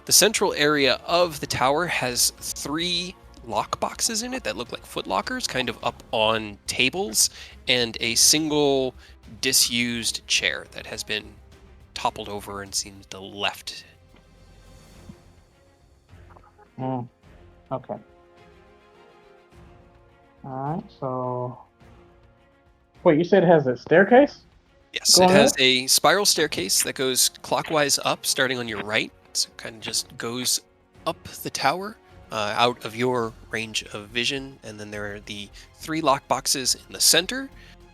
The central area of the tower has 3 lock boxes in it that look like foot lockers, kind of up on tables, and a single disused chair that has been toppled over and seems to left. Okay. Alright, so... Wait, you said it has a staircase? Yes, Go it has ahead. a spiral staircase that goes clockwise up, starting on your right. So it kind of just goes up the tower, out of your range of vision, and then there are the 3 lock boxes in the center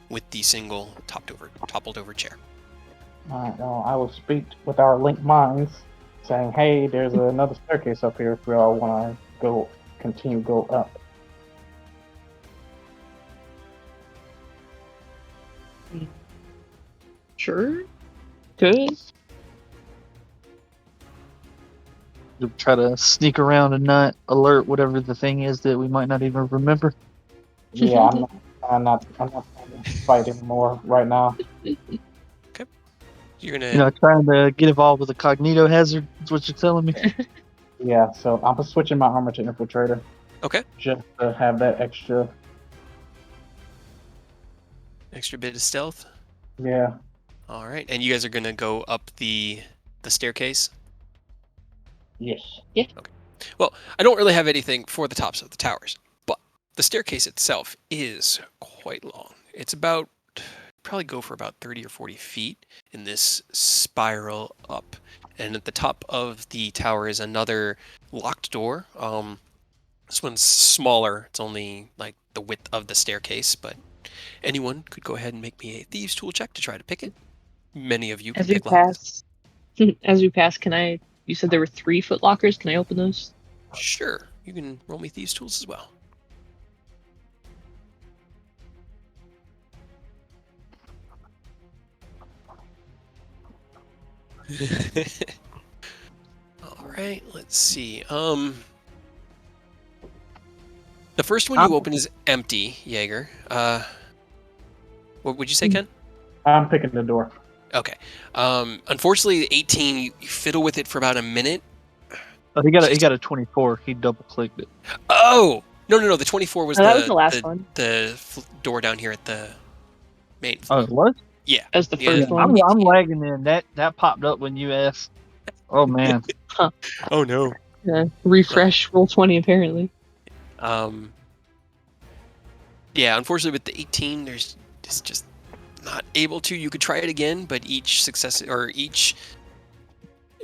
with the single toppled over chair. Alright, well, I will speak with our linked minds, saying, hey, there's another staircase up here if we all want to go up. Sure. Good. To try to sneak around and not alert whatever the thing is that we might not even remember. Yeah, I'm not trying to fight anymore right now. You're gonna You know, trying to get involved with a cognito hazard is what you're telling me. Yeah, so I'm switching my armor to infiltrator. Okay. Just to have that extra. extra bit of stealth. Yeah. All right, and you guys are gonna go up the staircase. Yes. Well, I don't really have anything for the tops of the towers, but the staircase itself is quite long. It's about, probably go for about 30 or 40 feet in this spiral up. And at the top of the tower is another locked door. This one's smaller. It's only like the width of the staircase, but anyone could go ahead and make me a thieves tool check to try to pick it. Many of you can As we pick locks. pass, can I? You said there were 3 foot lockers. Can I open those? Sure, you can roll me thieves tools as well. All right, let's see. The first one you open is empty, Jaeger. What would you say, Ken? I'm picking the door. Okay. Unfortunately, the 18, you fiddle with it for about a minute. Oh, he got a 24. He double clicked it. Oh! No. The 24 was That was the last one. The door down here at the main Oh, floor. it was? Yeah. As the Yeah, first I'm one. lagging in. That popped up when you asked. Oh man. Oh, no. Refresh roll 20 apparently. Yeah, unfortunately with the 18, it's just not able to. You could try it again, but each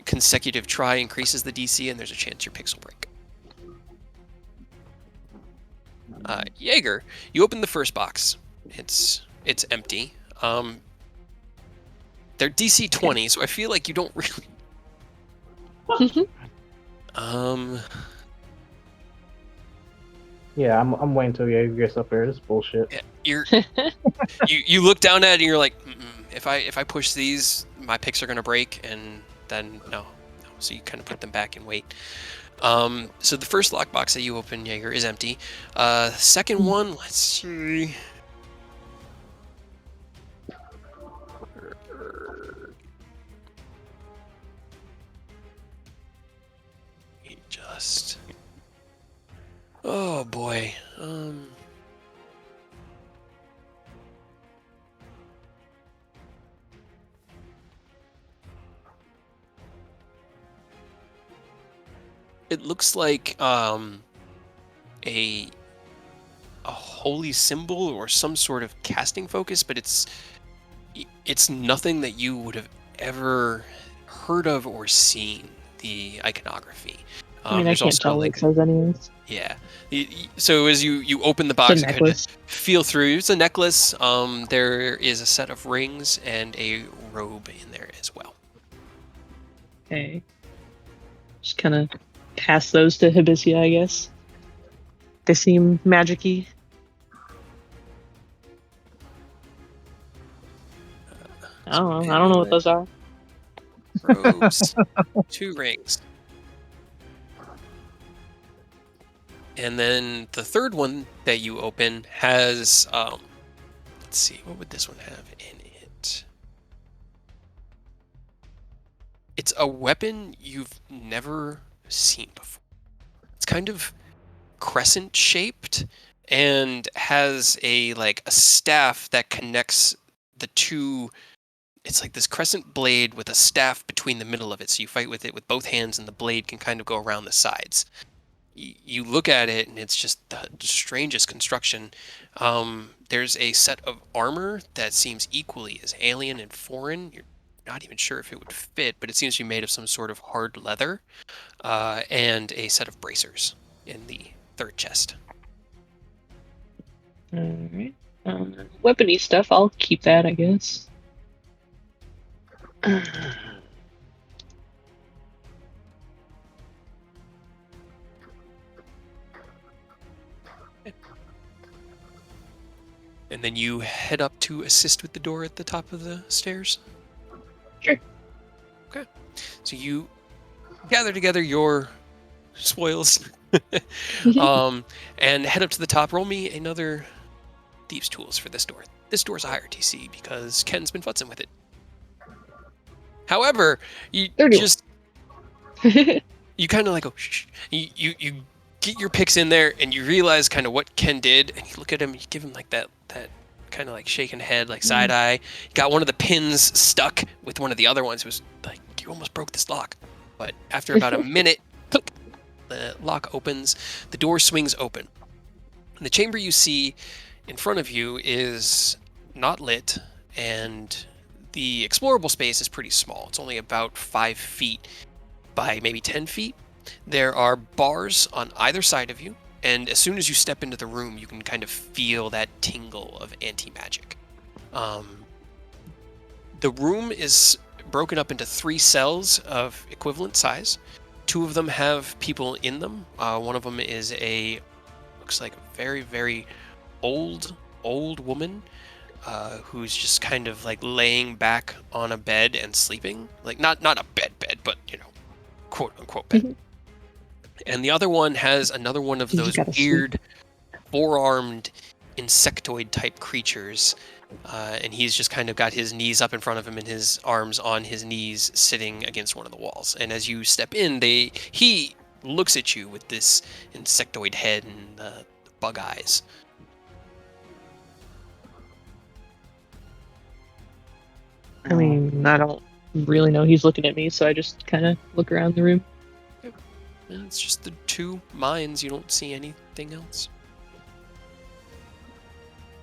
consecutive try increases the DC, and there's a chance your picks will break. Jaeger, you open the first box. It's empty. They're DC 20, so I feel like you don't really Um, Yeah, I'm waiting till Jaeger gets up there. This is bullshit. yeah, you look down at it and you're like, if I push these, my picks are gonna break, and then no. So you kind of put them back and wait. So the first lockbox that you open, Jaeger, is empty. Second one, let's see. Just. Oh boy. It looks like a holy symbol or some sort of casting focus, but it's nothing that you would have ever heard of or seen. The iconography. I mean, I There's can't also tell what like it says anyways. yeah. So as you open the It's box, a you kind of necklace. feel through. It's a necklace. There is a set of rings and a robe in there as well. Okay. Just kind of pass those to Hibisia, I guess. They seem magic-y. I don't know what those are. Robes, 2 rings. And then the third one that you open has, let's see, what would this one have in it? It's a weapon you've never seen before. It's kind of crescent shaped and has a staff that connects the two. It's like this crescent blade with a staff between the middle of it, so you fight with it with both hands, and the blade can kind of go around the sides. You look at it, and it's just the strangest construction. There's a set of armor that seems equally as alien and foreign. You're not even sure if it would fit, but it seems to be made of some sort of hard leather, and a set of bracers in the third chest. Alright. Weapony stuff, I'll keep that, I guess. And then you head up to assist with the door at the top of the stairs? Sure. Okay. So you gather together your spoils and head up to the top. Roll me another Thieves' Tools for this door. This door's a higher TC because Ken's been futzing with it. However, you 31. just... you kind of like go, shh. You get your picks in there, and you realize kind of what Ken did, and you look at him, you give him like that kind of like shaking head, like side eye. You got one of the pins stuck with one of the other ones. It was like, you almost broke this lock. But after about a minute, click, the lock opens, the door swings open. And the chamber you see in front of you is not lit, and the explorable space is pretty small. It's only about 5 feet by maybe 10 feet. There are bars on either side of you, and as soon as you step into the room, you can kind of feel that tingle of anti-magic. The room is broken up into 3 cells of equivalent size. 2 of them have people in them. One of them is looks like a very, very old woman who's just kind of like laying back on a bed and sleeping. Like not a bed, but quote unquote bed. And the other one has another one of those weird 4-armed insectoid type creatures, and he's just kind of got his knees up in front of him and his arms on his knees sitting against one of the walls. And as you step in, he looks at you with this insectoid head and the bug eyes. I mean, I don't really know he's looking at me, so I just kind of look around the room. And it's just the 2 mines. You don't see anything else.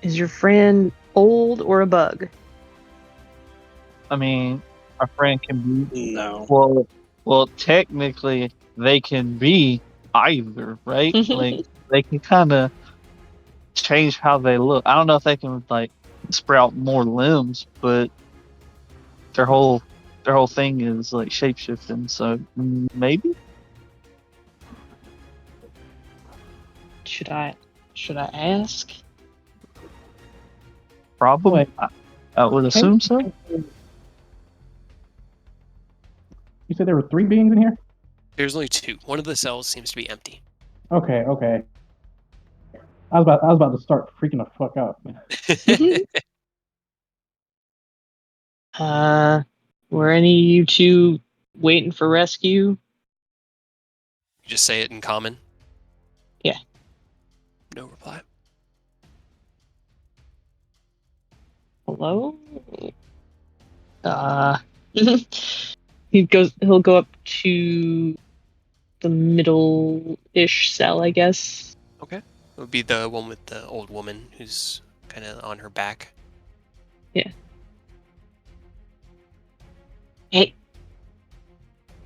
Is your friend old or a bug? I mean, our friend can be. No. Well, technically, they can be either, right? Like, they can kind of change how they look. I don't know if they can, like, sprout more limbs, but their whole their whole thing is like shapeshifting. So maybe. Should I ask? Probably. Wait. I would assume so. You said there were 3 beings in here? There's only 2. One of the cells seems to be empty. Okay. I was about to start freaking the fuck out. Were any of you two waiting for rescue? Just say it in common. Yeah. No reply. Hello? He'll go up to the middle-ish cell, I guess. Okay. It would be the one with the old woman who's kind of on her back. Yeah. Hey.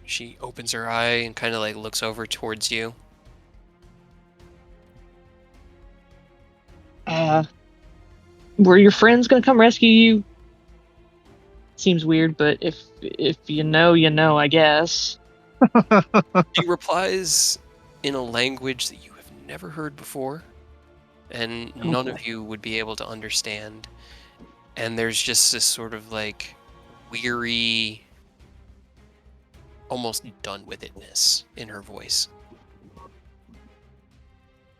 She opens her eye and kind of like looks over towards you. Were your friends gonna come rescue you? Seems weird, but if you know, you know, I guess. She replies in a language that you have never heard before, and none of you would be able to understand. And there's just this sort of like weary, almost done with itness in her voice.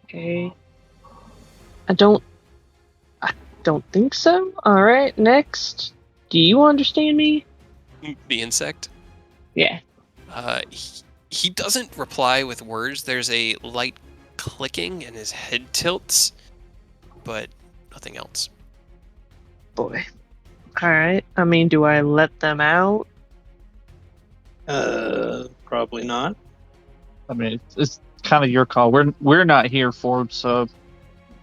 Okay. I don't think so. All right, next. Do you understand me? The insect. Yeah. He doesn't reply with words. There's a light clicking and his head tilts, but nothing else. Boy. All right. I mean, do I let them out? Probably not. I mean, it's kind of your call. We're not here for them, so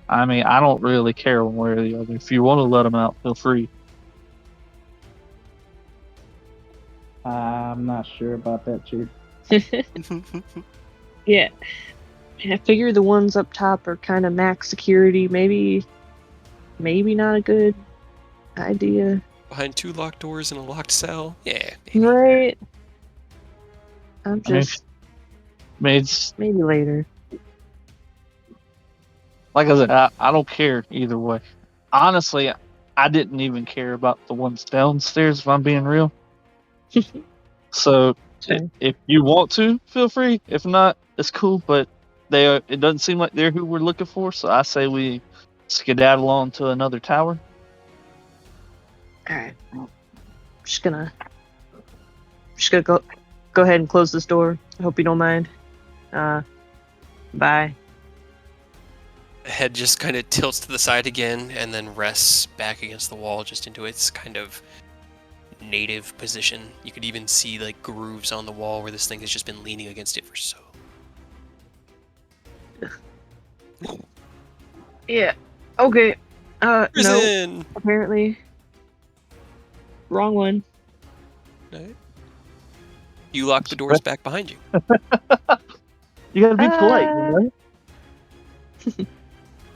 I mean, I don't really care one way or the other. If you want to let them out, feel free. I'm not sure about that, Chief. Yeah. I figure the ones up top are kind of max security. Maybe not a good idea. Behind 2 locked doors in a locked cell. Yeah. Maybe. Right. I'm I mean, just it's maybe later. like I said, I don't care either way. Honestly, I didn't even care about the ones downstairs, if I'm being real. So Sure. if you want to, feel free. If not, it's cool. But it doesn't seem like they're who we're looking for. So I say we skedaddle on to another tower. All right. Just gonna go ahead and close this door. I hope you don't mind. Bye. The head just kind of tilts to the side again and then rests back against the wall just into its kind of native position. You could even see like grooves on the wall where this thing has just been leaning against it for so long. Yeah. Okay. No. Prison! Apparently. Wrong one. Right. You lock the doors back behind you. You gotta be polite, right?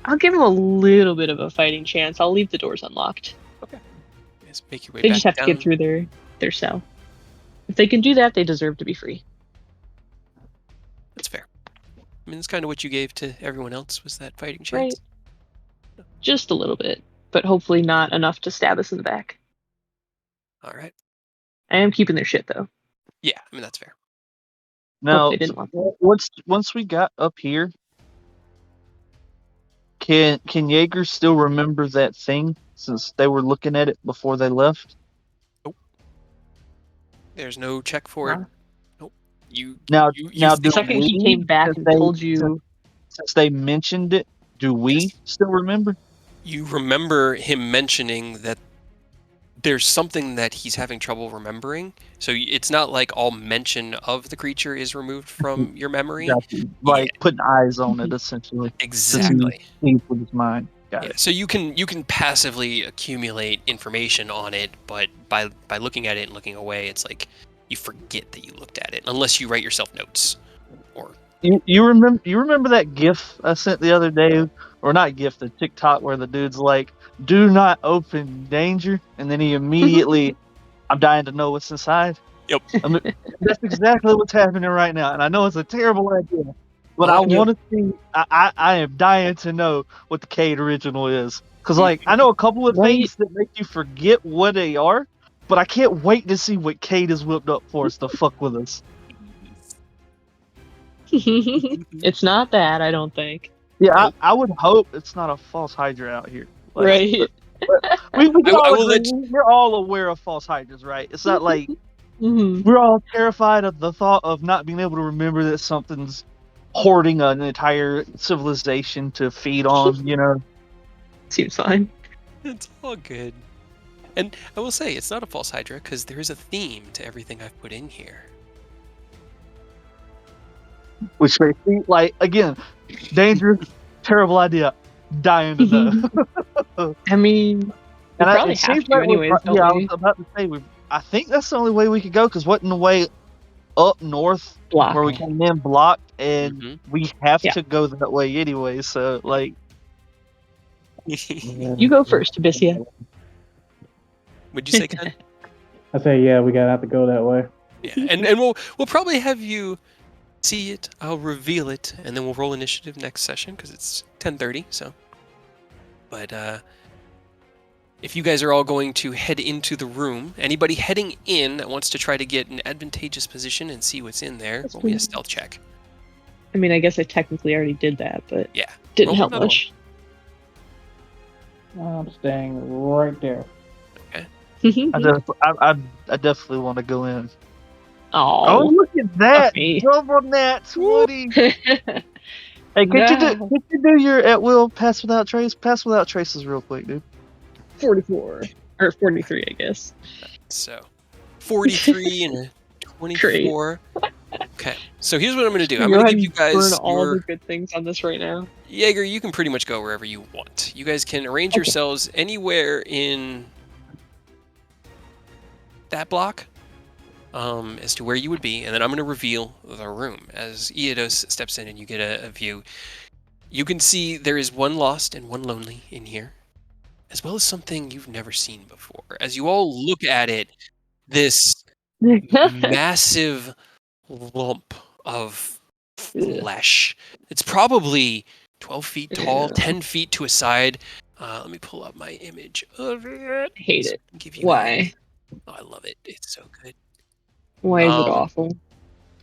I'll give them a little bit of a fighting chance. I'll leave the doors unlocked. You guys make your way They back just have down. to get through their cell. If they can do that, they deserve to be free. That's fair. I mean, that's kind of what you gave to everyone else, was that fighting Right. chance. Just a little bit, but hopefully not enough to stab us in the back. All right. I am keeping their shit though. Yeah, I mean, that's fair. Now, they didn't want that. once we got up here, can Jaeger still remember that thing since they were looking at it before they left? There's no check for it. Huh? Nope. You Now, you now The do second he we, came back since and they- told you, since they mentioned it, do we Yes. still remember? you remember him mentioning that there's something that he's having trouble remembering. So it's not like all mention of the creature is removed from your memory. Gotcha. Like putting eyes on it, essentially. Exactly. Sees with his mind. Got Yeah, it. so you can passively accumulate information on it, but by looking at it and looking away, it's like you forget that you looked at it unless you write yourself notes. Or You remember that GIF I sent the other day, or not GIF, the TikTok where the dude's like, "Do not open danger," and then he immediately I'm dying to know what's inside. Yep. That's exactly what's happening right now, and I know it's a terrible idea, but I Oh, want to see. I am dying to know what the Cade original is, because like I know a couple of Right. things that make you forget what they are, but I can't wait to see what Cade has whipped up for us to fuck with us. It's not that, I don't think. Yeah, Nope. I would hope it's not a false Hydra out here. Like, Right. we can I all will agree. let We're all aware of false Hydras, right? It's not like Mhm. we're all terrified of the thought of not being able to remember that something's hoarding an entire civilization to feed on, you know? Seems fine. It's all good. And I will say, it's not a false Hydra, because there is a theme to everything I've put in here. Which makes me, like, again, dangerous, terrible idea. Dying to know. I mean, we probably it have seems to like anyways, don't yeah, I we? was about to say, I think that's the only way we could go, because wasn't the way up north Block. where we came in blocked, and Mhm. we have Yeah. to go that way anyway, so, like... You go first, Abyssia. Would you say, Ken? I say, yeah, we gotta have to go that way. Yeah, and we'll probably have you see it. I'll reveal it, and then we'll roll initiative next session because it's 10:30. So, but if you guys are all going to head into the room, anybody heading in that wants to try to get an advantageous position and see what's in there, roll me a stealth check. I mean, I guess I technically already did that, but Yeah, didn't roll help another much. I'm staying right there. I definitely want to go in. Oh, Oh. look at that! me. Double nats, Woody! Hey, could you do your at will pass without trace? Pass without traces real quick, dude. 44 or 43, I guess. So 43 and a 24. Okay, so here's what I'm going to do. I'm going to give you guys burn all your... the good things on this right now. Jaeger, you can pretty much go wherever you want. You guys can arrange yourselves anywhere in that block as to where you would be, and then I'm going to reveal the room. As Eodos steps in and you get a view, you can see there is one lost and one lonely in here, as well as something you've never seen before. As you all look at it, this massive lump of flesh. It's probably 12 feet tall, Ew. 10 feet to a side. Let me pull up my image of it. I hate it. Give you Why? Oh, I love it. It's so good. Why is it awful?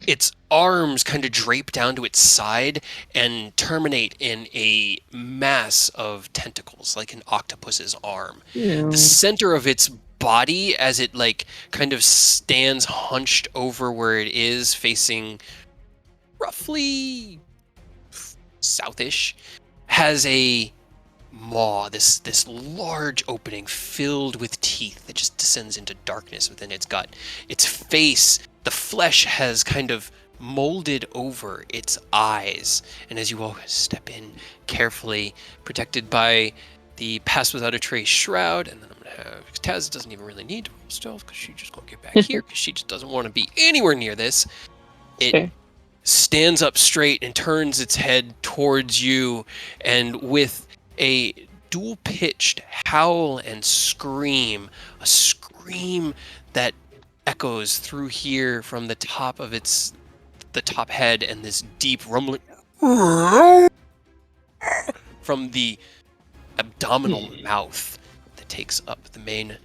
Its arms kind of drape down to its side and terminate in a mass of tentacles, like an octopus's arm. Ew. The center of its body, as it like kind of stands hunched over where it is, facing roughly southish, has a maw, this large opening filled with teeth that just descends into darkness within its gut. Its face, the flesh has kind of molded over its eyes, and as you all step in carefully, protected by the Pass Without a Trace shroud, and then I'm gonna have Taz doesn't even really need to roll stealth because she's just gonna get back here because she just doesn't want to be anywhere near this. It Okay. stands up straight and turns its head towards you, and with a dual-pitched howl and scream, a scream that echoes through here from the top of the top head, and this deep rumbling from the abdominal mouth that takes up the main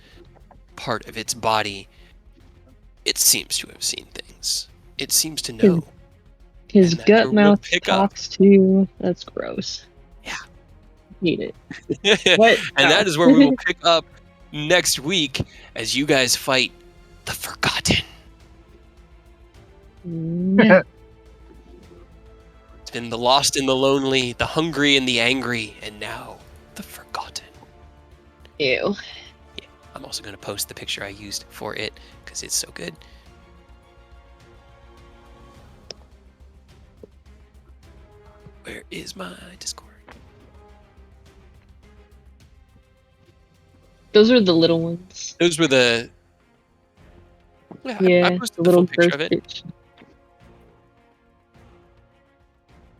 part of its body. It seems to have seen things. It seems to know. His And that's where gut we'll mouth pick up. talks too. That's gross. Yeah. Hate it. What? And No. that is where we will pick up next week as you guys fight the Forgotten. Yeah. It's been the lost and the lonely, the hungry and the angry, and now the Forgotten. Ew. I'm also going to post the picture I used for it because it's so good. Where is my Discord? Those are the little ones. Those were the... Yeah, Yeah, I posted the the little full picture gross of it. bitch.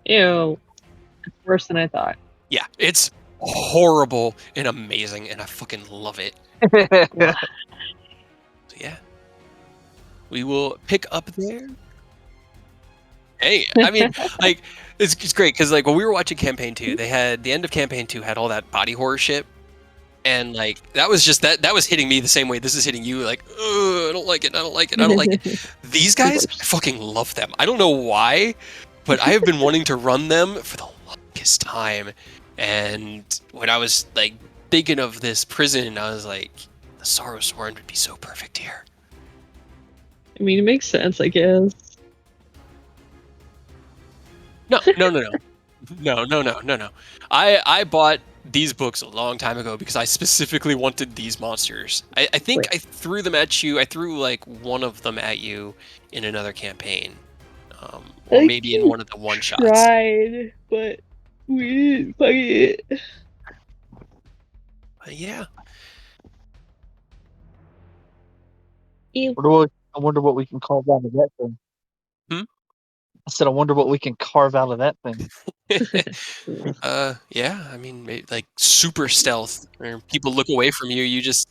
Ew. It's worse than I thought. Yeah, it's horrible and amazing, and I fucking love it. So yeah, we will pick up there. Hey, I mean, like it's great because like when we were watching campaign 2, they had the end of campaign 2 had all that body horror shit, and like that was just that was hitting me the same way this is hitting you. Like, I don't like it. I don't like it. I don't like it. These guys, I fucking love them. I don't know why, but I have been wanting to run them for the longest time. And when I was like thinking of this prison, I was like, the Sorrow Sworn would be so perfect here. I mean, it makes sense, I guess. No. I bought these books a long time ago because I specifically wanted these monsters. I think Right. I threw them at you. I threw like one of them at you in another campaign, or I maybe in one of the one shots. tried, but we didn't fight it. But yeah, Ew. I wonder what we can carve out of that thing. Hmm? I said, I wonder what we can carve out of that thing. yeah. I mean, like super stealth, where people look away from you. You just,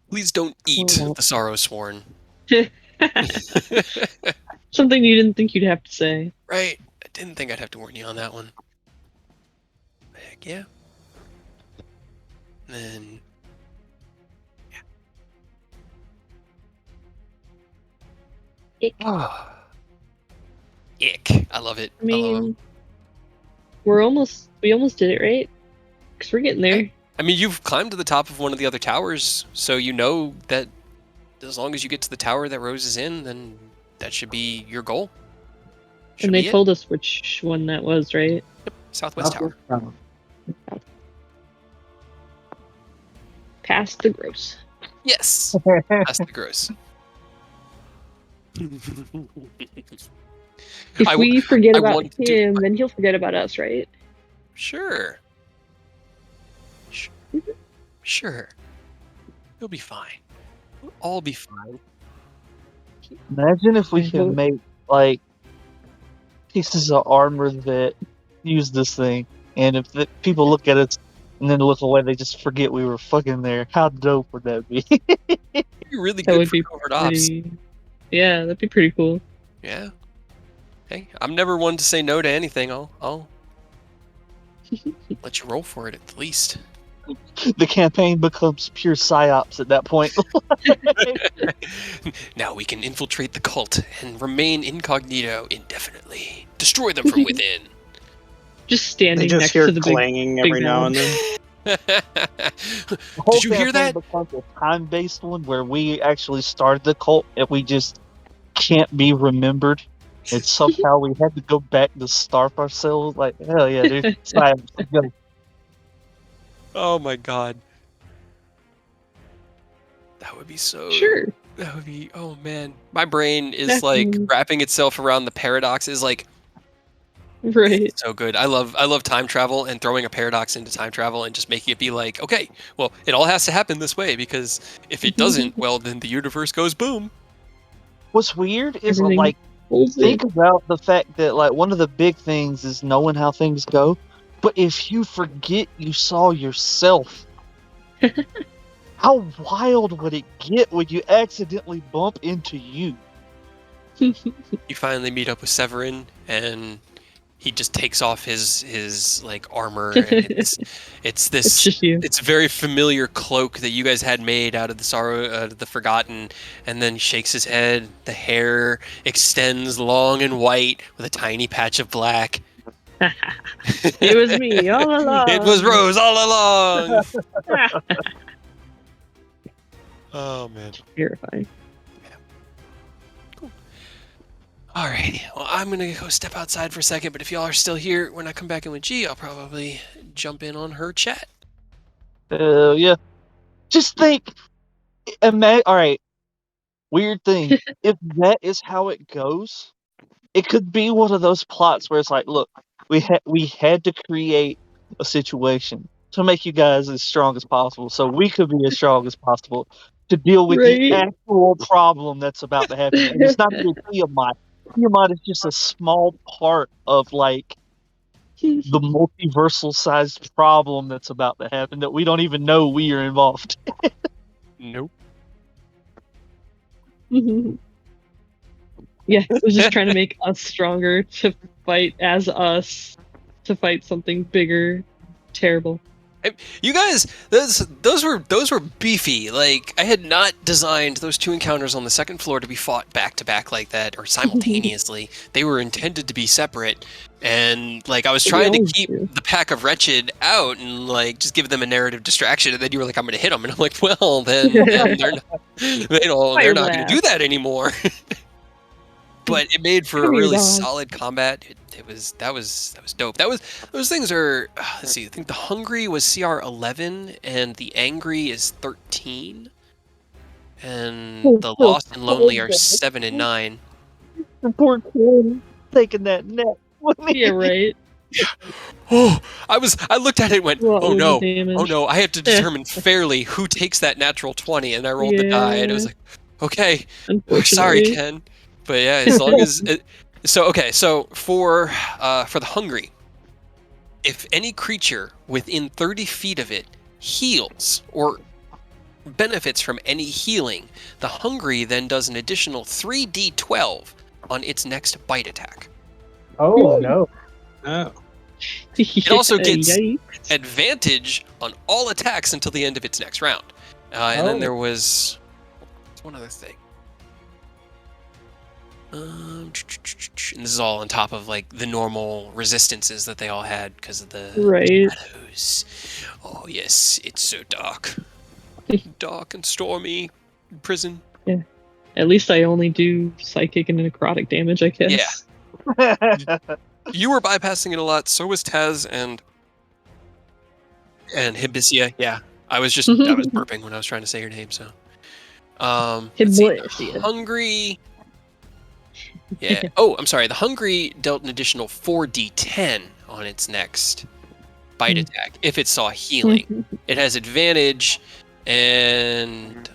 please don't eat Oh. the Sorrow Sworn. Something you didn't think you'd have to say. Right. I didn't think I'd have to warn you on that one. Heck yeah. And then, Ick. Ick. I love it. I I love 'em. mean, we almost did it, right? Because we're getting there. I mean, you've climbed to the top of one of the other towers, so you know that as long as you get to the tower that Rose is in, then that should be your goal. Should And they be it. told us which one that was, right? Yep, Southwest Tower. Past the gross. Yes, that's the gross. If I we forget I about wanted to do- him, then he'll forget about us, right? Sure. Sure. He'll be fine. We'll all be fine. Imagine if we I could hope- make like pieces of armor that use this thing, and if the people look at us and then look away, they just forget we were fucking there. How dope would that be? You're really That good would for be covert ops. pretty. Yeah, that'd be pretty cool. Yeah. Hey, I'm never one to say no to anything. I'll let you roll for it at the least. The campaign becomes pure psyops at that point. Now we can infiltrate the cult and remain incognito indefinitely. Destroy them from within. Just They standing just next hear to the big. clanging every now and then. The whole Did you hear campaign that? becomes a time-based one where we actually started the cult and we just can't be remembered. And somehow we had to go back to starve ourselves. Like, hell yeah, dude. Psyops, let's go. Oh my god. That would be so. Sure. That would be. Oh man, my brain is like Definitely. wrapping itself around the paradoxes. Like, Right. it's so good. I love time travel and throwing a paradox into time travel and just making it be like, okay, well, it all has to happen this way because if it doesn't, well, then the universe goes boom. What's weird is Everything like holds think it. about the fact that like one of the big things is knowing how things go. But if you forget you saw yourself, how wild would it get when you accidentally bump into you? You finally meet up with Severin and he just takes off his like armor and it's It's this just you. it's a very familiar cloak that you guys had made out of the sorrow the Forgotten, and then he shakes his head. The hair extends long and white with a tiny patch of black. It was me all along. It was Rose all along. Oh man. Terrifying. Alrighty, well, I'm gonna go step outside for a second, but if y'all are still here when I come back in with G, I'll probably jump in on her chat. Yeah. Just think, alright, weird thing. If that is how it goes, it could be one of those plots where it's like, look, we had to create a situation to make you guys as strong as possible, so we could be as strong as possible to deal with the Right. actual problem that's about to happen. And it's not even Tiamat. Tiamat is just a small part of like the multiversal sized problem that's about to happen that we don't even know we are involved. Nope. Yeah, it was just trying to make us stronger to fight as us, to fight something bigger, terrible. You guys, those were beefy. Like, I had not designed those two encounters on the second floor to be fought back to back like that or simultaneously. They were intended to be separate, and like I was We trying to always keep do. the pack of wretched out and like just give them a narrative distraction. And then you were like, "I'm going to hit them," and I'm like, "Well, then they're not, they're not going to do that anymore." But it made for a Come here, really dog. solid combat. That was dope. Those things are. Let's see. I think the hungry was CR 11 and the angry is 13, and the lost and lonely are 7 and 9. Poor kid taking that net. Yeah, right. Oh, I looked at it and went, What oh was the no, damage? oh no. I have to Yeah. determine fairly who takes that natural 20, and I rolled the die, and it was Yeah. like, okay, Unfortunately. sorry, Ken, but yeah, as long as so for the hungry. If any creature within 30 feet of it heals or benefits from any healing, the hungry then does an additional 3d12 on its next bite attack. Oh no. Oh. It also gets Yikes. advantage on all attacks until the end of its next round. And then there was one other thing. And this is all on top of like the normal resistances that they all had because of the Right. shadows. Oh yes, it's so dark, dark and stormy prison. At least I only do psychic and necrotic damage, I guess. Yeah. You were bypassing it a lot. So was Taz and Hibisia. Yeah, I was burping when I was trying to say your name. So, let's see. Hibisia. Hungry. Yeah. Oh, I'm sorry. The hungry dealt an additional 4d10 on its next bite attack if it saw healing. It has advantage, and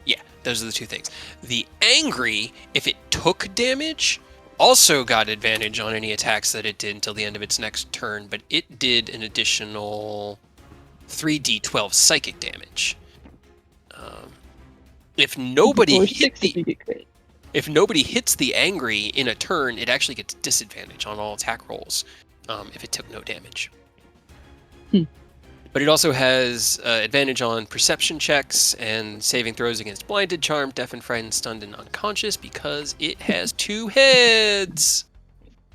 yeah, those are the two things. The angry, if it took damage, also got advantage on any attacks that it did until the end of its next turn, but it did an additional 3d12 psychic damage. If nobody Or hit 6 the if you get crit. If nobody hits the angry in a turn, it actually gets disadvantage on all attack rolls if it took no damage. But it also has advantage on perception checks and saving throws against blinded, charmed, deafened, frightened, stunned, and unconscious because it has 2 heads.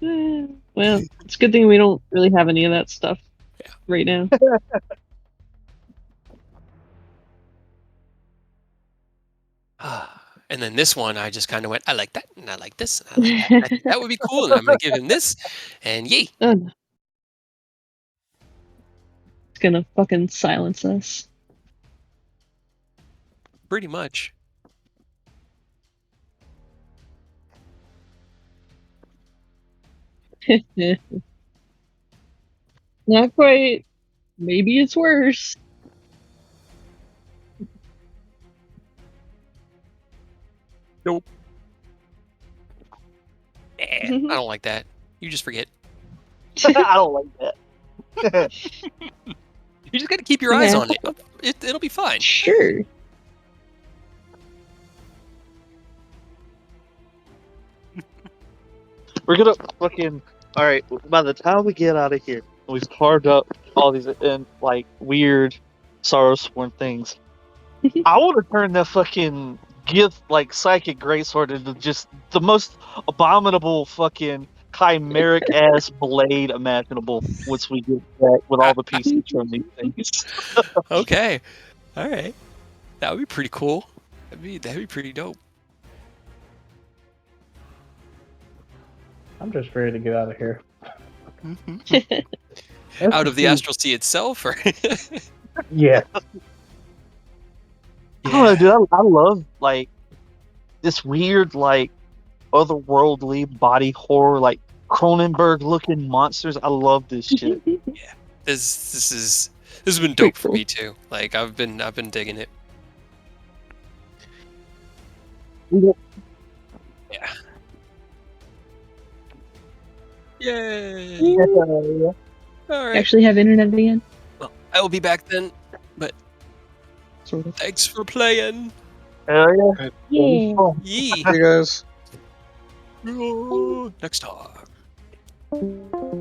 Well, it's a good thing we don't really have any of that stuff right now. And then this one, I just kind of went, I like that, and I like this, and I like that. I think that would be cool, and I'm going to give him this, and yay. Oh, no. It's gonna fucking silence us. Pretty much. Not quite. Maybe it's worse. Nope. I don't like that. You just forget. I don't like that. You just got to keep your eyes on it. It'll be fine. Sure. We're gonna fucking. Alright, by the time we get out of here, we've carved up all these like weird, sorrow-sworn things. I want to turn that fucking gift, like psychic greatsword, into just the most abominable fucking chimeric ass blade imaginable once we get back with all the pieces from these things. Okay. All right. That would be pretty cool. That'd be pretty dope. I'm just ready to get out of here. Out of the astral sea itself, or Yeah. I don't know, dude. I love like this weird, like otherworldly body horror, like Cronenberg looking monsters. I love this shit. this has been dope for me too. Like I've been digging it. Yeah. Yay! Yeah. All You right. actually have internet again? Well, I will be back then. But Sort of. thanks for playing. Hell yeah. Yeah. Fun. Yee. See you guys. Next time.